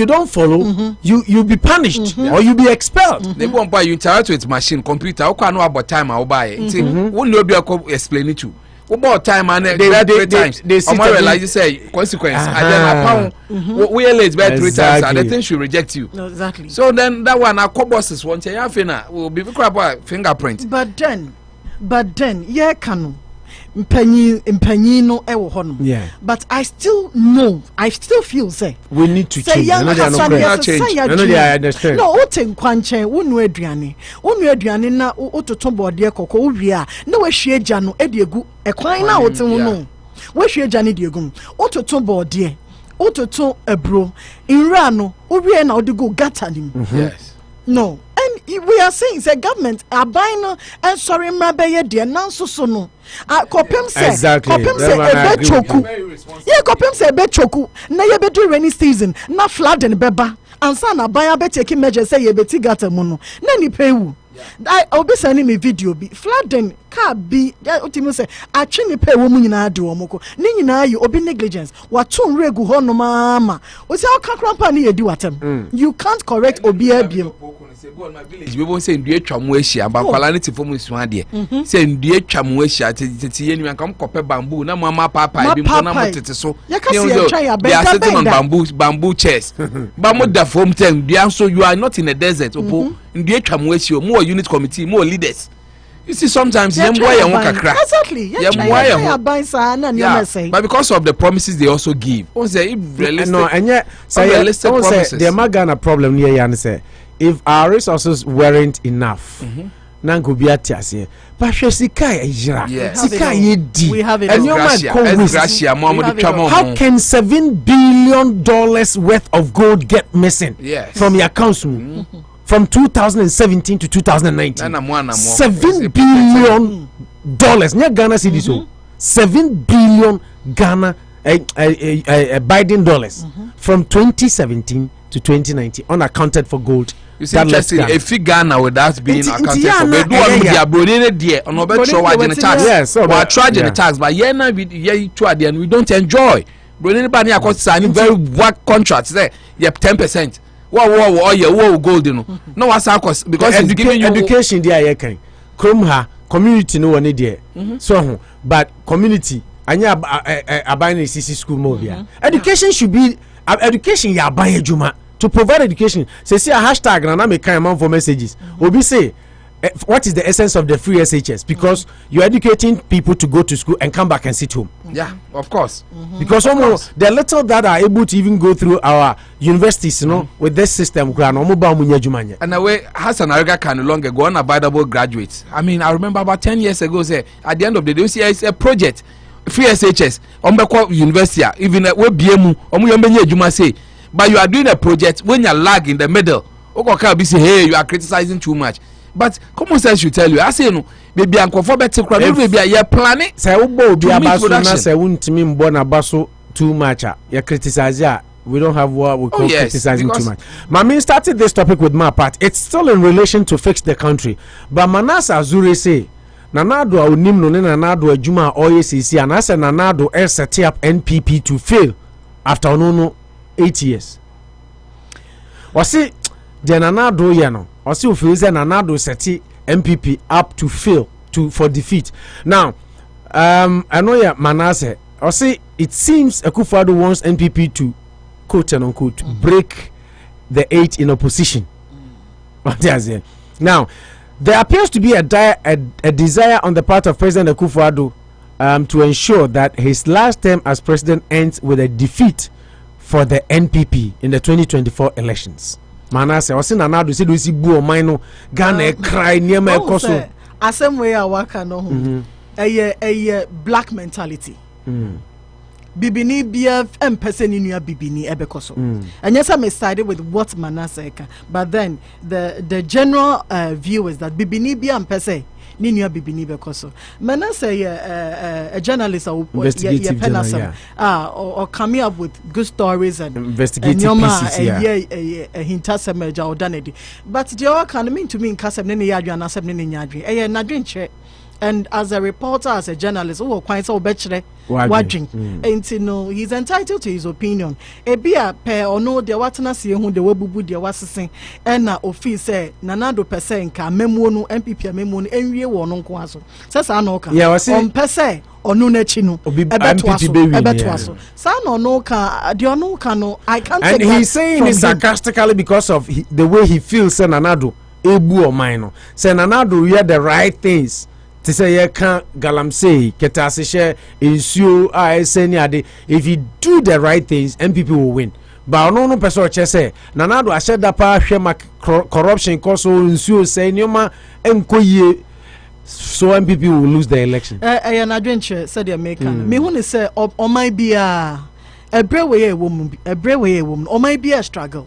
don't follow, you be punished or you be expelled. They won't buy you interact with machine computer. Okay, know about time I will buy it. Won't know be explain it to. About time and three times. They realize you say consequence. And then we are late by 3 times and the thing should reject you. exactly So then that one our bosses want to have will be crap fingerprint. but then yeah kanu mpanyin no e wo ho no Yeah. but I still feel say We need to say change. young No, they are not Hassan great. yes say ya No, they are understand. no o ten kwanchen wonu aduane na o toton bode kokko o wi a na wa hwie gya no e de egu ekwan na o ten wo no wa hwie gya ne de egu o toton bode o toton ebro inra no o wi na o de go gata nim Yes. no and we are saying say government are buying and sorry mabeye de na so no kopem say Exactly. kopem say ebe choku yeah kopem say ebe choku na ye be do rainy season na flood and beba ansa na buy be take measure say ye be ti gata mu no na ni pewu I obi send me video bi flooding car bi otimi say atwe ni pewu mu nyina de wo moko ni nyina yi obi negligence wato regu ho no mama o say akakrampa ni yedi watem you can't correct obi abiem People say ndue twa mu ahia bankwala ne tifo mu su ade say ndue twa mu ahia tete yenu an kam kope bamboo na mama papa bi mo na mo tete so they are sitting on bamboo chairs ba mo da from ten ndue so you are not in a desert opo ndue twa mu ahia mo unit committee mo leaders. You see, sometimes exactly. But because of the promises they also give, realistic promises. The Magana problem here, Yan say, if our resources weren't enough, Nankubiatias, but we have it. And how can $7 billion worth of gold get missing from your accounts? From 2017 to 2019, $7 billion. Nya Ghana cedis, $7 billion Ghana Biden dollars from 2017 to 2019 unaccounted for gold. You see, interesting. If Ghana without being accounted for, we do one with the abroad there. On over charging the tax. Yes, we are charging the tax, but yeah, now we and we don't enjoy. But anybody across signing very work contracts there. Yep, 10%. What gold you know? No, what's because it's giving you education there. You can come community no one there. So, but community. Anya abine CC school movie. Education should be education. Ya abine juma to provide education. Say a hashtag na make kind man for messages. Obi say what is the essence of the free SHS? Because you're educating people to go to school and come back and sit home. Yeah, of course. Because almost the little that are able to even go through our universities, with this system, and the way Hassan Arega can no longer go unabidable graduates. I mean, I remember about 10 years ago, say at the end of the day, it's a project, free SHS, university, even we BMU, say, but you are doing a project when you lag in the middle. Okay, say, hey, you are criticizing too much. But common sense should tell you, I say no, maybe Uncle for better crowd, maybe you're planning. Say, oh, be a basso, say, won't mean bona basso too much. You criticize, we don't have what we call criticizing too much. Mami started this topic with my part. It's still in relation to fix the country. But Manasseh Azure say, Nanado unim no Nanado Juma OACC, and I said Nanado set up NPP to fail after no 8 years. Or see, the Nanado Yano. Or see, if Nanado set MPP up to fail for defeat. Now, I know Manasseh. Or see, it seems Akufo-Addo wants NPP to quote and unquote break the 8 in opposition. Now, there appears to be a desire on the part of President Akufo-Addo to ensure that his last term as president ends with a defeat for the NPP in the 2024 elections. Manasseh, was in Nanado said we see Buo Mino Ghana cry near my coso. Same way I work no a black mentality. Bibini BF and person in your Bibini Ebekoso. And yes, I'm excited with what Manasseh can. But then the general view is that Bibini BF and person Ninya Bibini Bekoso. Manasseh a journalist or investigative or coming up with good stories and investigative pieces, a hintasemeja or danedy. But the other can mean to me in Kasem Nini Yadri and Asem Nini Yadri. Nadrin. And as a reporter, as a journalist, who quite so bachelor watching, and you know he's entitled to his opinion. A beer pair or no, the watana see who the webubu the wasing, and na office say Nanado percent ka memono MPP memono and we won on kwaso. Says Anoka. Yeah, was on percent or no nechino. Ebetwaso. San or no ka Diono no. I can't. And he's saying it sarcastically because of the way he feels. Say Nanado ebu or minor. Say Nanado we had the right things. To say you can't galamsey, ketasishe, issue, if you do the right things, MPP will win. But no person say, Nanado, I said that part corruption cause issue, say, Nyoma, so MPP will lose the election. An adventure, said the American. Me want to say, or might be a brave woman, or might be a struggle.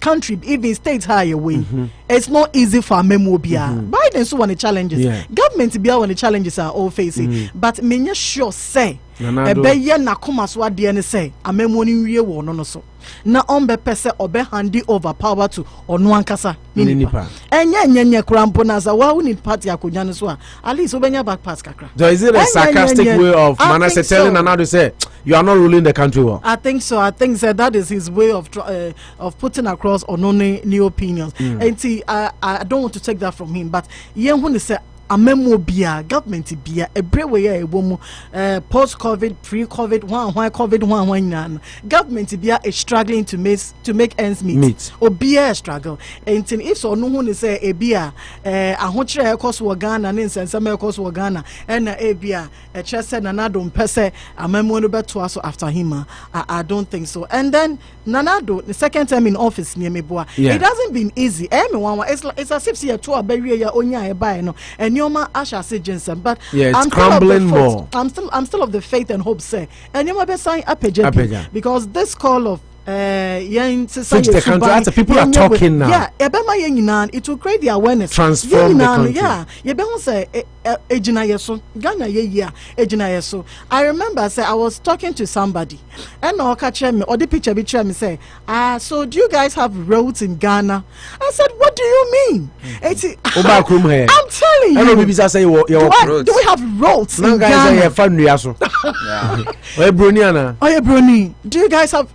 Country, even states higher way. It's not easy for Memobia. Biden so one the challenges. Government be one the challenges are all facing. But me sure say a beya na kuma so ade say a memoni wie wo no so. Na ombe pese obe handi over power to onu ankasa nipa. Enye krampo na za wa need party akonya no so at least obenya back pass kakra. So is it a sarcastic way of Manasseh telling Nanado say you are not ruling the country well? I think so. I think that is his way of putting across onone new opinions. And see, I don't want to take that from him, but yeah, when they say amemo bia government bia everywhere a woman post COVID, pre COVID, one government bia is struggling to make ends meet. Or bia struggle. And if so no one say a bia a hotre cost wa Ghana and some cost wa Ghana and a bia a chest and Nanado pese amemo no beto aso after him. I don't think so. And then Nanado the second time in office near me boy. It hasn't been easy. It's as if see a tour bury ya onya e buy no and Asha say Jensen, but it's crumbling more. I'm still of the faith and hope say and you might be saying because this call of fix the country. People are talking now. Yeah, it will create the awareness. Transform the country. Yeah, you say Ghana yeso. I remember say I was talking to somebody and no catch me or the picture betray me say so do you guys have roads in Ghana? I said what do you mean? I'm telling you. Do we have roads in Ghana? Brony. Do you guys have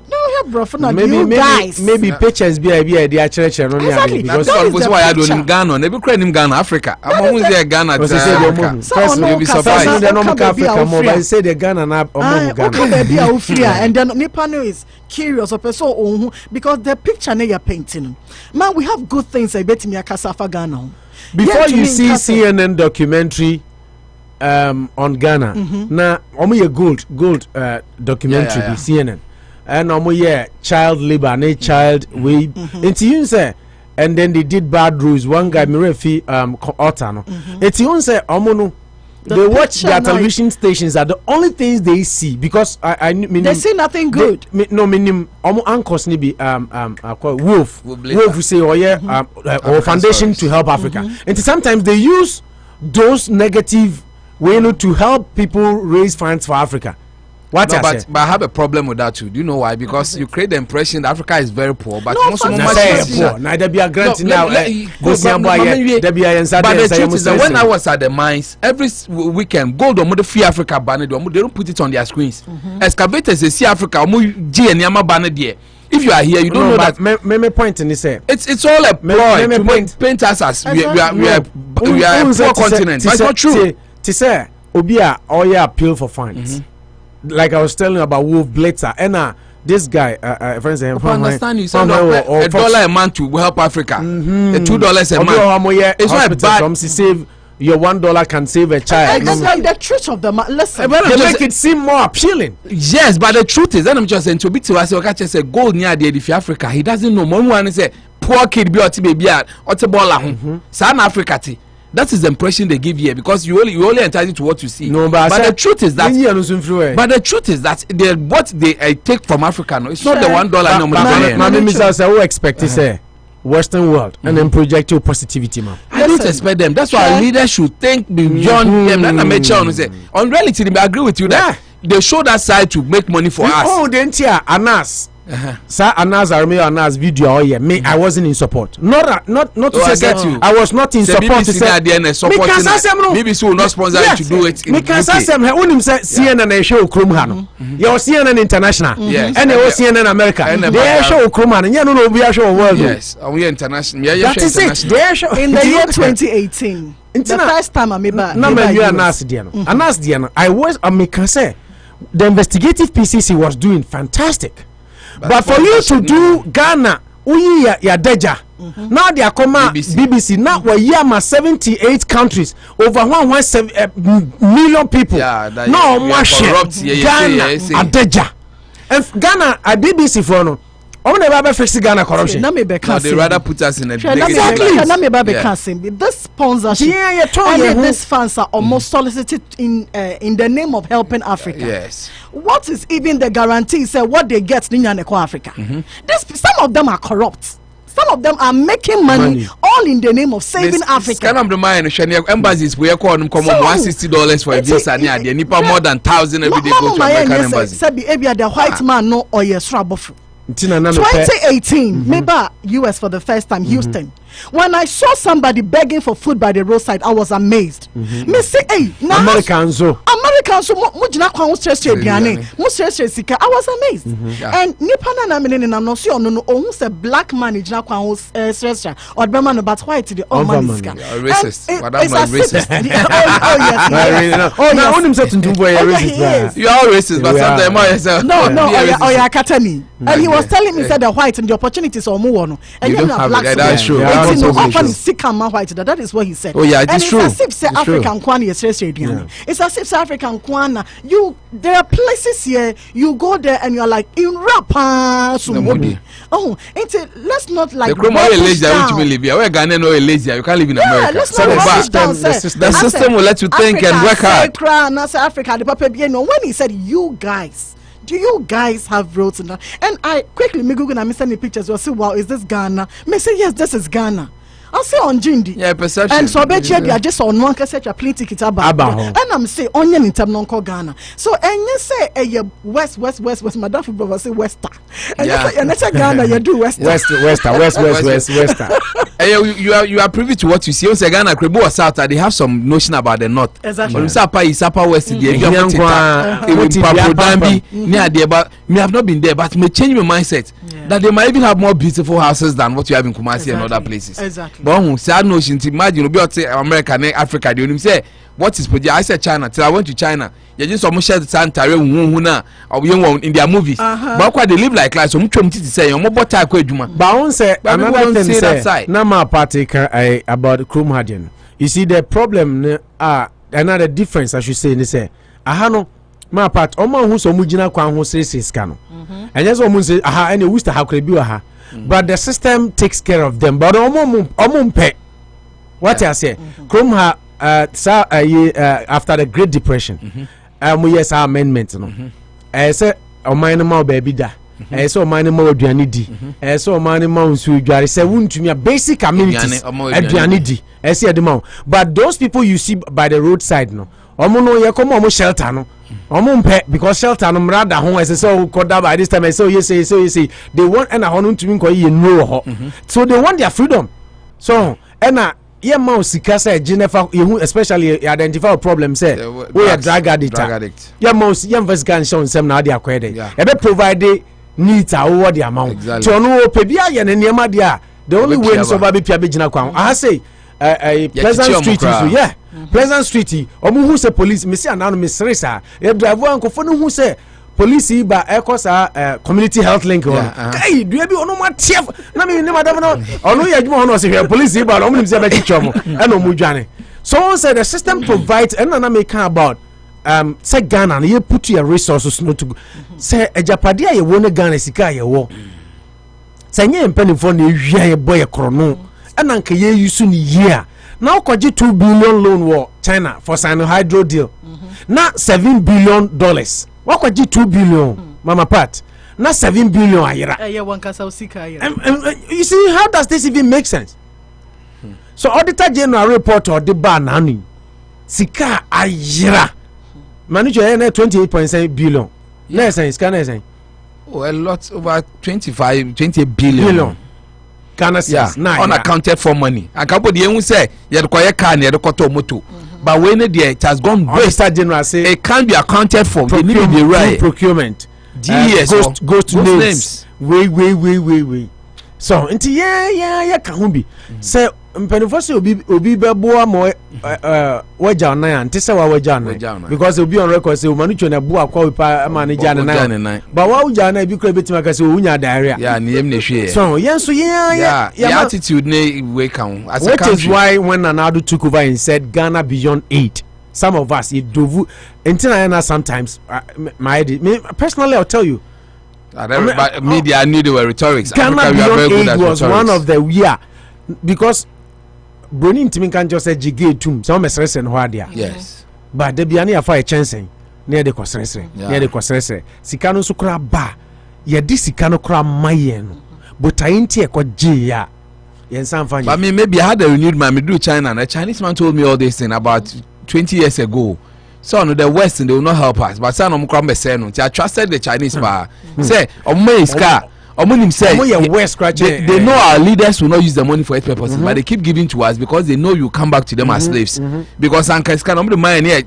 maybe pictures be idea church and only exactly. Because why I don't Ghana never create him Ghana Africa. I'm always there Ghana. You'll be surprised. They say the Ghana and then Nipano is curious or person because the picture you're painting. Man, we have good things I bet me a Kasafa Ghana. before you see CNN documentary on Ghana, na omo gold documentary CNN, and omo child labor, na child we into you say, and then they did bad rules. One guy Mirefi Otta no, it's you say omo no. They watch their television stations are the only things they see because I mean they see nothing good. Minim uncles ni be Wolf we say or foundation to help Africa, and sometimes they use those negative way to help people raise funds for Africa. What no, but I have a problem with that too. Do you know why? Because you create the impression that Africa is very poor, but no, poor. Neither be a grant now. But the truth is that when I was at the mines, every weekend, gold or free Africa banner, they don't put it on their screens. Excavators they see Africa, G and Yama banner there. If you are here, you don't know that. My point in this, it's all a ploy to paint us as we are a poor continent. That's not true. To say, Obia, all your appeal for funds. Like I was telling you about Wolf Blitzer, and this guy, friends, I understand you said $1 a month to help Africa, $2 a month. It's not bad. Save your $1 can save a child. That's like the truth of the matter. Listen, they make it seem more appealing. Yes, but the truth is, and I'm just saying to be to us, say gold near the edge of Africa. He doesn't know. One say poor kid be oti baby oti ball South Africa. That is the impression they give here because you only entitled to what you see. No, but the truth is that what they take from Africa, no, it's not the $1 no. Who expect to say Western world and then project your positivity, man. I don't expect them. That's why leaders should think beyond them. That I make sure say on reality, I agree with you that they show that side to make money for us. Oh, the entire Anas. Sir Anas Armeo Anas video I wasn't in support. Not to say I was not in support to say BBC will not sponsor you to do it in because CNN show Krum Hano. Your CNN International and your CNN America. They show Krum Hano. We show world. Yes, we international. That is it. They show in the year 2018. The first time I made Anas Diano. I was say the investigative PCC was doing fantastic. But for you to do Ghana, ya deja. Now they are coming BBC. Now we're here 78 countries, over 1.7 million people. No more Ghana, a deja. And Ghana, a BBC for no. I'm never fix Ghana corruption. No, they rather put us in a exactly. This sponsorship and these funds are almost solicited in the name of helping Africa. Yes. What is even the guarantee? Say what they get in Africa. Some of them are corrupt. Some of them are making money all in the name of saving Africa. Can I remind you, embassies we are calling come $160 for a visa near the Nipa more than 1,000 every day go to American embassy. The white man no or yes 2018, maybe US for the first time, Houston. When I saw somebody begging for food by the roadside, I was amazed. Me say, hey, now Americans, I was amazed. And Nipana na mene na no see ono ohun say black man ijina kwa ho stress or be man but white the all man is racist. Madam not racist. Oh yes. You are racist, but sometimes yourself. No, Oya Katani. And he was telling me said the white and the opportunities are more no. And you have black. That's true. That is what he said. Oh yeah, it is true. It's as if say African Kwan is it's as if African Kwan there are places here you go there and you're like in rapa let's not like where Ghana no lazy you can't live in America. The system will let you think and work hard. Africa when he said you guys, do you guys have roads in that? And I quickly me Google and me send the pictures. You'll say, wow, is this Ghana? Me say, yes, this is Ghana. I'll say on Jindi. Yeah, perception. And so I bet you they are just on one cassette, a plane ticket about. And I'm say onion in term non Ghana. So and you say west. Madam Fubrova say Wester. And you say Ghana, you do Wester. Wester. You are privy to what you see. You say Ghana, Krebu or South, they have some notion about the north. Exactly. Sapa West, but me have not been there, but me change my mindset that they might even have more beautiful houses than what you have in Kumasi and other places. Exactly. But sad notion to imagine America and Africa, they say what is project? I said China. Till I went to China, you just almost share the Santare in their movies. But why they live like class? So much to say, you more time to do. But I say another thing say. Now my party about Chrome Hadian. You see the problem another difference I should say. They say ahano my part. Omo who so mujina kwa who say scano. And just omo say aha any wish to have crebi aha. But the system takes care of them. But omo pay. What I say? Chrome ha. After the Great Depression, we yes our amendment. I say, "O mine ma baby da." I say, "O mine ma aduane di." I say, "O mine ma nsu dware." Say, "Won to me basic amenities." Aduane di. I say, "Adema." But those people you see by the roadside, no, omo no ye come omo shelter no. Omo mpe because shelter no mrada ho. I say, "So koda by this time." I say, "You say." They want and I want to me ko ye no. So they want their freedom. So and yeah, mouse sikasa Jennifer, you especially identify a problem. Say we are drug addict. Yeah, mouse young first gun show some now they are quite. Ebe provide needs over the amount. So no pebia yen and yamadia. The only way so baby pia bejina kwa. I say Pleasant Street is yeah. Pleasant Street. Omu who say police. Me say anonymous resa. E drive one ko fonu who say police ba ekosa community health link on kai do e bi ono ma tief na me ne madam no ono ya adwuma ono se police ba ono nim se be chichomo e no mu dwane so say the system provides and na me can about say Ghana you put your resources no to say ejapade aye wo ne Ghana sika aye wo say nye mpanifo na ehwia ye boy krono e na nka ye use ni year now kwaji 2 billion loan wo China for Sino-Hydro deal na $7 billion Wakwaji 2 billion, Mama Pat. Not 7 billion ayira. You see, how does this even make sense? So Auditor General report or the bar nani. Sika ayira. Manager 28.7 billion. Yes, saying. Oh, a lot over 20 billion. Ghana says unaccounted for money. A couple of years say you had quite a car near the Koto Moto. But when it has gone waste, General say it can't be accounted for. They need to be right. Procurement. Goes to names. Wait. So until yeah, Kahumbi. Say Penifossi will be Beboa more Wajana and Tessa Wajana because it will be on record. Say Manucho and Abua Qualipa manager. But what would Jana be credited to Unya diarrhea? Yeah, name share. So yes, so yeah. Attitude way count. That is why when Anado took over and said Ghana beyond 8. Some of us it do until sometimes personally I'll tell you. Media knew they were rhetorics. Ghana beyond 8 was one of the because Bonin Timmy can just say Jigay Tum, some mesres and Wadia. Yes. But the Biania for a chance near the Cosrese, near the Cosrese. Sicano Sucra Ba, ya disicano cram mayen, but I ain't here called Gia. Yes, I'm fine. But maybe I had a renewed my do China, and a Chinese man told me all this thing about 20 years ago. So no, the West and they will not help us. But some of them I trusted the Chinese bar. Say, car. They know our leaders will not use the money for its purposes, but they keep giving to us because they know you come back to them as slaves. Because Anka can only mind here,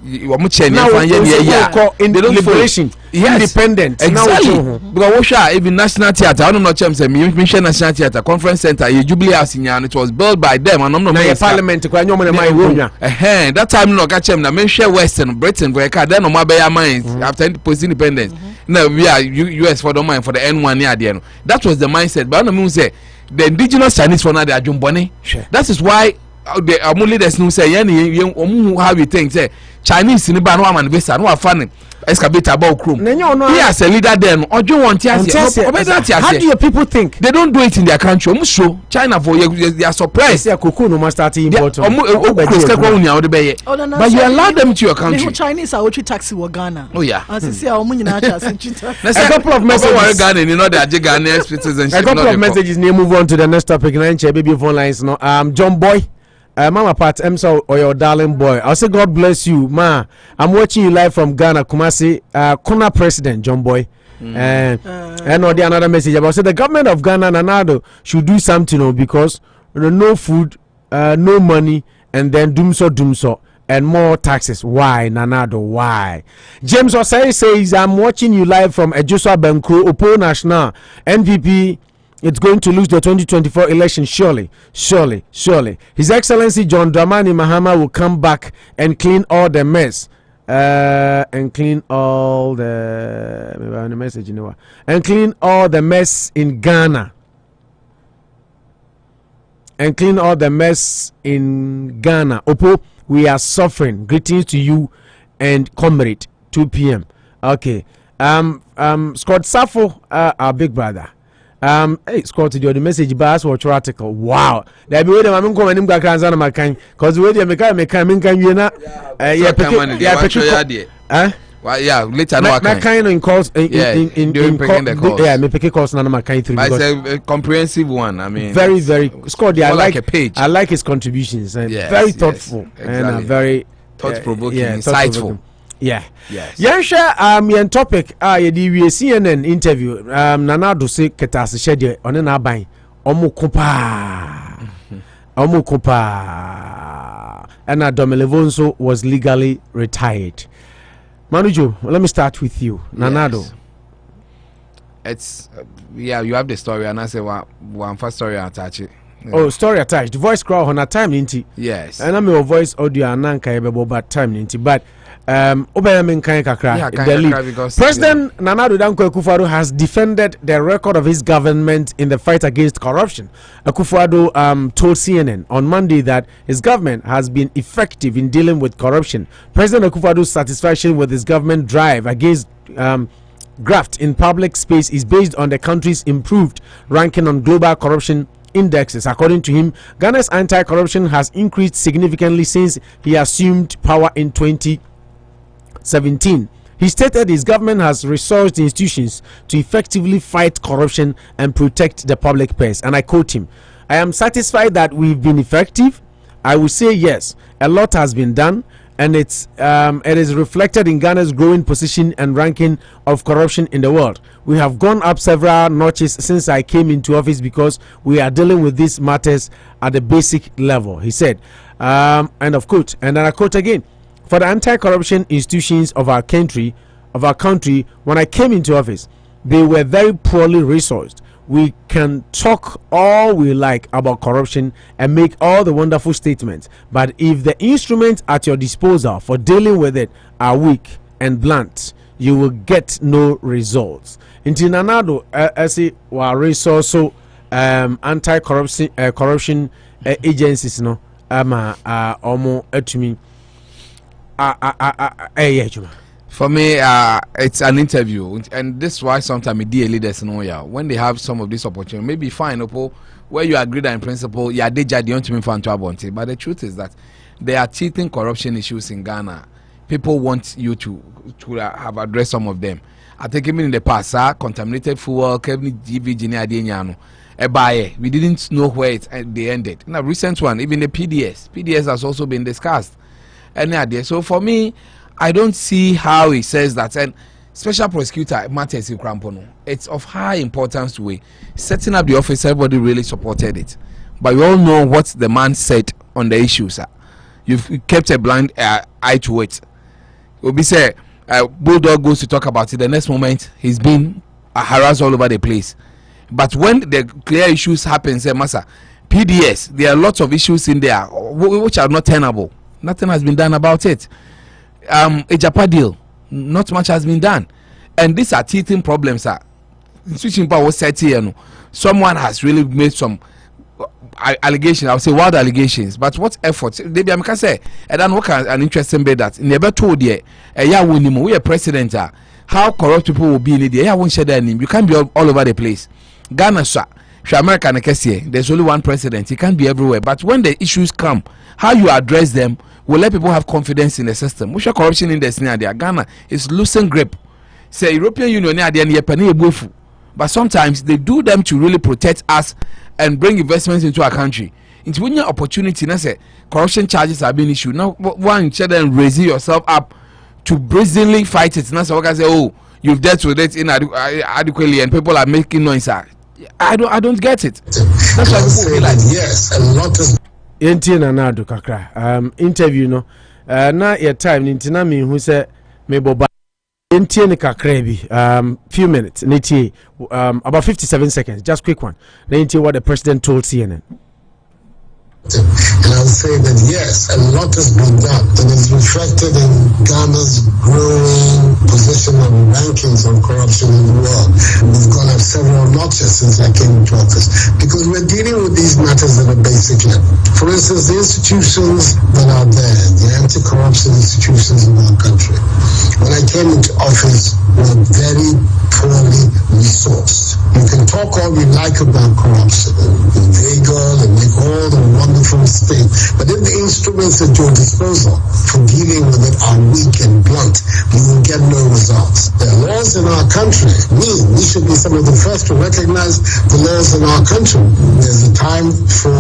liberation, independent, exactly. Because even National Theatre, I don't know National Theatre Conference Center, Jubilee House in Yan, it was built by them, and I'm not Parliament. That time, no catch them. I share Western Britain, where then on my mind after post independence. No, we are US for the mind for the N1 near the end. That was the mindset. But I don't say the indigenous Chinese for now they are jumbone. That is why the only leaders who say how we think say Chinese in the ban one investor no funny excavator about chrome. He as a leader then or do you want how do your people think? They don't do it in their country. China for they are surprised. But you allow them to your country. Chinese are watching taxi or Ghana. Oh yeah. A couple of messages. A couple of messages. Move on to the next topic. Baby phone lines. No, John Boy. Mama Pat, so or your darling boy. I'll say God bless you, ma. I'm watching you live from Ghana, Kumasi. Kuna President John Boy. And another message about say the government of Ghana Nanado should do something because no food, no money, and then doom so and more taxes. Why Nanado? Why? James Osei says I'm watching you live from Ejuswa Benkro, Opo National, NPP. it's going to lose the 2024 election, surely. His Excellency John Dramani Mahama will come back and clean all the mess. And clean all the message, and clean all the mess in Ghana. And clean all the mess in Ghana. Opo, we are suffering. Greetings to you and comrade. 2 p.m. Okay. Scott Safo, our big brother. Hey, Scott, the message bars watch your article. Wow. There be waiting. I'm coming. I'm going to answer my kind. Cause we waiting. Well, yeah, later no kind in calls in the calls. Yeah, me pick calls na my kind through. It's a comprehensive one. I mean, very Scott. I like a page. I like his contributions and very thoughtful and very thought-provoking, insightful. Yeah. Yes. Yan topic yedi we CNN interview Nana do say ketase shede one na ban omukopa and Domelevo also was legally retired. Manujo, let me start with you. Nanado. It's you have the story and I say one first story attach it. Oh, story attached. Voice crowd on a time ninety. Yes. And I'm your voice audio and nanka ebe but time ninety. But President Nana Addo Akufo-Addo has defended the record of his government in the fight against corruption. Akufo-Addo told CNN on Monday that his government has been effective in dealing with corruption. President Akufo-Addo's satisfaction with his government drive against graft in public space is based on the country's improved ranking on global corruption indexes. According to him, Ghana's anti-corruption has increased significantly since he assumed power in 2017. He stated his government has resourced institutions to effectively fight corruption and protect the public purse. And I quote him, "I am satisfied that we've been effective. I will say yes, a lot has been done, and it is reflected in Ghana's growing position and ranking of corruption in the world. We have gone up several notches since I came into office because we are dealing with these matters at the basic level," he said. End of quote. And then I quote again, "For the anti-corruption institutions of our country, when I came into office, they were very poorly resourced. We can talk all we like about corruption and make all the wonderful statements, but if the instruments at your disposal for dealing with it are weak and blunt, you will get no results." In Nana Addo, wa resource so anti-corruption corruption agencies no omo etumi For me, it's an interview, and this is why sometimes media leaders know when they have some of this opportunity, maybe fine, where you agree that in principle, but the truth is that there are teething corruption issues in Ghana. People want you to have addressed some of them. I think even in the past, contaminated fuel, we didn't know where they ended. Now, recent one, even the PDS has also been discussed. Any idea? So for me, I don't see how he says that. And special prosecutor matters in Krampono. It's of high importance to we setting up the office. Everybody really supported it, but you all know what the man said on the issues. You've kept a blind eye to it. Obi say Bulldog goes to talk about it. The next moment he's been harassed all over the place. But when the clear issues happen, say Massa, PDS, there are lots of issues in there which are not tenable. Nothing has been done about it. A Japa deal, not much has been done, and these are teething problems. Switching power said here, someone has really made some allegations. I would say wild allegations, but what efforts? They be say, and then what an interesting bit that never told you. We are president. How corrupt people will be in the area. Won't share their name. You can't be all over the place. Ghana, sir. America, there's only one president. He can't be everywhere. But when the issues come, how you address them will let people have confidence in the system. Which corruption in the scenario? Ghana is losing grip. Say European Union, but sometimes they do them to really protect us and bring investments into our country. Into when your opportunity, say corruption charges are being issued. Now, one should then raise yourself up to brazenly fight it. Now, so I say, oh, you've dealt with it inadequately, and people are making noise. I don't get it. That's why people feel like yes, a lot of Nana Addo kakra interview no na your time ntina me who say me boba Few minutes, about 57 seconds, just quick one. What the president told CNN. And I would say that yes, a lot has been done, and it's reflected in Ghana's growing position and rankings on corruption in the world. We've gone up several notches since I came into office because we're dealing with these matters at a basic level. For instance, the institutions that are there, the anti-corruption institutions in our country, when I came into office, were very poorly resourced. You can talk all you like about corruption and inveigle and make all the wonderful mistakes, but if the instruments at your disposal for dealing with it are weak and blunt, you will get no results. There are laws in our country. We should be some of the first to recognize the laws in our country. There's a time for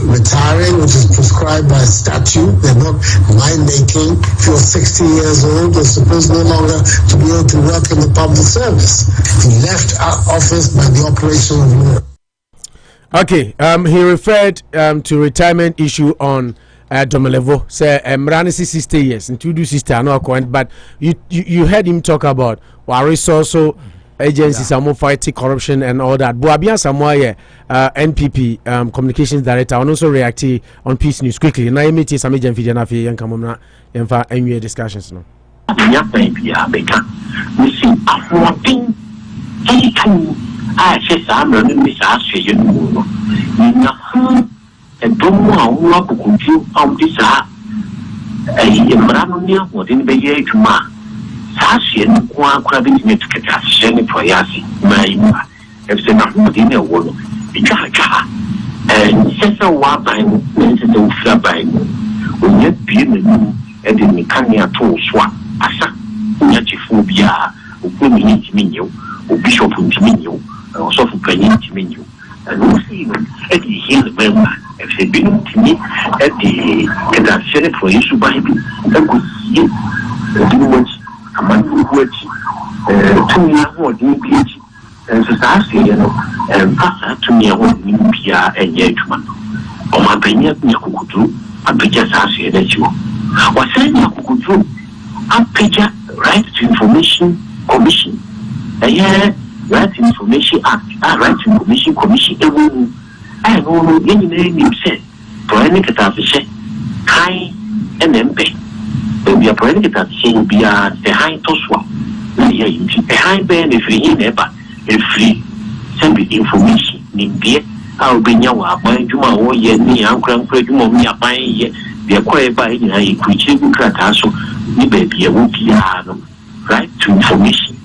retiring, which is prescribed by statute. They're not mind-making. If you're 60 years old, you're supposed no longer to be able to work in the public service. He left our office by the operation of law. Okay, he referred to retirement issue on Domelevo. Say Mranisi 60 years and to do sister no account, but you heard him talk about resource agencies are more fighting corruption and all that. Buabia Samoa NPP communications director and also reacting on Peace News quickly. Na emiti some agent fidana fi yan kamona enfa annual discussions no. I said, I'm running Miss Ashley, you know. And don't want to continue on this. A Maramonia, what in the year to Ma. Sashian, one crabbing me to get us, Jenny Poyasi, my if they not in a world. And says a war by Mrs. Flaby. When you be in the moon, and in the Kanya to swap, Asa, Yachiphobia, women Minio, or Bishop Minio. Also for paying to menu. And we'll see at the hill member, if they been to me at the Kedashene for issue by me, I could see a man who works 2 years more than PH, and society, and pass to me a one in PR and Yakuman. Or my penny at Yakudu, a picture Sassi and you. Or saying Yakudu, a picture right to information commission. Right Information Act, Right Information Commission, I know any name said, for any catastrophe, high and MP. There will be a political catastrophe, will be a high toswa. A high band if we in ever, a free, send information, in beer, I'll be Yawa, buying Juma, or yet me, Uncle Juma, me, a buying yet, be acquired by a creature, Cratasso, the baby, a whoopee, right to information.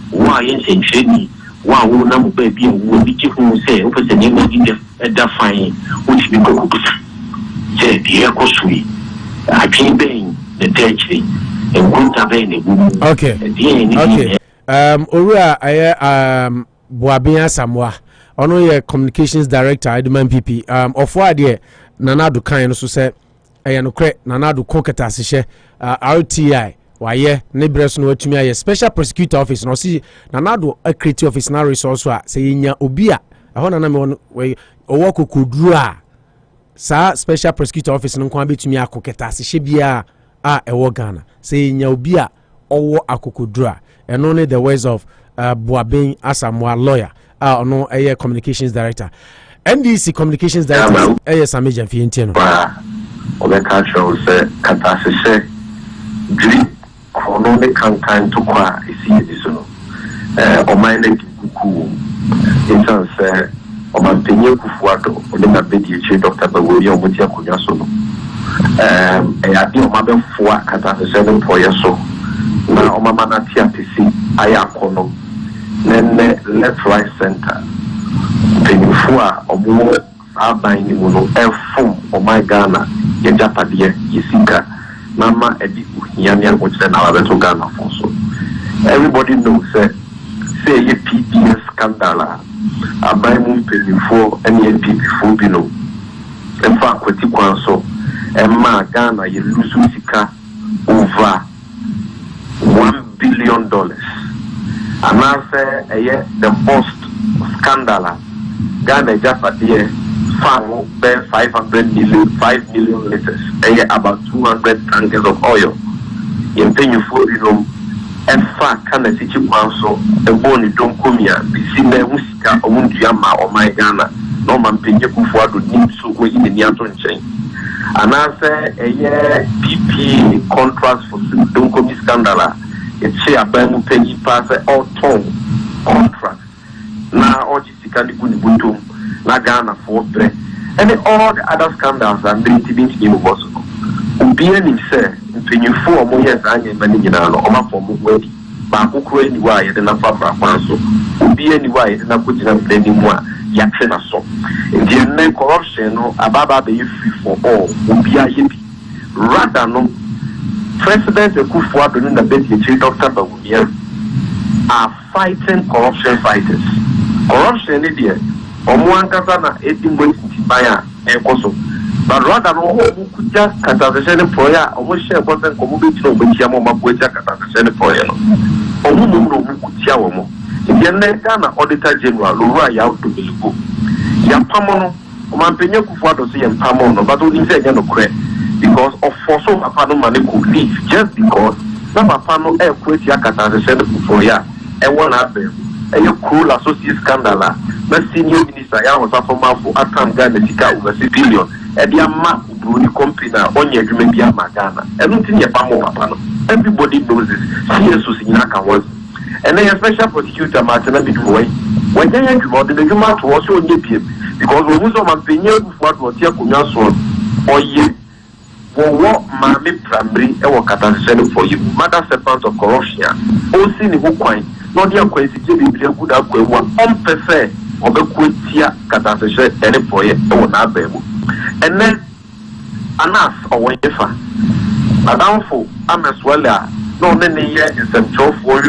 Why is in Sydney? Wow, number baby will be who say, open the name of the fine, which we go to say, the echo sweet. I can't bang the territory and won't have any. Okay. Ura, Boabia Samoa, ono ye communications director, Edman PP, Ofori-Atta, Nanado Kan, so say, Ayanokre, Nanado Koketa, Sishe, RTI. Why Nebres no to me a special prosecutor office no see Nanado a creative office na resource say nya obia ahona na me we owo kokudura sa special prosecutor office no kwa betumi akoketa se hye a ewo Ghana say nya obia owo akokudura and only the words of Boabin Asamoah lawyer no communications director NDC communications director some agent fi ntino obeka show say katase Kono ne kankan to kwa isi ediso o mine kuku intan se o mantenye Akufo-Addo o le na bedi che Dr. Bawori o mutia kunya so no ya di o mabe foa kata se ne poye so na o mama na tia tisi aya kono nenne left right center penifua o mo aban ni mo no efum o my Ghana ye japade yisika Mama Edi Yanya which then our little Ghana for so. Everybody knows say a PPS scandal. I buy moon penny for any NPP for below. In fact, with you so Emma Ghana you lose Sika over $1 billion. And I say the most scandal Ghana Japade 5 million liters, about 200 tankers of oil. In penny for ɛfa kana sikyi kwan so ɛbɔ ne donkomia bisi na ɛho sika ɔmo ndua ma ɔman Ghana na ɔma mpanyin Akufo-Addo nim so wɔyi n'ani ato nkyɛn anaasɛ ɛyɛ PP contracts for donkomi scandal a ɛkye aban mu panyin paa sɛ ɔtɔn contract na ɔgye sika ne gu ne butom na Ghana for brɛ and all the other scandals are very intimate in Boston. Ubia ni say, mpanyinfo omo yes anya mani nyina no oma for mo wadi. Ba akukro ni wa ye na fa bra kwan so. Ubia ni wa ye na ko gina plani mu a ya twe na so. The main corruption no ababa be free for all. Ubia ye bi. Rather no President Akufo-Addo no na be the Dr. Bawumia are fighting corruption fighters. Corruption ni there. Omo ankasa na edimbo baya ekoso but rather no who just catastrophization prayer omo share person komo be tino be tia mo mabueja catastrophization prayer no omo no who tia wo mo the Ghana Auditor General Lora ya Domelevo ya pamo no o mampenye Akufo-Addo so ya pamo no but oni say no kre because of force of papa no money could leave just because na papa no e kweti ya catastrophization prayer e wona be a cool associate scandal. The senior minister, I was a former for Atam Ghana, over $1 billion. And the amount of Bruni company on your Jumia Magana. Everything your Pamo Papa. Everybody knows this. Serious Susinaka was. And then a special prosecutor, Martina Bidway. When they had more than the human to also nip him. Because we was on my opinion what was your Kunyason or ye. What Mammy Primary or Catastrophization for you. Mother serpent of corruption. All seen who coin. Not your quasi Biblia good up with 1%. Obekwetia catastrophization any boy or na bemu and then anas or wenyefa adamfo ameswela no nene year in central for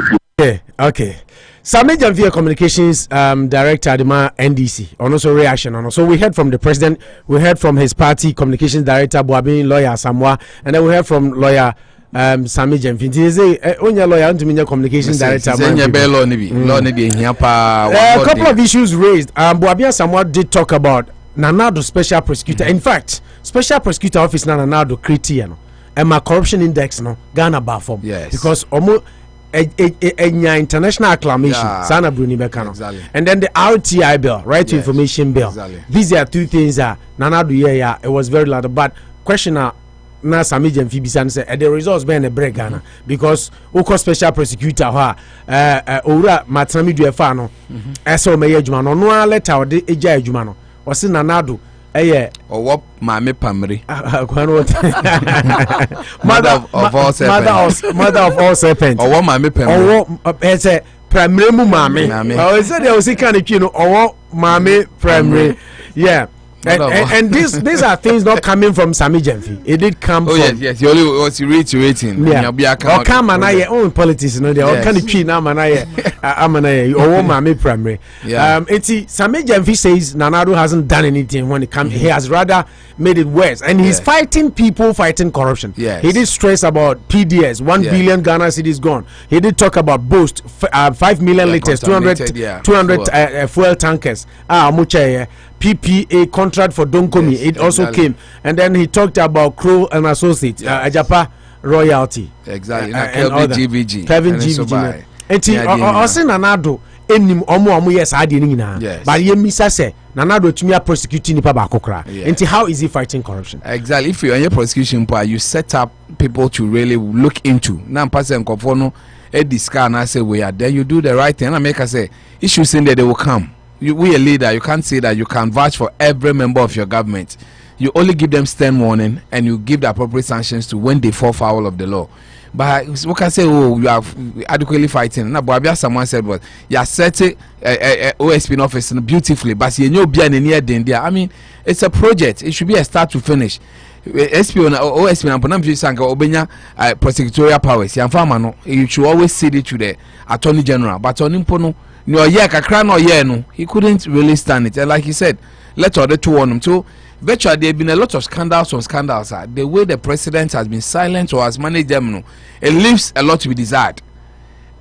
okay Sami Jamvia Communications Director Adima NDC on also reaction on. So we heard from the president, we heard from his party communications director Boabin, lawyer Samoa, and then we heard from lawyer Sami Jamfinti say onya lawyer to me communications director. A couple of issues raised. Boabia Samoa did talk about Nanado special prosecutor. In fact, special prosecutor office na Nanado create and my corruption index no Ghana bar form. Yes. Because almost international acclamation Sana Bruni Bekano. Exactly. And then the RTI bill, right to information bill. Exactly. These are two things that Nanado it was very loud. But questioner na Sami Jamfi Bisan say the results been a break Ghana because oko special prosecutor ha owura matrami du efa no ese o meye adwuma no no letter o de eja adwuma no o se Nanado eye owo maame pamre mother of all serpents owo maame pamre owo ese primary mu maame o se de o se kan twi no owo maame primary yeah. And these are things not coming from Sami Jamfi. It did come from. Yes. You only was reiterating. Yeah. Or come and I own politics. You know, they all kind of tree now. Manaye, or Mami primary. Yeah. Sami Jamfi says Nanado hasn't done anything when it comes. He has rather made it worse, and he's fighting people fighting corruption. Yes. He did stress about PDS. 1 billion Ghana cedis gone. He did talk about Boost 5 million liters, 200 fuel tankers. PPA contract for Donkomi, it also came, and then he talked about Crow and Associates, Ajapa royalty, exactly, Kevin GVG. And he also Nanado enim omo yes ade ni na, but ye misa say Nanado to me prosecuting ni pa ba kokra. And how is he fighting corruption? Exactly, if you are in your prosecution part, you set up people to really look into. Now, person conforno scan I say we are there. You do the right thing. I make us say issues in there they will come. We a leader, you can't say that you can vouch for every member of your government. You only give them stern warning and you give the appropriate sanctions to when they fall foul of the law. But we can say, oh, you are adequately fighting. Now, but someone said, well, you are setting OSP office beautifully, but you know, I mean, it's a project. It should be a start to finish. SP on OSP and Ponam Sanka Obenya prosecutorial powers. You should always cede it to the Attorney General. But on Impono, he couldn't really stand it. And like he said, let's order to warn him. So virtually there have been a lot of scandals on scandals. The way the president has been silent or has managed them, it leaves a lot to be desired.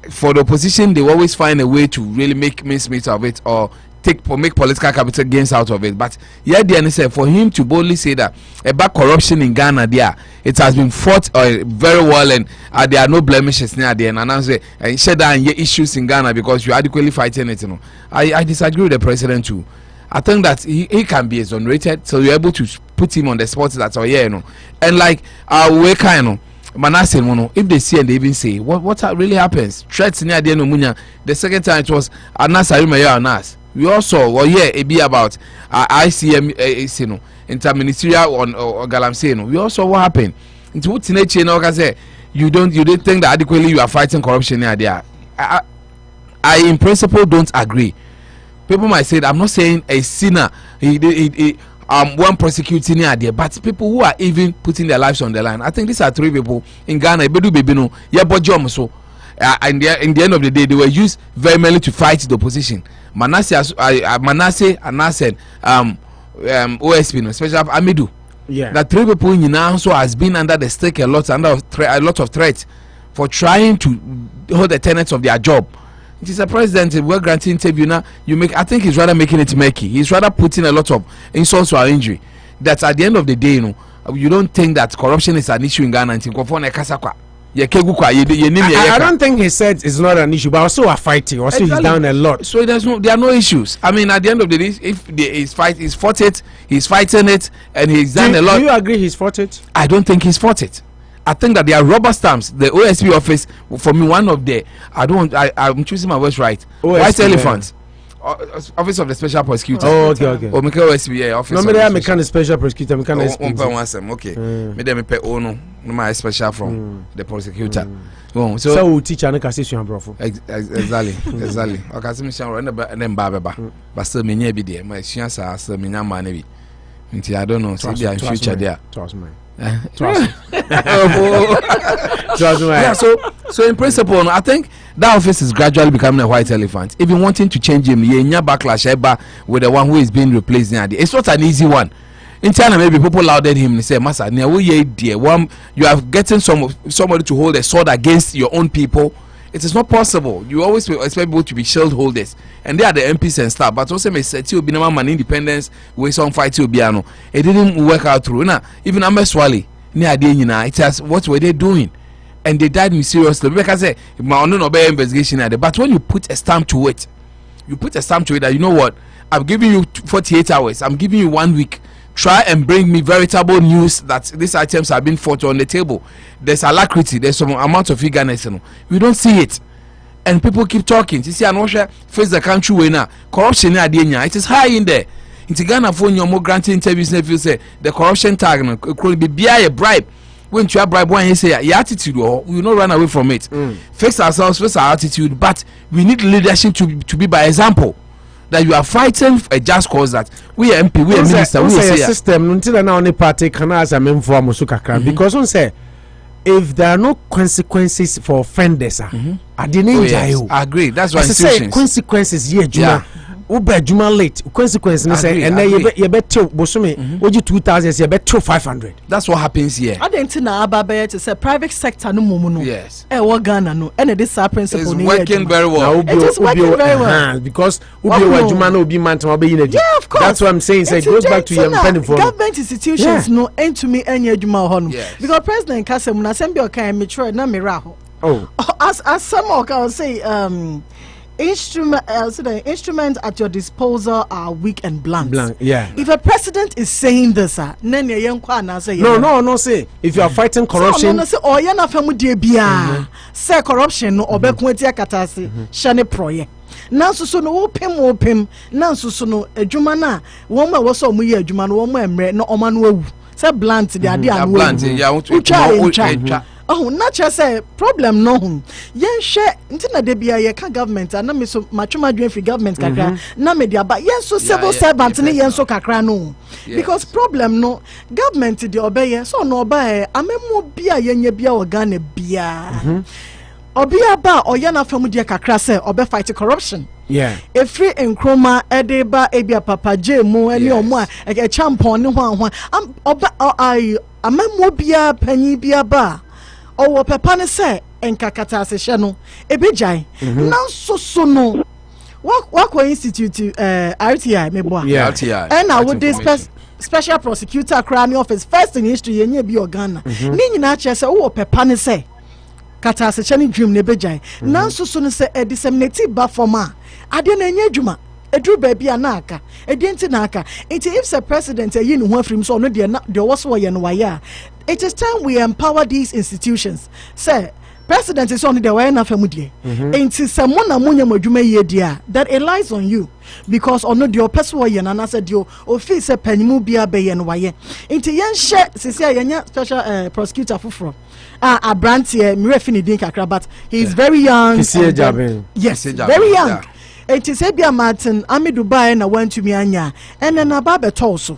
For the opposition, they always find a way to really make mincemeat of it or make political capital gains out of it. But yeah, the say for him to boldly say that about corruption in Ghana, there it has been fought very well, and there are no blemishes near the end. And I say and share that issues in Ghana because you're adequately fighting it. You know, I disagree with the president too. I think that he can be exonerated, so you're able to put him on the spot that you know, and like we kind of. Manasseh, if they see and they even say what really happens, threats near the end of Munya. The second time it was Anas Anas. We also be about ICM, interministerial on Galamsey. We also what happened. Into what nature you didn't think that adequately you are fighting corruption near there. I in principle don't agree. People might say that I'm not saying a sinner one prosecuting there, but people who are even putting their lives on the line. I think these are 3 people in Ghana. Bedu Bebino, so in the end of the day, they were used very mainly to fight the opposition. Manasseh, Anas, and OSP, especially Amidu. Yeah, that 3 people in also has been under the stake a lot of threats for trying to hold the tenets of their job. It is a president, well granted interview now. I think he's rather making it murky. He's rather putting a lot of insults to our injury. That at the end of the day, you don't think that corruption is an issue in Ghana. I don't think he said it's not an issue, but also are fighting. Also, exactly. He's down a lot. So there are no issues. I mean, at the end of the day, if he's fought it, he's fighting it, and he's done a lot. Do you agree he's fought it? I don't think he's fought it. I think that there are rubber stamps. The OSP office, for me, one of the I'm choosing my words right. OSP, White Elephant, Office of the Special Prosecutor. Oh, okay. Or OSP, yeah, Office. No, me there, me can Special Prosecutor. Me can SP. Okay. Me there me pay ono. No, my special from the prosecutor. So we teach and cassation, bro. Exactly. Okay, so me shall and then baba. But still, me near be there. My chance are still me nyama nebi. I don't know. See there in future there. Trust me. Yeah, so in principle, I think that office is gradually becoming a white elephant. Even wanting to change him, backlash with the one who is being replaced. It's not an easy one. In China, maybe people lauded him and say, "Massa, you are getting somebody to hold a sword against your own people." It is not possible. You always expect people to be shield holders, and they are the MPs and stuff. But also, man independence with some fight to Biano. It didn't work out through. Now, even Ameswali, it has what were they doing, and they died mysteriously. Because I say, my own investigation at it. But when you put a stamp to it, that you know what, I'm giving you 48 hours. I'm giving you 1 week. Try and bring me veritable news that these items have been fought on the table. There's alacrity, there's some amount of eagerness. We don't see it. And people keep talking. You see, I know face the country way now. Corruption, it is high in there. In Ghana, for your more granted interviews, if you say the corruption tag could be a bribe. When you have bribe, one you say your attitude, we will not run away from it. Fix ourselves, fix our attitude, but we need leadership to be by example. That you are fighting a just cause, that we are MP, we are minister, we are system until now only party can as a member for Musukakran because on say if there are no consequences for offenders, I didn't I agree. That's why I say consequences yeah. Ube Juma late consequences and then you bet Bosumi, would you 2,000 you bet 500. That's what happens here. I didn't know about it. Say private sector no mumu. Yes. Ghana no, and this principle is working very well. It is working very well because Ubi Juma no be man to be in. Yeah, of course. That's what I'm saying. Say it goes back to your government institutions no end to me any Juma hono. Because President Kasem na sembi okan mature na miraho. Oh, as some can say instruments at your disposal are weak and blunt. Yeah. If a president is saying this, no. Say if you are fighting corruption, say say corruption no obekwetia katase shane proye. Nanso so no opem nanso no adwuma na won ma woso mu ye adwuma no won ma emre no oma no awu. Say blunt the ade anu. Blunt ya oh, not just say problem no. Yen share ntina de bia ye ka government na me so matwoma dwen free government kakra na me dia ba yen so civil servant ne yen so kakra no. Because problem no government de obeye so no oba amemo bia yenye bia organ bia. Obia ba oya na famu de kakra say obe fight corruption. Yeah. A free enkroma edeba ebia papa jemu eni omo a champon ne hwan oba amemo bia panyi bia ba. Owo papa ne se enkakata se hye no ebejai nanso so no What institute RTI me boy. Yeah, RTI. And I would this special prosecutor crime office first in history yenye bi Ghana. Ni nyina che se wo pepa ne se kata se chani dream ne bejai. Nanso so ne se disseminate ba forma. Ade na enye adwuma. Edru baby anaka. Edienti na aka. If the president yi ne ho afrim so no de was wo ye no waya. It is time we empower these institutions. Say president is only the way na famudie. Enti someone na munya madwuma ye dia that it lies on you because ono de person wo ye na say de office panimu bia be ye no waye. Enti yen share sisi yenya special prosecutor fufuro. Abrantie mirefini din kakra but he is very young. Yes, very young. Yeah. It is Ebia Martin, Ami Dubai, and went to me anya, and then Ababe Toso.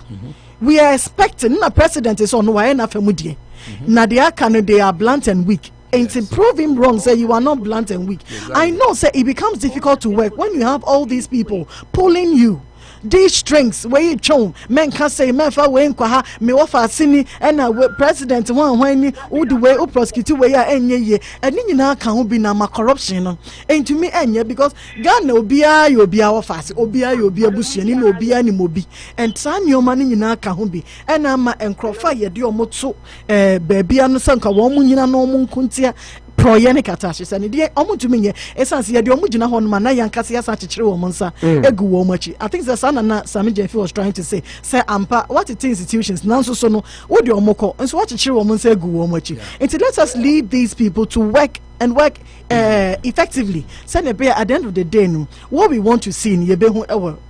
We are expecting the president is on Wayana Famudi. Nadia Kanu, they are blunt and weak. And to prove him wrong, say you are not blunt and weak. Exactly. I know, say it becomes difficult to work when you have all these people pulling you. These strengths where you chon men can say men fa we nkwa me wofa sini and president one when ni would way o prosecute we ya enye ye and nyina kan ho bi na ma corruption no enti me enye because Ghana obia ye obia wofa se obia ye obia busuani na obia ni mobi and san nyoma ni nyina kan ho bi and ama enkrofa ye de omoto baabia no sanka wo mu nyina no mu nkuntia proyene katashi sani die omutuminye esansi ye de omugina ho no na yankase yasa chichire wo monsa egu wo machi. I think the son na Sami Jefi was trying to say ampa what it institutions now so no wo de omoko nso what chichire wo monsa egu wo machi. It let us leave these people to work and work effectively. Sani be at the end of the day no what we want to see in yebehu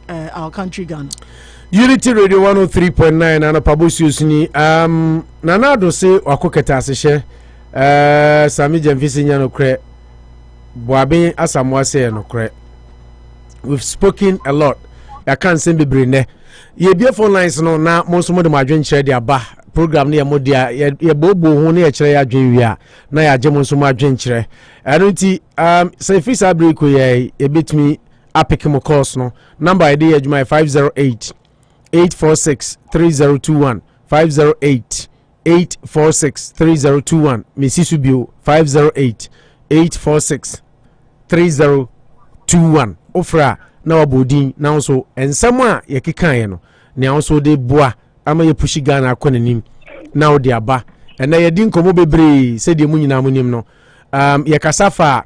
our country Ghana. Unity Radio 103.9 Anopa Bosuo sini nanado se wakoketa asehye Sami Jemfisi nya no kre boaben asamoa se no kre. We've spoken a lot. I can't say bebre ne ye bia phone lines no na mo so mo de madwen kire de aba program ne ye mo dia ye bobo ho ne ye kire ya dwen wi a na ya je mo so mo adwen kire anoti say free sabri ko ye betimi apik mo course no number ID adwuma 508 846 3021 508 846 3021 Mrs. Subio 508 846 3021 ofra na wabodin na also ensam a yekekan ye no ne also de boa ama ye pushi Ghana akonanim na odi aba ena ye din komo bebre se de munyina munim no ye kasafa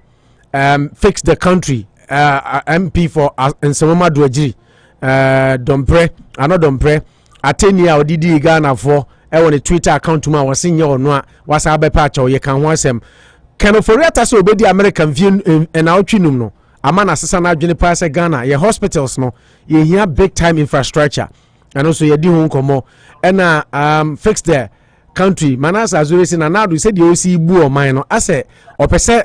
fix the country MP for Nsawam-Adoagyiri dompre anodompre atenia odidi Ghana for on a Twitter account ma was in your no was a patch or you can watch them. Can Ofori-Atta so be the American view and outchinum no. A man assassin Adwene pass Ghana, your hospitals no, you hear big time infrastructure and also you do more and fix the country. Manasseh as we say now we said you see boo or mine no. I say or per se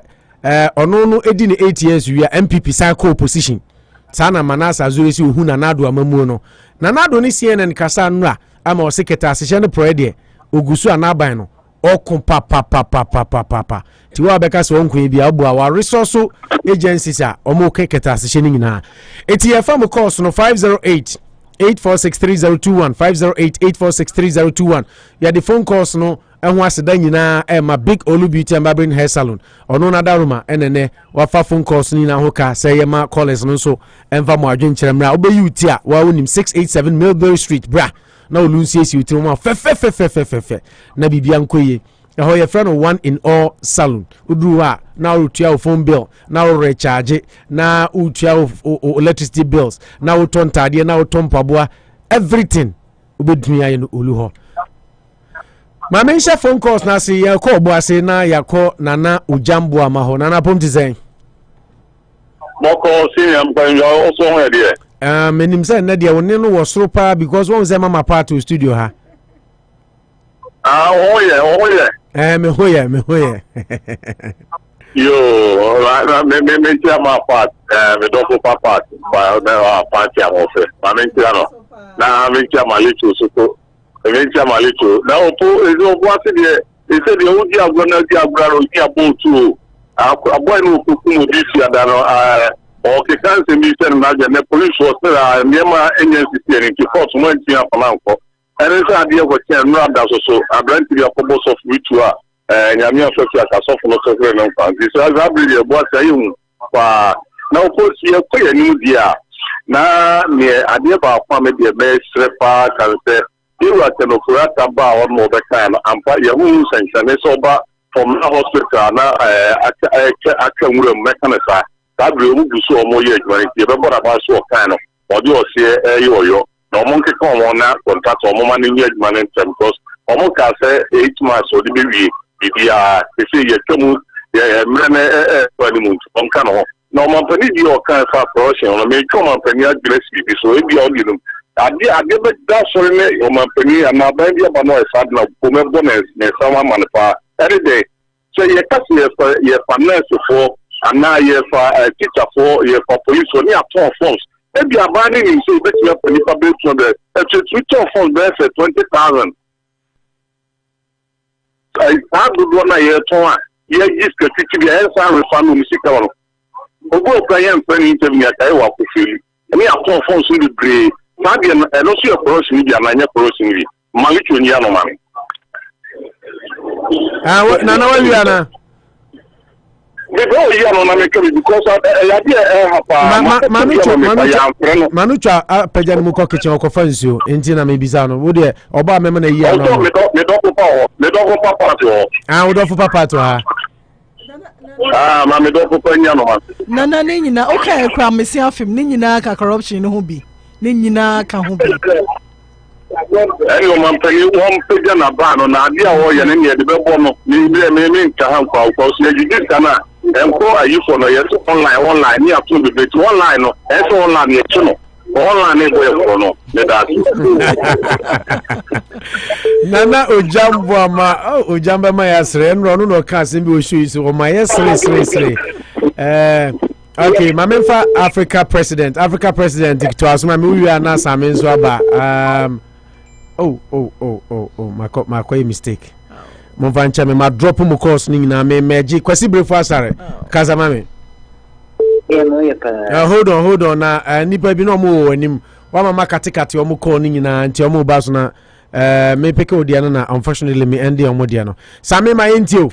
or no 8 years we are MPP cycle position. Sana Manasseh as we see who nanado amamu no. Nanado ni CNN kasa nra ama o seketa asehye no proede ogusu anaban no okun papa ti wa beka so onkun bia obu our resource agencies a omo keketa asehye ni nyina eti ye fam course no 508 8463021 508 8463021 ya the phone course no ehun aseda nyina ma big Olu Beauty and Barbering Hair Salon ono na daruma enene wa fa phone course ni na hoka say ye ma callers no so enva mo adwen kyeremra obeyi uti a wa wonim 687 Millbury Street bra na olunsie si utiri mo fe na bibia nkoye ho ye friend one in all salon uduru a na utua phone bill na recharge na utua electricity bills na uton tade na uton paboa everything obedumi aye no olu ho ma mention phone calls na say ya ko bo ase na yakọ nana ujambo amaho nana pomti zen moko senior mpanjo also ho de menim say na de woni no wo soro pa because one say mama part to studio ha oh yeah me hoye yo me tia ma part me do ko part pa party am ofe ma me tia no na me tia ma licho so eventually malito na opo ezo what the they said the odi agona di agbaro di abotu abo ni okuku mo di fi adano o ke kan se mi se na je ne police was there niema agency in ki court mo nti afananko ene se ade ko chen no ada so abranti bi akobo so witu a nyame afefi akaso fo no so kre no fan this as abri the boss ayi hu pa na oposi ye ko ye ni dia na me ade ba kwa me de be srepa kan se you are the Ofori-Atta ba or no be kan ampa ye hu sanction so ba from the hospital na aka nwure mekanisa ta bre mu busu omo ye adware ye be bora ba so kan no odi o se yo no mo nke kon won na contract omo ma ni adware ntem because omo ka say 8 months o di be wi bibia se ye twemu ye mrene month on kan ho no man pani di o kan fa production no me twoma pani aggressive bi so e bia o di no ade be da so ne o man pani na ba bia ba no e sad na ko me bonus ne sama man fa every day so ye kasi ye finance for ana ye fa teacher for ye for police so ni aton funds e bia ba ni so be ti pani public so be teacher funds be 20,000 I do na ye ton ye jiska tiki bi ensa refund mi sika wono obo kan ye mfa ni interview ya kai wa kofiri emi akon fon so di bre ma bi no so ye corruption bi na nya corruption bi ma li tuni ya no ma na wa wi ana we go ya no na me kebi because ya di hapa manucha pejani mu ko kitchen ko fansuo enti na me bisa no wo de oba meme na yi ya no me do ko papa to wo do papa to ha ma me do ko nya no ma na ne nyina o ka ekra mesi afim ne nyina ka corruption no ho bi ne nyina ka ho bi ayo man pani won peja na ba no na ade a wo ye ne ne de be bo no ni be me nka ha kwa so ye jidi kana enko ayi for no yes online ni ato be bet online no eso online ye chuno online go ye for no le da nana ojambo ama ojamba ma yasre enro no no ka se bi o show isi o ma yesre okay mamemfa Africa president to asuma me wi ana samen so aba my mistake mo vancha me ma drop mu course ni na me meji kwasi brefo asare kaza mame hold on na nipa bi no mo anim wa mama katikati o mo call ni na nti o mo ba so na me peke odia no na unfortunately me end o mo dia no same ma entio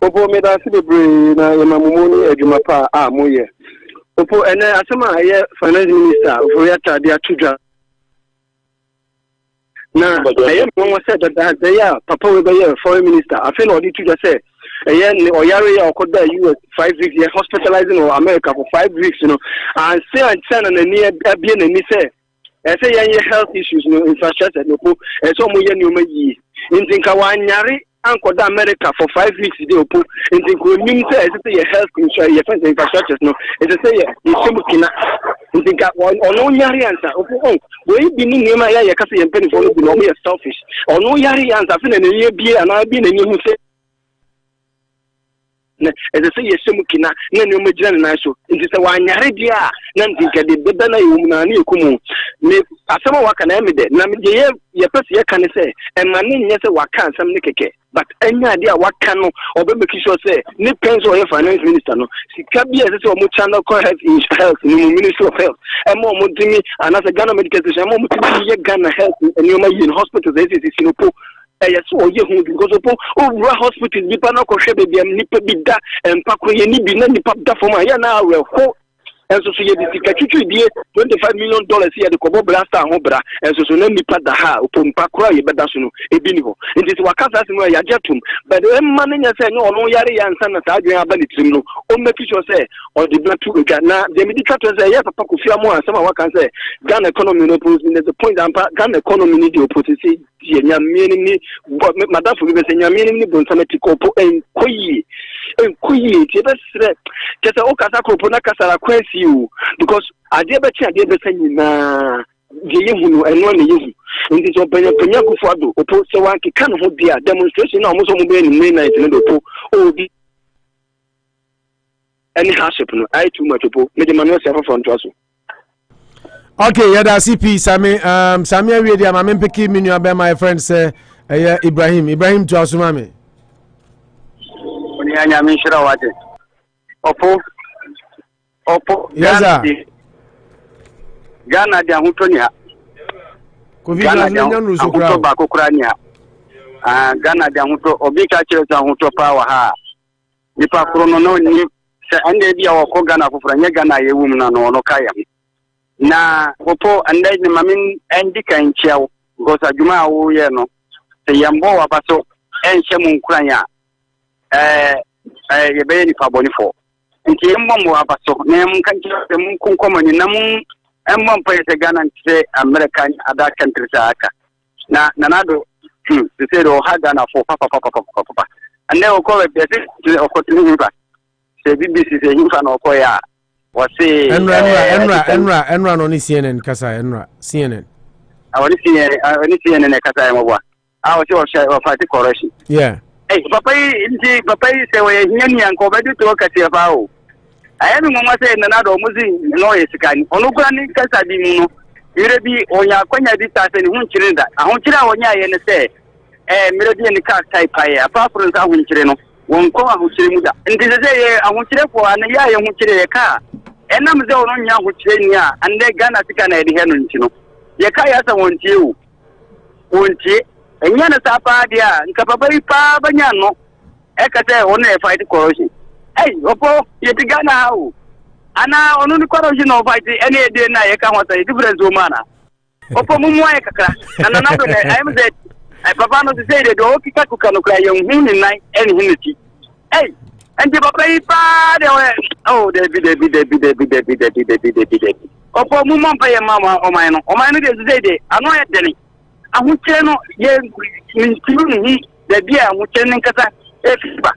opo me da si bebre na emamumoni adwuma pa moye opo ene asema ye finance minister Ofori-Atta dia tudwa na aye mo said that they are papa we be foreign minister I feel odi tudwa say aye oyare ya okoda US 5 weeks ye hospitalizing or America for 5 weeks you know and say and na ni abie na ni say say ye health issues no infrastructure no po so mo ye ni o mayi ntinka wanyare ankoda America for 5 weeks dey opo ntinko nim say say health insurance ye infrastructure no say ye simukina ntinka ono nyare ansa opo we bi ni nema ya kase ye penny for no bi no ye selfish ono yare ansa fe na ye bie ana bi na ni hu say na say ye simukina na ni o magina na so nti say wanyare dia na ntinka de beda na yum na na ekumu me asema waka na me de na me ye pese ye kan say emane nye say waka ansam ne keke but enya dia waka no obe make sure say ni penso ye finance minister no sika bia say o mo channel call health ni ministry of health emo mo dimi anasa Ghana medical station emo mo timi ye Ghana health and you in hospitals this sinopo yes o ye hu because opo over hospital bi pa na ko hwe be am nipa bi da empa ko ye ni bi na nipa da fo ma ya na awe ho enso so ye di sika twitwi die $25 million ye de kobo blaster ho bra enso so na nipa da ha opompa kura ye beda so no ebi ni ho nti wakasa se no ya jetum but e man nya se no ono yare ya nsa na sa adwen aba ni trim no o make sure say o de blatu ga na the medical to say ye papa Kofi Amoah sama waka say Ghana economy no pose in the point ampa Ghana economy ni de opposite ye nya mieni ni madam for be say nya mieni ni bonsamati ko po enkoyi ti be sre kesa o kasa ko po na kasa kwesi you because ade be sanyi na de yehunu eno na yehu nti so penya Akufo-Addo opo se wanke kan ho bia demonstration na omo so mo be ni night no do po o di any hardship no I too much opo me de Manasseh for nto aso okay yada CP sami awie dia ma me peki menu aba my friend say Ibrahim to asuma me oni anya me shira wate opo yes sir Ghana dia hutoni ha Ghana dia huto ba kokurani ha Ghana dia huto obi ka kire sa huto pa wa ha nipa krono no ni se ande bia wo ko Ghana foforo nye Ghana ye wum na no kaya na opo ande ni mamin endi kan chiawo because adwuma wo ye no se yambo wa baso enhye mu nkuranya ye be ni fabonifo nti yambo wa baso na mun kan chiawo mun kunkomani na mun emmon pa se Ghana se American other countries aka na nanado se se do ha Ghana for papa ande o ko be se o ko tinu ba se BBC se himfa na o ko ya o se enra no ni CNN kasa enra CNN awani CNN kasa mo bwa o se o fight corruption yeah papa se we nyani anko be to kase fa o ayemi mo ma se nanado muzi no yesikani onu kura ni kasa bi mu no ire bi onya kwanya bi ta se ni hunchire nda ahunchire onya ye ne se mere bi ni ka type aye apa for nsa ahunchire no won ko ahunchire mu da ndi se ye ahunchire ko an ya ye hunchire ye ka enam ze ono nya ahunchire ni a ande Ghana sika na edi he no nti no ye ka ya sa wontie o wontie enya na sa pa dia nka papa ipa banya no e ka se ono e fight corruption opo ye ti Ghana o ana onu ni corruption no fight any day na ye ka ho say difference o mana opo mu e kakra na na do I am say papa no say de do kika kuka no kra ye hu ni nan eni hiniti and the papa ipa de oh de opo mu mo pa ye mama o man no de say de ano ye de ni ahuche no ye mintiru ni de bia ahuche ni nkata efiba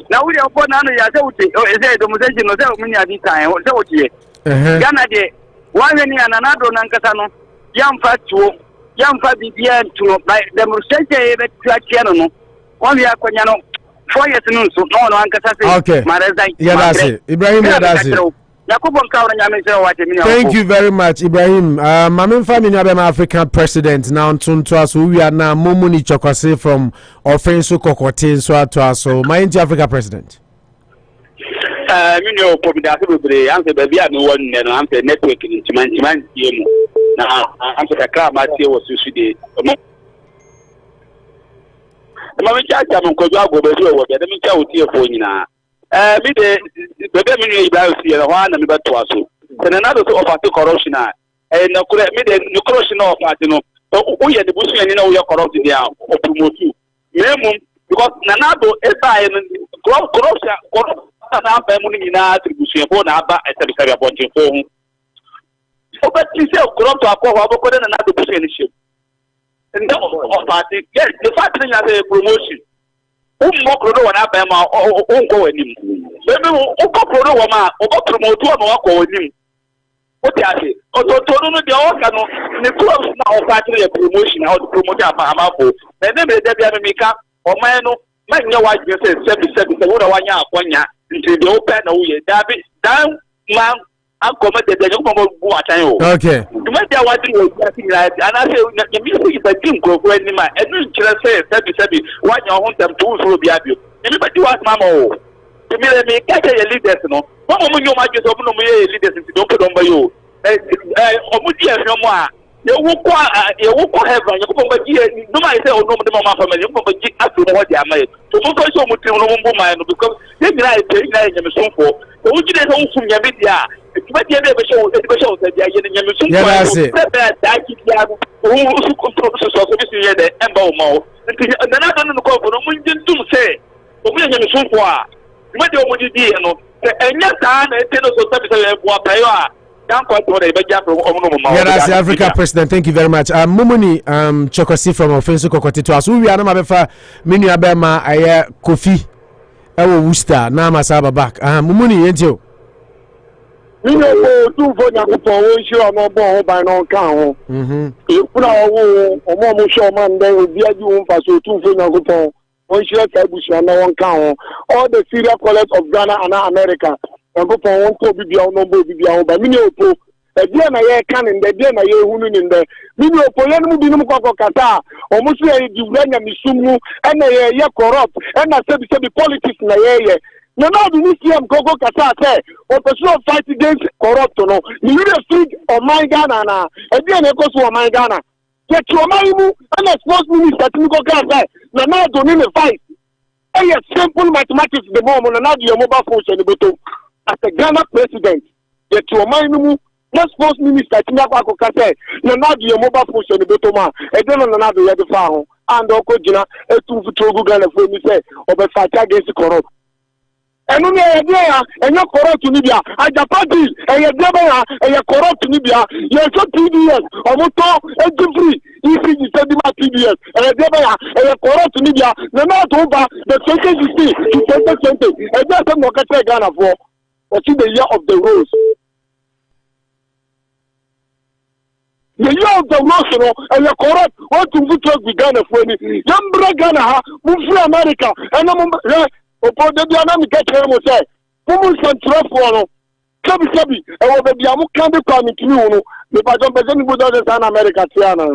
na wuri opo na no ya se uti eze do museji no se omunya bi kan se uti Ghana de wanwe ni ananado na nkata no yamfa tuo yamfa bibia tuo by the museji e be tuakia no wanwe akonya no 4 years no so no ankata se marezai yeah that's it Ibrahim that's it thank you very much Ibrahim mamin family abema African president now to us we are now Momuni Chokwase from Offenso Kokotin so aso my Africa president you know pobida bebre answer baby I no one no answer network in timan yemu na answer kakra ma tie wo susude mamin chacha mon ko gwa go be wo be dem cha wo tie fo nyina me de bebe me Ibrahim si na ho na me beto aso se na do so of corruption na na kure me de no corruption of party no o ye de busu ani na wo ye corrupt dia o promote memo because na do esa corruption na ba mu ni na attribution fo na aba esabi abonje fo hu o ba ti se corrupt akọ ho ko de na do busu ani shi and of party yes the fact that you have promotion mo krodo wana ba ma onko wanim bebe o ko krodo wa ma o ko promote wa ma ko wanim o ti ase o to no de o ka no ne clubs na o fa tire promotion how to promote amafo na ne me de bia me ka o man no ma nya wa je se sebi wo na wa nya akonya nti de o pa na wo ye dabi dan man akoma de nko mo bu atan o okay tuma de wa di o ya tin la ana se ya mi se ba tim ko ko ni ma enu nkyere se sebi wa nya ho ntam to so bia bio ni ba di wa ma o to mi le mi ka ke ye leaders no mo nyo ma je so mo no mo ye leaders nti don ko don ba yo o mu di ehwe mo a ye wo ko heaven ye ko ba ji no ma se o no mo de ma family ko ba ji aso mo di amaye to mo ko so mo tim no mo bu ma no because ye mi na e nya me so fo o ji de so fun nya me dia but you never show the show that you are in Africa president, thank you very much. Mumuni Chokwase from Offenso Kokoti to us. We are not a mini abema aya Kofi Amoah na masaba back. Mumuni yenjo. You know, two for Yakupon, sure, no more by no count. If put our woe, or more show man, they will be a doing for so 2 for Yakupon, one share Kabush and no one count. All the serial college of Ghana and America, and go for one to be on no be by Miniopo. The dear my can in the dear my woman in the Miniopo, Yanubinum Kata, or Muslim, you run a Misumu, and a corrupt, and I said, politics in the area. No, the museum Gogo Kata say, or pursue fight against corrupt. No, you need a street or my Ghana, and then it goes to my Ghana. Get your Maimu and a sports minister to go Kata. Now, don't need a fight. A simple mathematics the moment, and not your mobile phone and the bottom. as a Ghana president, yet to my no sports minister, Tinako Kase, no not your mobile push on the Betoma, and then on another year the farm, and Okojina, a 2 for Ghana for me say, or the fight against the corrupt. And only idea, and you're corrupt to Libya, I Japati, and you're Jabba, and you're corrupt to Libya, you're so TDS, or Moto, and free. If you said my TDS, and you're Jabba, and you're corrupt to Libya, no matter over the 2020 to 2020, and that's a Mokate Ghana for, what's in the year of the rose. The year of the rose, and you're corrupt, what to talk with Ghana for me. Young Ghana, move to America, and I'm Opo de bia na mi keke mo say fumu santrafo no sabi e wo be bia mo kan de kwa mi timi wo no me pa jom be ni bodo de san America tiana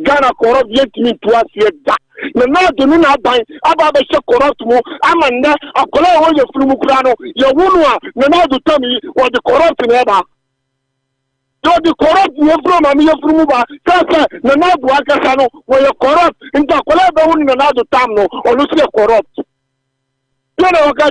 Ghana corrupt yet me to us yet da na do ni na ban aba be she corrupt mo amanda akola wo ye furu mu kura no ye wonu a na do tami wo de corrupt na ba do the corrupt ye furu ma mi ye furu mu ba kaka na do akasa no wo ye corrupt nta akola be wonu na do tam no onu se corrupt. You know what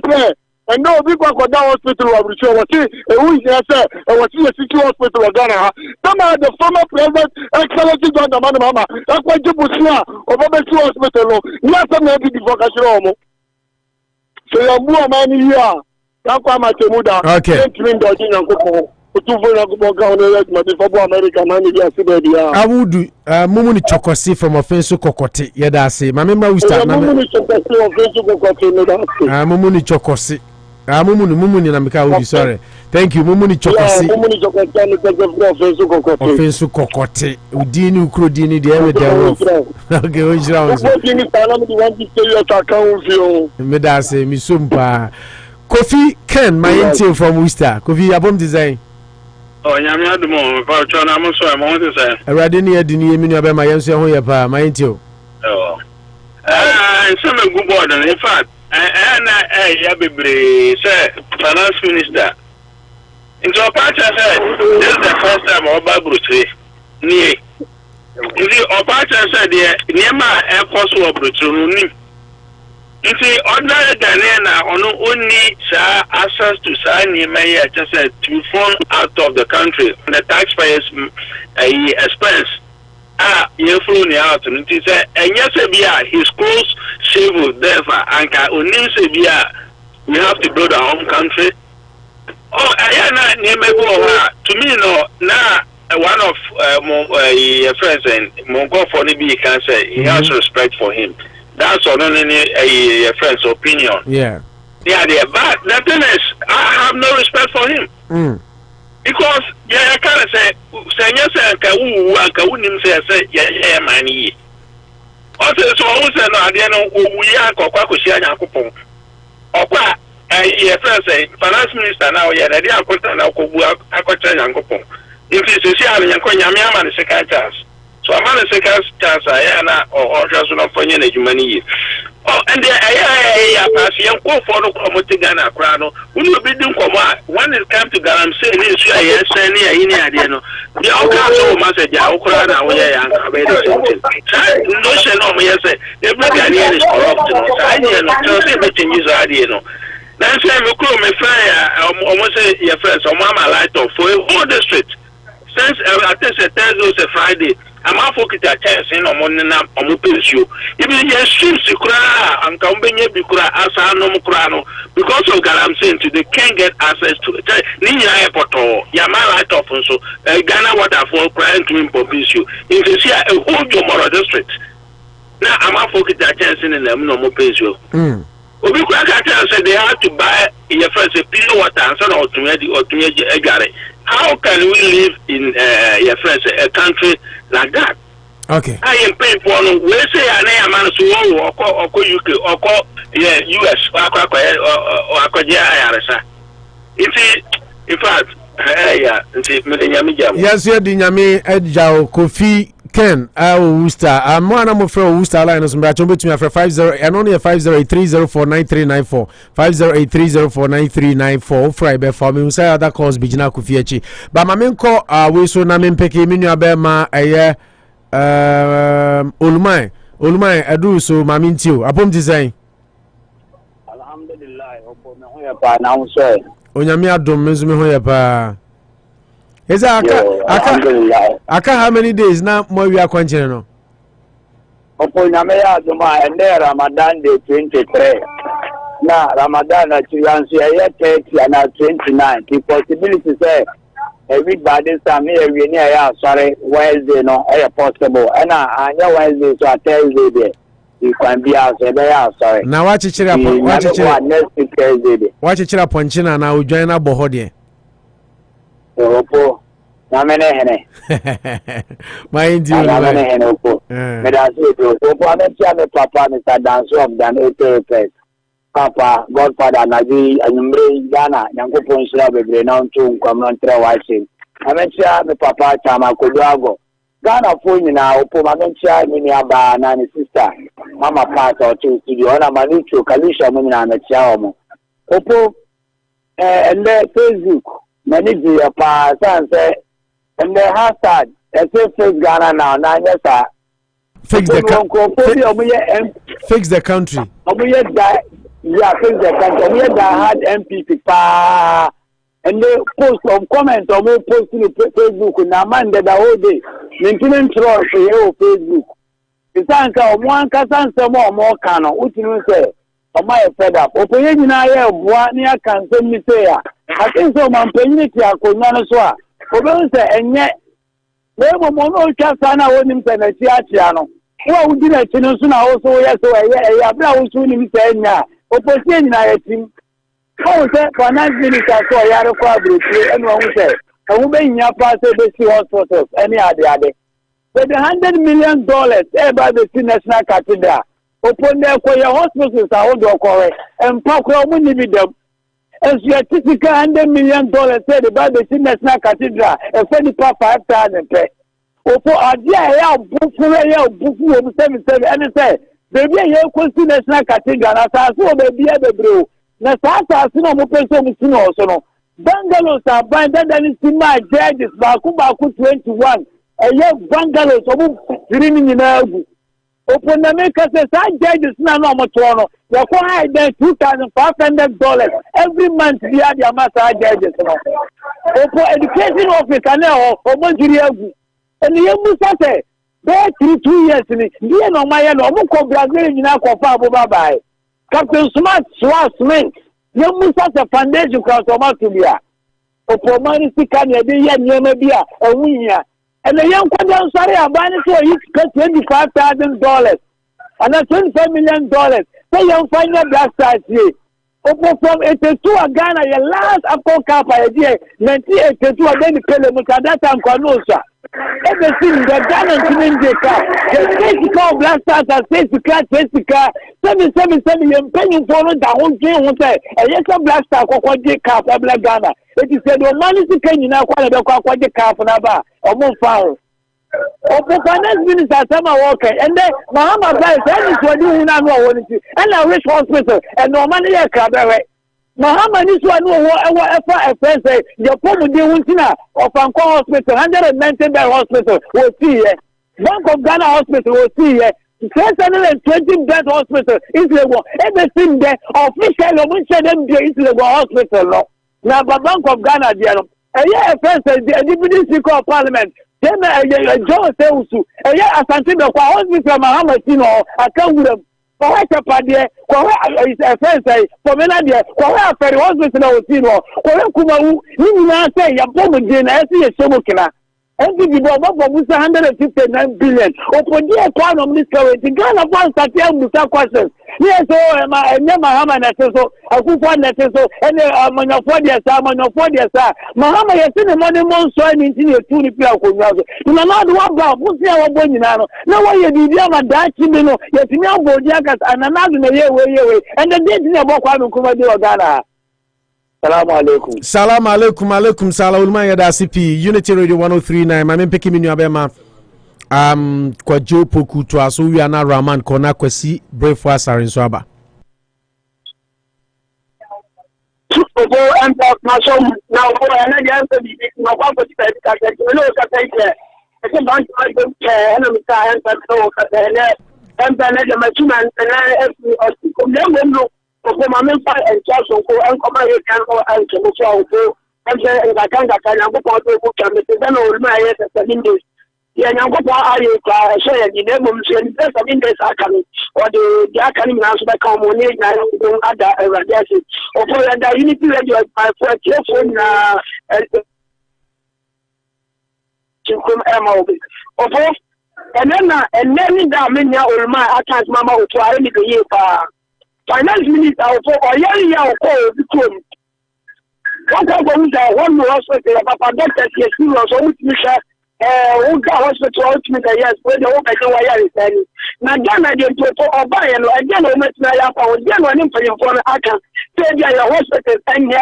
and no big one go down hospital of Richard. What see who is here, and what see a city hospital of Ghana. Some are the former president, Excellency John Mama, that's why you put here over the hospital. Yes, I'm happy before Cashiromo. So you're more money here. That's why my Temuda. Okay. I would do Mumuni Chokosi from Offensive Cocotti. Yada say, Mamma, we start Mumuni Chokosi. Mumuni Namika will be sorry. Thank you, Mumuni Chokosi. Offensive Cocotti. Udinu Crudini, the every day. Okay, which round? Medase, Misumpa. Kofi Ken, my intel from Worcester. Kofi Abom design. Oh, nyame adumo pa chona mo so e mo ho se. Awrade ne adini emi no be ma yenso ho ye pa my intel. Oh. Some good board in fact, ya bebre say finance minister. Into a part say this is the first time Oba Bruce ni. Ndi Oba say the niema e koso Obrutu ni. Nti ordinary Ghanaian ono only access to niema just to phone out of the country on the taxpayers expense. You flew me out and he said, and yes, his close civil therefore, and we have to build our own country. Oh, to me, no, now one of my friends and Mongo for Nibi can say he has respect for him. That's only a friend's opinion. Yeah. Yeah, but the thing is, I have no respect for him. Because I can't say yeah money. Also, so also no idea no we are Kokwako Okwa finance minister now yeah they are content now Yankopon. If you see I'm a second chance. So I'm on a second chance or just not for money. Oh, and I pass young for no promoting Ghana Crano. When you be doing when it comes to Ghana, I'm saying this yes, any idea. The Okaso message, Okrana, no, she no, yes, every Ghanaian is corrupt. I don't say everything is idea. Then say, my friend, almost say your friends, or Mama light off for a whole district. Since I think it's Thursday, Friday. I'm a focus at chance in a morning on you. Even your streams to cry and come be cry as I know Crano because of God I'm saying to they can't get access to Nina Airport or Yama light off and so Ghana waterfall crying to impose you. If you see a whole Jomoro district. Now I'm a focus at chance in them no more pays you. Said they had to buy your first a pure water and so or to how can we live in your friends a country like that? Okay. I am paying for no we say an man so or UK or US or in fact yes, you're the Yami Edjao Kofi Ken Worcester. I'm one of my friends Worcester line is between me for 50 and only a 5083049394 5083049394 Friday for me say other calls Bijina Kufiechi. But my main call we so na men peke me nua be ma Olumai adu so ma min tio. Abom design. Alhamdulillah opo me ho ya pa na so. onyame adom menzo me ho ye pa eza aka how many days na mo wi akwanchere no opo nyame ya adom a ende Ramadan day 23 na Ramadan na chiranso ye 30 na 29 the possibility say everybody time here we near ya sorry Wednesday no possible and anya Wednesday so Thursday there you can be out there sorry na wa chichira next Thursday wa chichira ponchina na odwan na bo ho de opo na mene hene mind you na mene hene opo me da say opo ametia me papa Mr. Danso of Dan Oterpes papa godfather na di anyumre Ghana nyankopon hira bebre na nto nkwam ntre wache ametia me papa Chama Koduago Ghana fo nyina opo ametia ni aba na ni sister mama part to studio na Manucho Kalisha mo nyina ametia omo opo and Facebook manage ya pa sanse and the hashtag face Ghana now na nyesa fix the country yeah, fix the country. We had MPP pa and they post some comments or more post in Facebook na man the whole day. Maintenance troll for Facebook. The sanka one kasan some more cano, which you say, or my fed up. Open na ye one near can send me say. I think so man penity a konyanoswa. Open say and yet we were mono chasana on him penetiano. Well, we didn't know also yes, so I have soon saying opposition na yetim how say finance minister so yare kwa brochure and one say and we nya pass be see hospitals any ade with the $100 million by the national cathedral upon there kwa your hospitals are hold okore and pakro mu ni them and so typical $100 million said by the national cathedral and for the 5,000 pay opo adia ya bufu 77 and say baby ye kwesi national cathedral na sa so baby e bebre na sa no mo penso mo sino so no bungalows are banded and sima judges baku 21 eye bungalows omo tiri ni nyina agu opo na make say sa judges na no mo to no ya ko high then $2,500 every month via the amasa judges no opo education officer na omo jiri agu and ye musa say there 2 years ni die no maye no mo ko Brazil nyina ko fa abo bye Captain Smart Swasment ye musa se foundation kwa so ma to bia opo mani sika na de ye nyema bia awunya and the young kwada sorry abani so you $25,000 and $25 million say young final black stars here opo from 82 Ghana your last Afcon Cup idea 1982 then the pele mo that time kwa no sir everything the Ghana team dey car the physical black stars are physical 7 yem penny for no da ho dwen ho say yes black star kokko dey car for black Ghana it is said the money to can na kwa dey kwa dey car for na ba omo foul opo finance minister sama work and then Mahama guys any so di hu na no woni ti and na rich hospital and no money e ka bewe Mahama ni so no wo efa say the pom dey hu ti na of Anko hospital 190 bed hospital we see here Bank of Ghana hospital we see here 620 bed hospital is level everything there officially we say them dey is level hospital no na Bank of Ghana there no eye say the deputy speaker of parliament John Seusu asante be kwa hospital Mahama tino akawura kwa chapade kwa say pomena de kwa afere hospital o tino kwa kumawu ni na say ya bomo de na ese ye somokina enti bi bo musa 159 billion opodi e kwa no minister we Ghana fan satia musa questions yes so Mahama na so Akufo na so ene amanyofo de sa Mahama yesi ne money mon so ni ntini etu ni pia akonwa so na na do aba busi a wo nyina no na wo ye bibia ma da chi mi no yetimi abodi aka ananadu na ye we and the date na bo kwa nkuma de Ghana. Salam alaikum salam ulma ya da CP Unity Radio 103.9 ma mpeki minu abema kwa jopo kutu aso wi ana Rahman kona kwasi breakfast arinso aba obo enta masom na obo na dia enta bi na kwa ko ti ka no ka sai ke e ban ka na mi ka enta so ka ne enta na de matuma na efu o ko le mo Opo mame pa enchaso ko enkoma ye kan o enchemo so opo enche ngakanga kanya ko po to ko kamete dan o ma ye 7 days ye nyango po aye ka so ye ni dem so ni 7 days akani o de akani na so be ka mo ni na ko ada radiation opo ya da unity radio by for telephone na chinkum emo opo and then da menya olma atas mama opo are ni be ye pa finance minister for oyeri ya ko bikom what go with that one hospital papa doctor say serious so with me who got hospital with me yes when the work I wire is na Ghana dey to oba ye no again o metina ya pa o dey no ni for aka say dia your hospital anya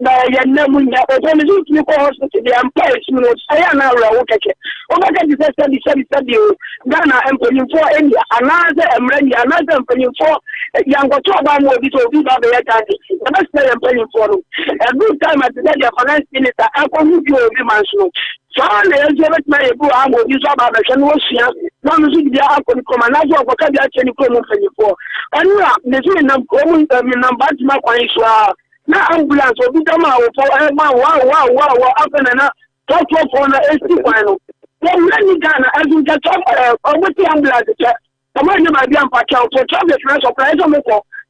na ye namu nya o so me ko hospital dey employees me no say na ra wo keke o ba ka say study o Ghana employee for India another emrani another employee for yango to ba mo bi to bi ba be ya kandi na say employee for every time at the finance minister akonu bi o bi man so so na ye bet na ye bu amo bi so ba be no sia na no so bi akoni koma na so ko ka bi a cheni ko mo employee for anura ne so na ko mo na ba ti ma kwan so na ambulance obi dama o for ma wow afena na talk for na 80 final then many Ghana as you get up with the ambulance come on you might be on patrol for traffic surprise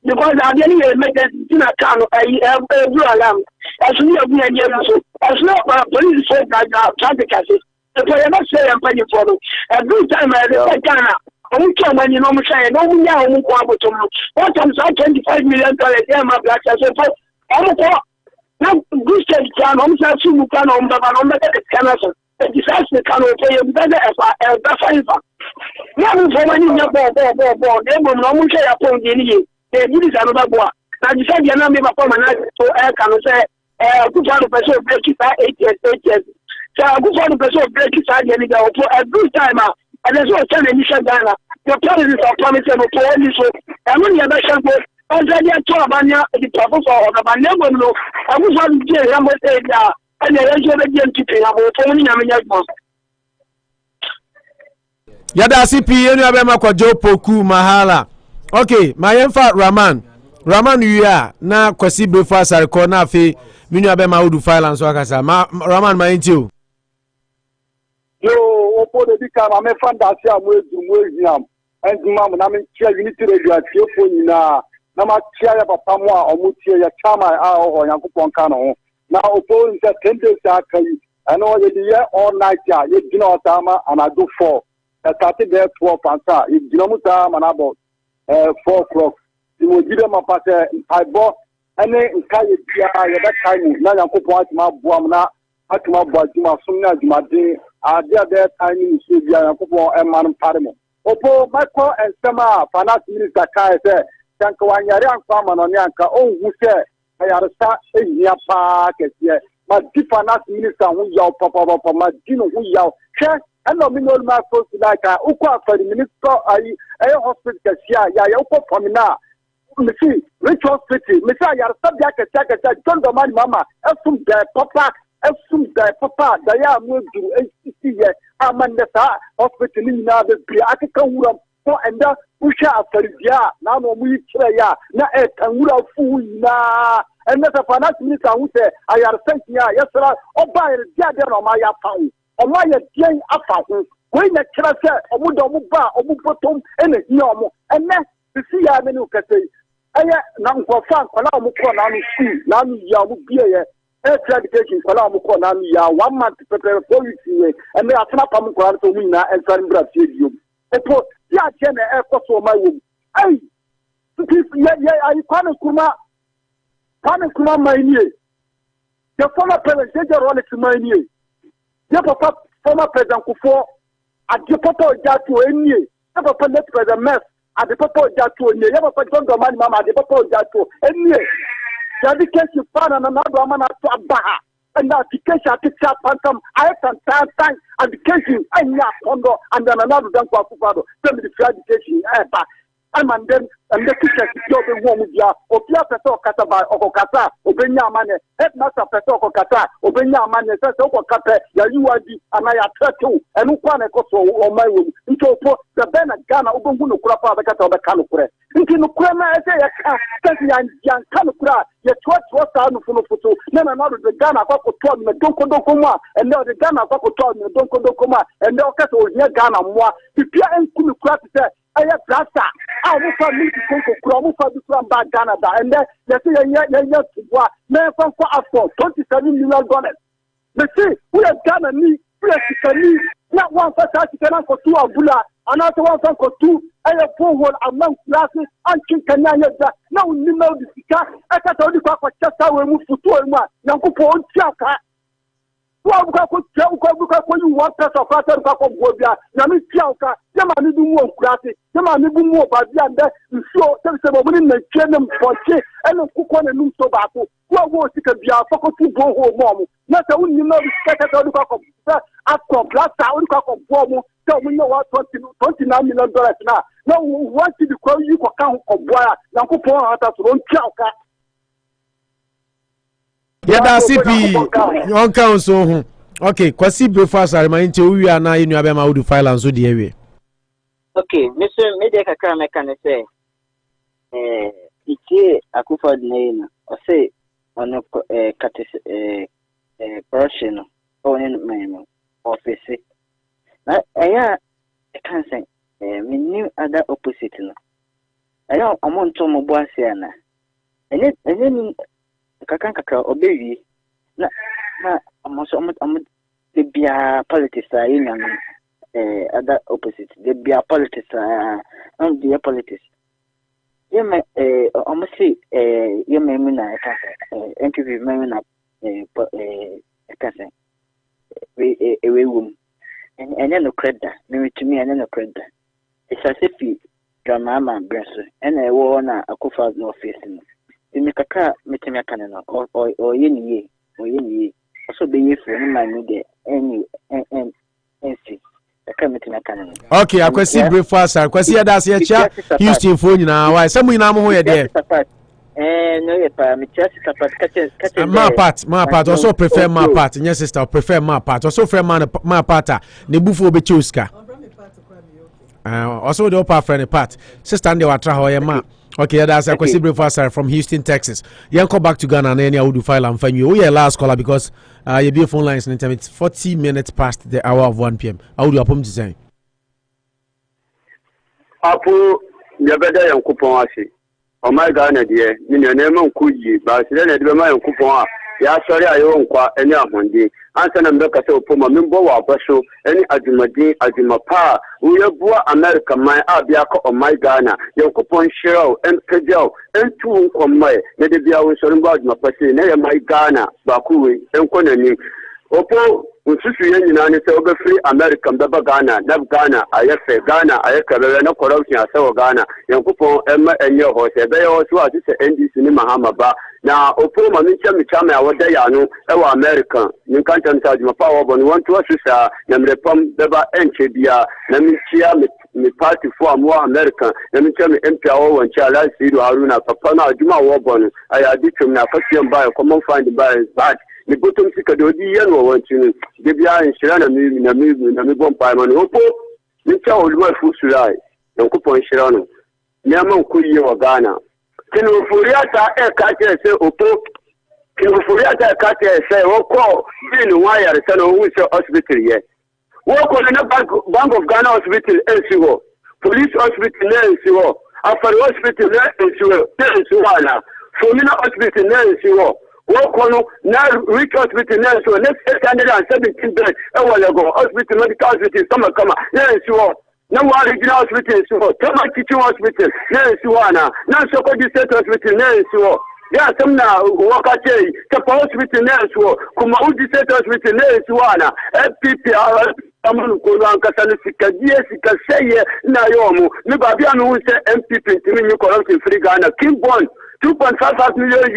because I didn't make that in a car alarm as we have been so as no police so that traffic as it if I not say I'm paying for a good time I Ghana when you know me say no we are what comes out $25 million my black as now good state can almost soon can on the Canada disaster can pay you better as a fiver. Now for money they will not say upon the year. They did is another boy. Now you said you're not maybe for Manasseh to air can say good for the person break it 8 years. So good for the person break it for a good time and there's no telling you Ghana. Your policies are promising to police so and when you're not already a tour about the professor of the Banemo, I was on the number and the regular keeping about only a Yada CP enu abema kwa Poku Mahala. Okay, mayemfa Raman you are na kwasi before sariko na afi minu abema udu file and so akasa. Raman mayenti yo opo de bika ma me fanda sia mo eziam enduma na me tia unity radio atie fo nyina na ma tia ya papa mo a omo tia ya chama a ho yankopon ka no na opo nse 10 days akai eno ye di all night ya ye dina otama anado 4 started there 12 pansa ye dina muta manabo 4 o'clock di mo jide ma pase aibo ene nka ye bia ye that time na yankopon atuma boam na atuma boajuma sunna jumade adia that time ni so bia yankopon e man paremo opo mako ensema finance minister kai se tanka wanyare anka manoni anka onhu se ayarsa ehia pa kese ma di finance minister hu yaw papa ma di no hu yaw she eno mi no ma so like uko afari minister ai hospital kese ya uko famina misi rich hospital misi ayarsa bia kese John Domani mama esum de papa da ya mu duru ye amanda sa hospital ni na be bia akeka wuram so enda usha afaribia na no mu yikire ya na kan wura fu na enda sa finance minister hu se ayarsanti ya yesra oba yer dia de no ma ya fawo o ma ye dien afa hu ko nya kira se omudo mu ba omu potom ene hi omu enne sisi ya me ni ukasei eye na nkofa kwala omu ko na no school na no ya omu biye education kwala omu ko na no ya 1 month prepare for you and atena pam kwala to mu na entry bra tie biom epo ya chene ekoso ma wo ai ya ai kwane kuma mainie the former president je role ti mainie ye papa former president Akufo ade papa ojatu enie ye papa net president Mess ade papa ojatu enie ye papa John Domani mama ade papa ojatu enie education fana na do amana to abaha and education teacher pantam I can time education anya kondo and then another than Akufo-Addo send the education I'm and then and the teacher is your woman, or Pia Peso Cataba, or Cata, or Benya Mane, Headmaster Peso Cata, or Benya Mane, says over Cata, Yaluadi, and I are two, and Ukwane Koso, or my room, into the Ben and Ghana, Ubungu Krapa, the Cata of the Canopre. Into Nukrema, I say, Yan Canopra, yet what was down for Futu, then another the Ghana Bako told me, Donko Dokoma, and now the Ghana Bako told me, Donko Dokoma, and the Okata was near Ghana, moi, the Pia and Kumukrat said, I have Rasta. I will find me to Congo, Kromu for the from back Canada, and then they say, yeah, man from for $27 million. They say, we have done a knee, we have not one for Satan for 2 Abula, another one for 2, I have 4 among classes, and Kinkanya. Now, you know the Sika, I can't only talk for just how we move to 2 and 1, Yanko Chaka. Well, you want us of Fata Bobia, Yami Chauka, Yamani Bumo Grassi, Yamani Bumo Babianda, you show some women in the Chenum for Che, and Kukon and Tobacco. What was it to be a focus to go home, Mom? Not only you know the second of the cock of After Blast Town cock of Bomo, tell me no what $29 million now. No one to call you for count of Boya, Yanko Pata from Chauka. Yada CP on council. Okay, Kwasi breakfast are my into we are now in your Abema would file and so the area. Okay, Mr. Media Kaka can say it's Akufo-Addo or say on a corruption or in office. I can't say me new other opposite. I don't amount to Mobuasiana. And then Kaka or baby. Na they be a politics other opposite. They be a politics and the politics. You may almost see you may mean interview me a room and then no credit. Maybe to me and then no credit. It's as if you drama Brenso and I won a Akufo-Addo office. You make a car, make me a cannon or ye. Also be useful in my media any see. Okay, I can see breakfast. I can see that's here. Houston phone now. Why? Some we now here there. No, my part. Also prefer my part. Yes, sister, prefer my part. Also prefer my part. Nebufo be chuska. Also the upper friend part. Sister, and they were trying ma. Okay, that's a question breakfast from Houston, Texas. You come back to Ghana and I would file and find you. We are last caller because you be phone lines in time. It's 40 minutes past the hour of 1 p.m. How would you approve to say? Apo, you better young coupon. Oh my Ghana, dear, you know, Kuji, but then I do my own coupon. Yeah, sorry, I own qua any of Monday. Answer and look at the Puma Mimbo or Basho, any Adjumadi, Adjumapa, we have America, my Abiako or my Ghana, your coupon Shell and Pedro, and 2 on my, maybe I was on board my person, my Ghana, Bakui, and Konani. Opo, Ususu Yan is over free American Baba Ghana, Nav Ghana, I have Ghana, I have no corruption, I saw Ghana, young coupon Emma and your horse, they also are this ND Cinema Hamaba. Now, Opo Mamicha Michama, our day, I know, our American, you can't tell my power, but want to assist Namrepom Beba and Chebia, Namichia, me party for more American, Namicha MPO and Charles Aruna, Papa, Juma Warbon, I addiction now, first year by a common find by his badge. The bottom sick of the year want to give you in Shirana, Namibon Paiman, Opo, Micha old wife who's right, and coupon Shirano, Yaman Kuyi or Ghana. Ofori-Atta Ekate say Opo. Ofori-Atta Ekate say Oko. Being wire son of which hospital yet. Walk on the Bank of Ghana hospital NCO. Police hospital NCO. After hospital NCO. Formina hospital NCO. Walk on now Rich hospital NCO. Next 817 beds. A while ago. Hospital medical hospital. Come. NCO. No regional hospital, so Tama Teaching Hospital, Nansuana, Nansoko District Hospital, Nansuo. Yeah, some now walk at a Tapa Hospital, Nansuo, Kumau District Hospital, Nansuana, FPPR, Amon Kuran Kasanisika, Diesica, say, Nayomu, Nibabian, who said MPP, to me, corruption free Ghana, Kimbon, $2.55 million,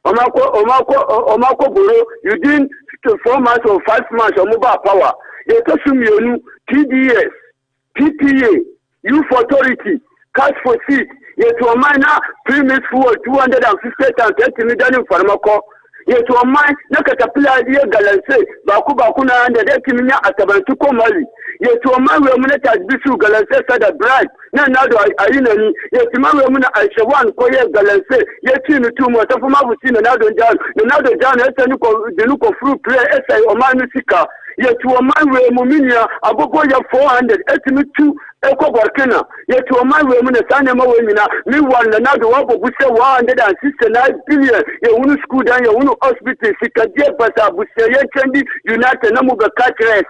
Omako Buru, you didn't 4 months or 5 months or mobile power. TDS, PPA, Youth Authority, cash for seed. Yet to a minor premium for 250 and 30 million for Mako. Yet to a mine, no caterpillar idea galanse, Bakuna and the Dekimina at Tabantuko Mali. Yet to a man will minute as Bisu galanse said a bride. None other I yet to man will minute I shall one Koya galanse, yet in the tomb of Mavusin and Adon Jan, another Jan has the look of fruit play essay or Manusika. Yet to a man will Muminia, Abogoya 400, estimate 2. Eko Burkina, yet to a man women a son of women, meanwhile another one would say 169 billion, your own school down your own hospital, Sikaje, but I would say, Yendi, United Namuga Katra,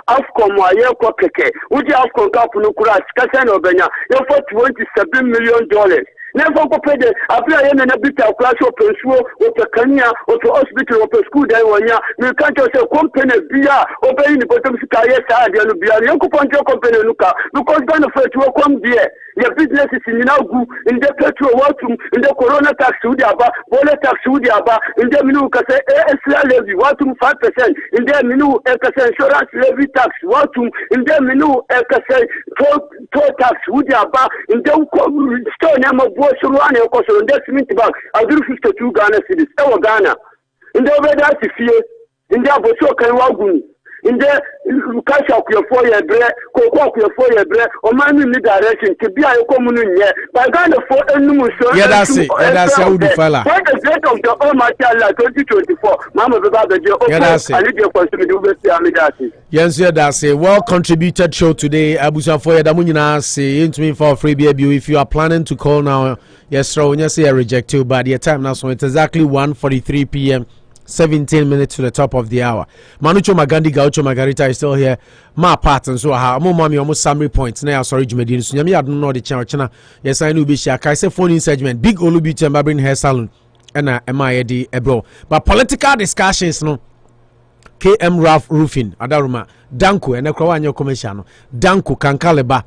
Afcom, Ayako Keke, would you have Konkapunukura, Skasan Obenya, for $27 million. Never go pay the apply in a bit of class open school or to Kenya or to hospital or to school there one year. You can't just say company beer obeying the bottom sky side and be a young company Luka because benefit will come there. Your business is in now in the petrol water in the corona tax with the aba, wallet tax with the aba, in the minu say ASL levy, watum 5%, in the minu insurance levy tax, watum, in the minu toll tax with the aba, in the store name of Bosuo and Okoso, and that's mint back. I do 52 Ghana cities, Ghana. In the way that's the fear, in the Bosuo can wagun. In the cash up your 4 year bread, cocoa your 4 year bread, or my new direction to be a common year. By Ghana for a new show. Yeah, that's it. That's how the fella. What the date of the Almighty Allah 2024? Mama, I need your question. Yes, that's a well contributed show today. Abusa for Damunina say into me for free baby. If you are planning to call now, yes, so when you say I reject you, but your time now, so it's exactly 1:43 p.m. 17 minutes to the top of the hour. Manucho Magandi Gaucho Margarita is still here. My part and so ha mo mami almost summary points. Now sorry Jumedin. So yami don't know the channel. Yes, I know be share. I say phone in segment. Big Olubi Chamber bring hair salon. And am I bro. But political discussions no. KM Ralph Roofing Adaruma Danko and Ekrawanya commercial. Danko Kankaleba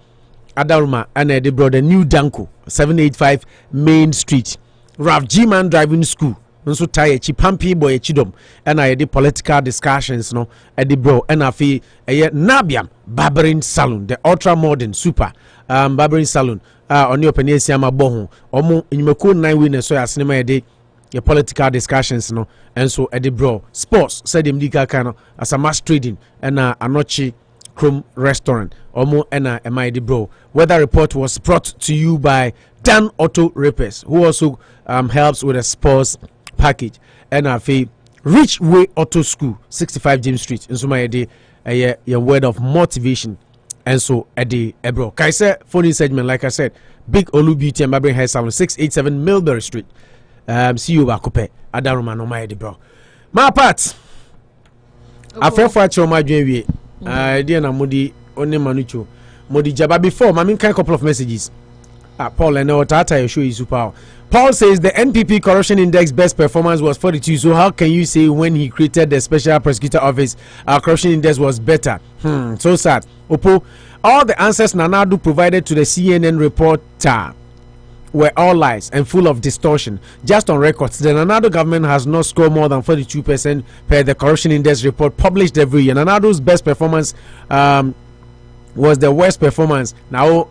Adaruma and the brother new Danko 785 Main Street. Ralph G-Man Driving School. Nso tie chipampi boy chidom and I the political discussions no at the bro and afi Nabiam Barbering Salon the ultra modern super Barbering Salon on your penesiama boho omo inimeko 9 winners so as cinema de your political discussions no and so at the bro sports said him dika kind as a mass trading and anochi Chrome restaurant omo and am I the bro. Weather report was brought to you by Dan Auto Repairs who also helps with the sports package and a Rich Way Auto School 65 James Street in Suma a word of motivation and so at the ebro Kaise phone segment like I said Big Olu Beauty and Barbering Hair Salon 687 Millbury Street see you Bakope Adaruma no my bro my part after for my dream dear na modi only manucho modi jaba before mamin kind couple of messages Paul and now Tata show is super. Paul says the NPP corruption index best performance was 42. So how can you say when he created the special prosecutor office our corruption index was better? So sad. Opo, all the answers Nanado provided to the CNN reporter were all lies and full of distortion. Just on records, the Nanado government has not scored more than 42% per the corruption index report published every year. Nanado's best performance was the worst performance. Now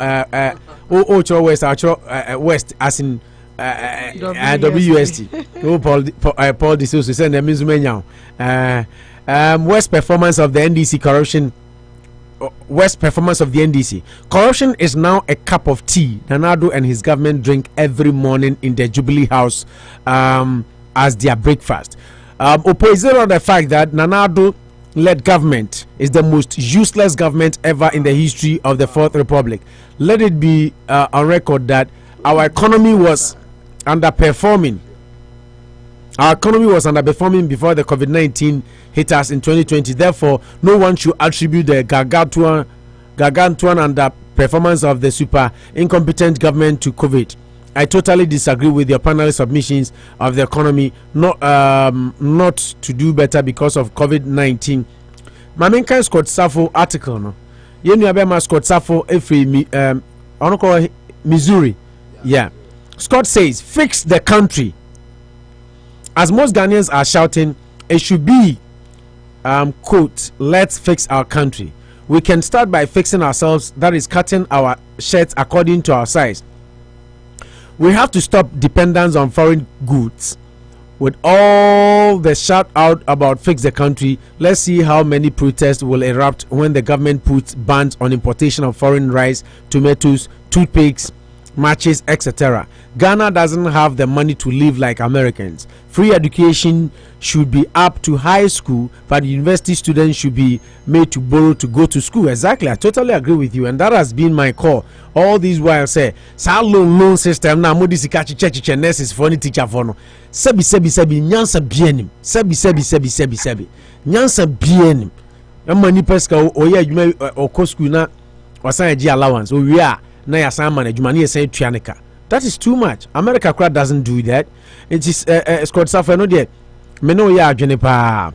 West as in WST. Paul D'Souza said that means worst performance of the NDC corruption. Worst performance of the NDC. Corruption is now a cup of tea Nanado and his government drink every morning in the Jubilee House as their breakfast. Opposite on the fact that Nanado led government is the most useless government ever in the history of the Fourth Republic. Let it be on record that our economy was underperforming. Our economy was underperforming before the COVID-19 hit us in 2020. Therefore, no one should attribute the gargantuan underperformance of the super incompetent government to COVID. I totally disagree with your panel submissions of the economy not to do better because of COVID-19. Maminka Scott Safo article no. Yenu abema Scott Safo every Missouri. Yeah. Scott says fix the country. As most Ghanaians are shouting, it should be quote, let's fix our country. We can start by fixing ourselves, that is cutting our shirts according to our size. We have to stop dependence on foreign goods. With all the shout out about fix the country, let's see how many protests will erupt when the government puts bans on importation of foreign rice, tomatoes, toothpicks, matches, etc. Ghana doesn't have the money to live like Americans. Free education should be up to high school, but university students should be made to borrow to go to school. Exactly, I totally agree with you, and that has been my call all these while. Say sa loan system na modi sika chiche nurses for any teacher for no sebi nyansa bienim sebi nyansa bienim amani peska oye adwuma okọ school na wasan agi allowance o wi a na yasan man adwuma na yasan tuaneka. That is too much. America crowd doesn't do that. It is Scott Saffer no there. Me no ya adwene pa.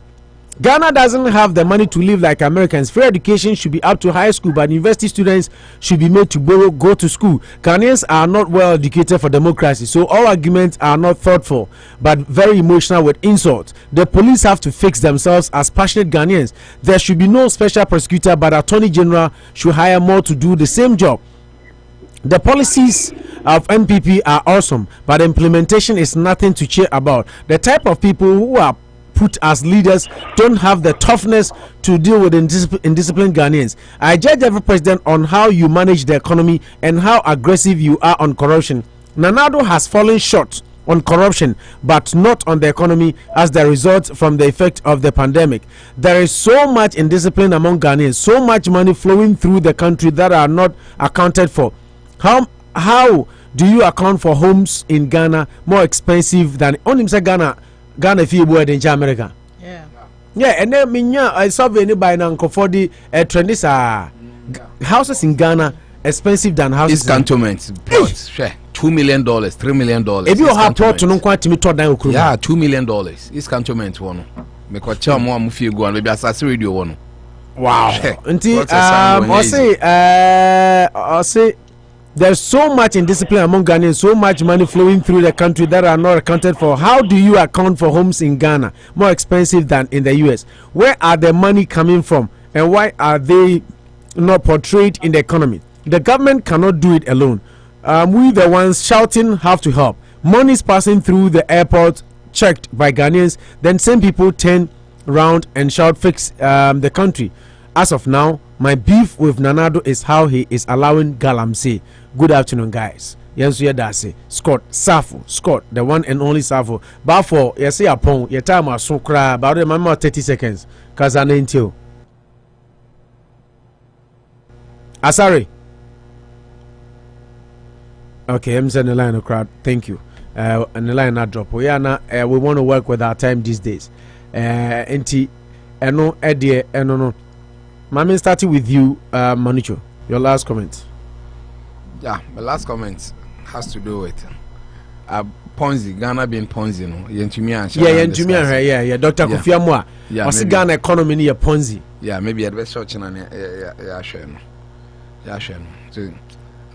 Ghana doesn't have the money to live like Americans. Free education should be up to high school, but university students should be made to borrow, go to school. Ghanaians are not well educated for democracy, so all arguments are not thoughtful, but very emotional with insults. The police have to fix themselves as passionate Ghanaians. There should be no special prosecutor, but Attorney General should hire more to do the same job. The policies of MPP are awesome, but implementation is nothing to cheer about. The type of people who are put as leaders don't have the toughness to deal with indisciplined Ghanaians. I judge every president on how you manage the economy and how aggressive you are on corruption. Nana-Addo has fallen short on corruption, but not on the economy as the result from the effect of the pandemic. There is so much indiscipline among Ghanaians, so much money flowing through the country that are not accounted for. How do you account for homes in Ghana more expensive than only Ghana fee boy in America? Yeah, and then I saw anybody now for the trends are houses in Ghana expensive than houses. This cantonment plots, $2 million, $3 million. If you have plot to no quite me to down, yeah, $2 million. This cantonment one. Make what tell more mufio go and maybe assassin radio one. Wow. Until I say there's so much indiscipline among Ghanaians, so much money flowing through the country that are not accounted for. How do you account for homes in Ghana more expensive than in the US? Where are the money coming from, and why are they not portrayed in the economy? The government cannot do it alone. We the ones shouting have to help. Money is passing through the airport checked by Ghanaians, then same people turn around and shout fix the country. As of now, my beef with Nana-Addo is how he is allowing Galamsey. Good afternoon, guys. Yes, yeah, that's it. Scott, the one and only Safo. But for yes, upon your time are so cry about it, my 30 seconds. Cause I ain't you. Sorry. Okay, I'm sending the line of crowd. Thank you. And the line not drop. We want to work with our time these days. No, no. Mami, starting with you, Manicho. Your last comment. Yeah, my last comment has to do with Ponzi, Ghana being Ponzi, you know. Yeah, Dr. Kofi Amoah. Yeah, what's the Ghana economy near Ponzi? Yeah, maybe I'd be searching on yeah, sure. Yeah, sure. So,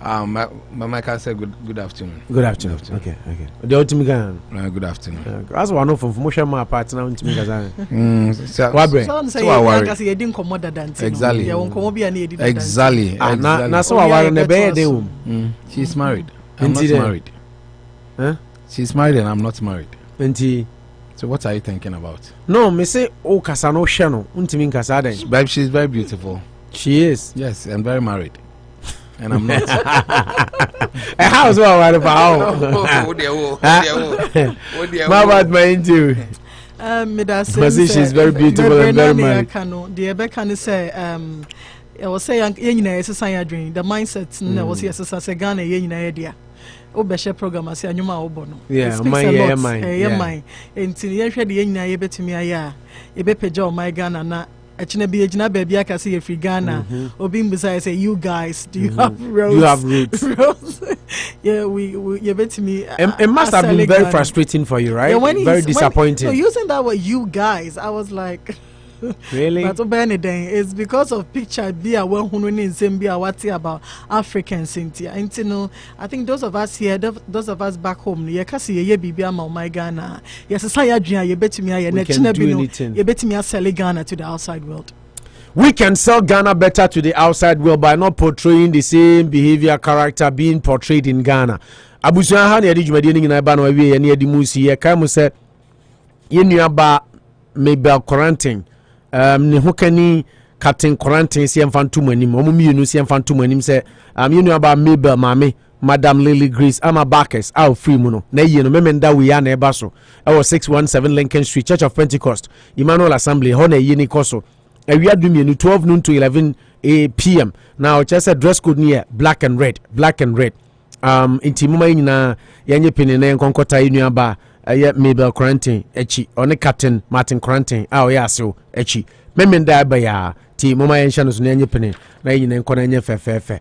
my can say good afternoon. Good afternoon. Okay. The ultimate Ghana. Good afternoon. As one of from motion my partner into me Exactly. Na so I na be dey. She's married. I'm not married. Huh? She's married and I'm not married. So what are you thinking about? No, me say o kasa no hwe no. Untimi kasa den. Babe, she's very beautiful. She is. Yes, and very married. And I'm not. How's what about? My bad, mind you. She's very beautiful and very married. The Rebecca say, I was saying, the mindset was yes, as a Ghana, idea. Obeshe program as a nyuma obono. Yeah, my until you share the yen bet me aya. Ebe peja my Ghana na echine bi ejina baby aka say free Ghana. Obi mbisa say you guys do you have roads? You have roots. Yeah, we bet me. It must have been very frustrating for you, right? Yeah, very disappointing. So using that word you guys, I was like really? But it's because of picture be aware who about African Cynthia. And you know, I think those of us here, those of us back home, you can see ye be my Ghana. Yes, I you bet me you bet me sell Ghana to the outside world. we can sell Ghana better to the outside world by not portraying the same behavior character being portrayed in Ghana. Abusuan ha na yedi dwumade ni nyina ba na wawie ne yedi musi ye kai mu se ye nua ba Mabel quarantine ne hokani captain quarantine si emfantum anim omo mienu si emfantum anim se ye nua ba Mabel mame Madam Lily Grace ama Barkers out free mu no na yie no memenda we ya na eba so e wo 617 Lincoln Street Church of Pentecost Emmanuel Assembly ho na yie ni koso awia dumienu 12 noon to 11 p.m. now just a dress code near black and red inti mama nyina yanye penene nkonkota yinu aba aye Mabel quarantine echi one Captain Martin quarantine ya so echi memenda aba ya ti mama yensha no so yanye penene na yine nkona nye fefefe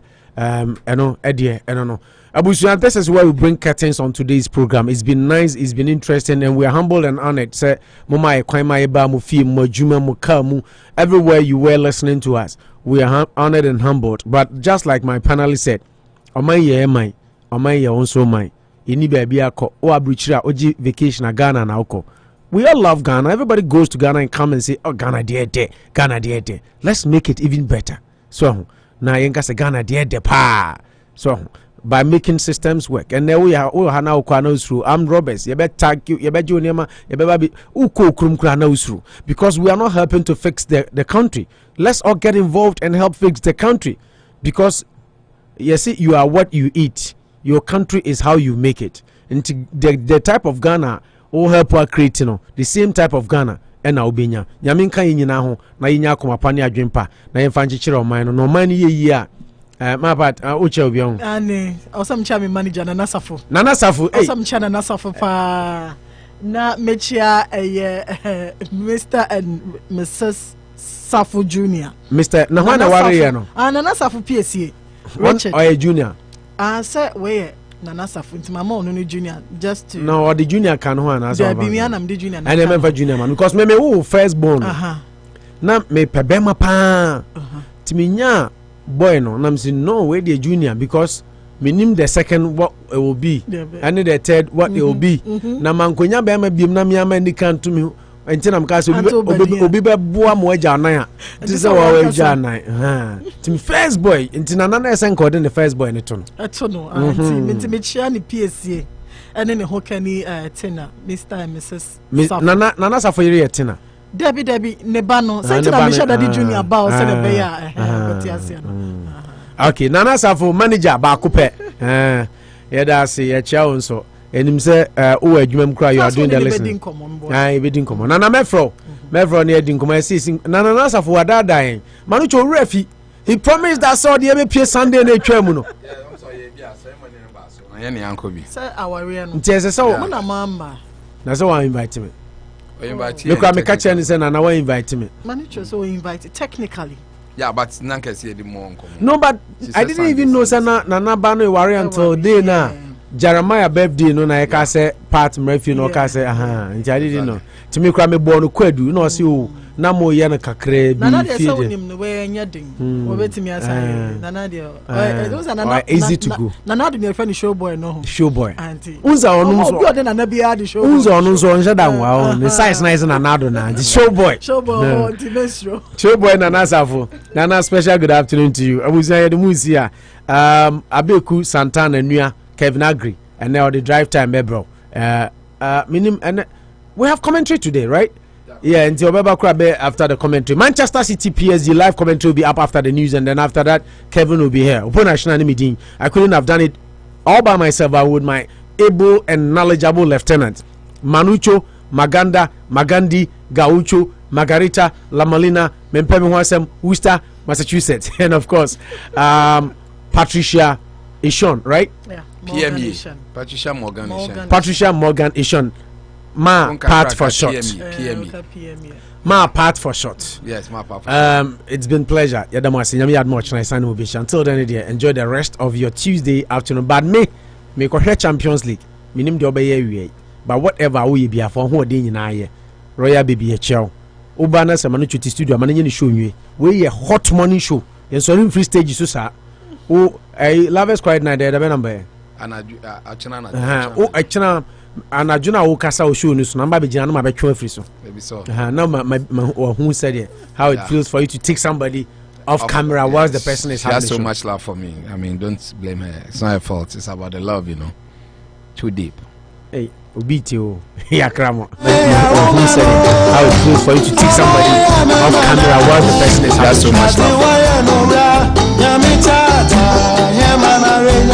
eno edie eno no Abusuan, this is why we bring curtains on today's program. It's been nice, it's been interesting, and we're humbled and honored. Say, Mama, everywhere you were listening to us, we are honored and humbled. But just like my panelist said, vacation Ghana now. We all love Ghana. Everybody goes to Ghana and come and say, oh, Ghana dear. Let's make it even better. So, now you say Ghana dear pa. So, by making systems work, and there we are all now through armed robbers. You better tag you better be through because we are not helping to fix the country. Let's all get involved and help fix the country because you see, you are what you eat. Your country is how you make it. And the type of Ghana all help our creating the same type of Ghana. And now Binya Yaminka yina ho na yinya komapani adwempa na yemfa nchechire oman no man ye my bad uche obi on ane osam cha me manager Nana Safo osam cha Nana Safo pa na mechia Mr. and Mrs. Safo Junior Mr. na hwana ware no Nana Safo PSA Richard or junior say we Nana Safo nti mama onu no junior just to no or the junior can ho na so be me anam the junior na me junior man because me who first born na me pebema pa timinya boy no nam say no we the junior because minim the second what it will be and the third what it will be na mankonya be ma biem na me ama ni kan to me enti nam ka say obi be boa mo agya nan a ti say wa agya nan tim first boy enti na na esen ko the first boy ni to no eto no enti me chia ni PSA ene ne hokani tina Mr. and Mrs. Nana Safo yire tina Debbie Nebano say to Misha Daddy Junior ba o se le be ya okay Nana Safo manager ba ko pe ye da say ye chia won so enim say o adwumam kra you are doing the listening bedin komo Nana mefro ne edin komo say Nana Safo wadada manu cho refi he promised that so dey be pie Sunday na etwa mu no ye ne anko bi say aware no ntese say mo na mama na so wan invite me look at me catch and say na wan invite me manager so invite technically yeah but nanka see the more no but I didn't even know say na ba no worry until day na Jeremiah birthday no na e ka say part mrefi no ka say I didn't know to me kra me born kwadu no say o na mo ye na kakra bi na dey say onim no we nya den o betimi asay na dey those are na easy to go na do me friend show boy no show boy unza onu so go dey na be hard show unza onu so nja da nwa the size nice na do na the show boy show boy Nana Safo Nana special good afternoon to you abusia ye de musi a abeku Santana nua Kevin Agri and now the drive time bro minim and we have commentary today right yeah until Obeba Krabe after the commentary Manchester City PSG live commentary will be up after the news and then after that Kevin will be here I couldn't have done it all by myself. I would my able and knowledgeable lieutenant Manucho Magandi Gaucho Margarita Lamalina Mempemi Wasem Worcester Massachusetts and of course Patricia Ishon right PME Patricia Morgan Ishon Ma part for short. PME. Ma part for short. Yes, ma part for it's been pleasure. Yadamasi nyami had much nice and until then enjoy the rest of your Tuesday afternoon. But me ko hear Champions League. Minim de obeye wie. But whatever we be for ho de nyina ye. Royal baby e chew. Oba na se manu chuti studio amane show nwie. We hot morning show. Yen so free stage so sa. O Lovers Quiet Night there be number. Achina Achina anadwuna wo kasa o show ni so namba be gina no ma be twa free so maybe so. No, who said it? How it feels for you to take somebody off camera whilst the person is she has having so show. much love for me. I mean, don't blame her. It's not her fault. It's about the love, you know. Too deep. Hey, beat you. Yakramo. Who said it? How it feels for you to take somebody off camera whilst the person is having so much love.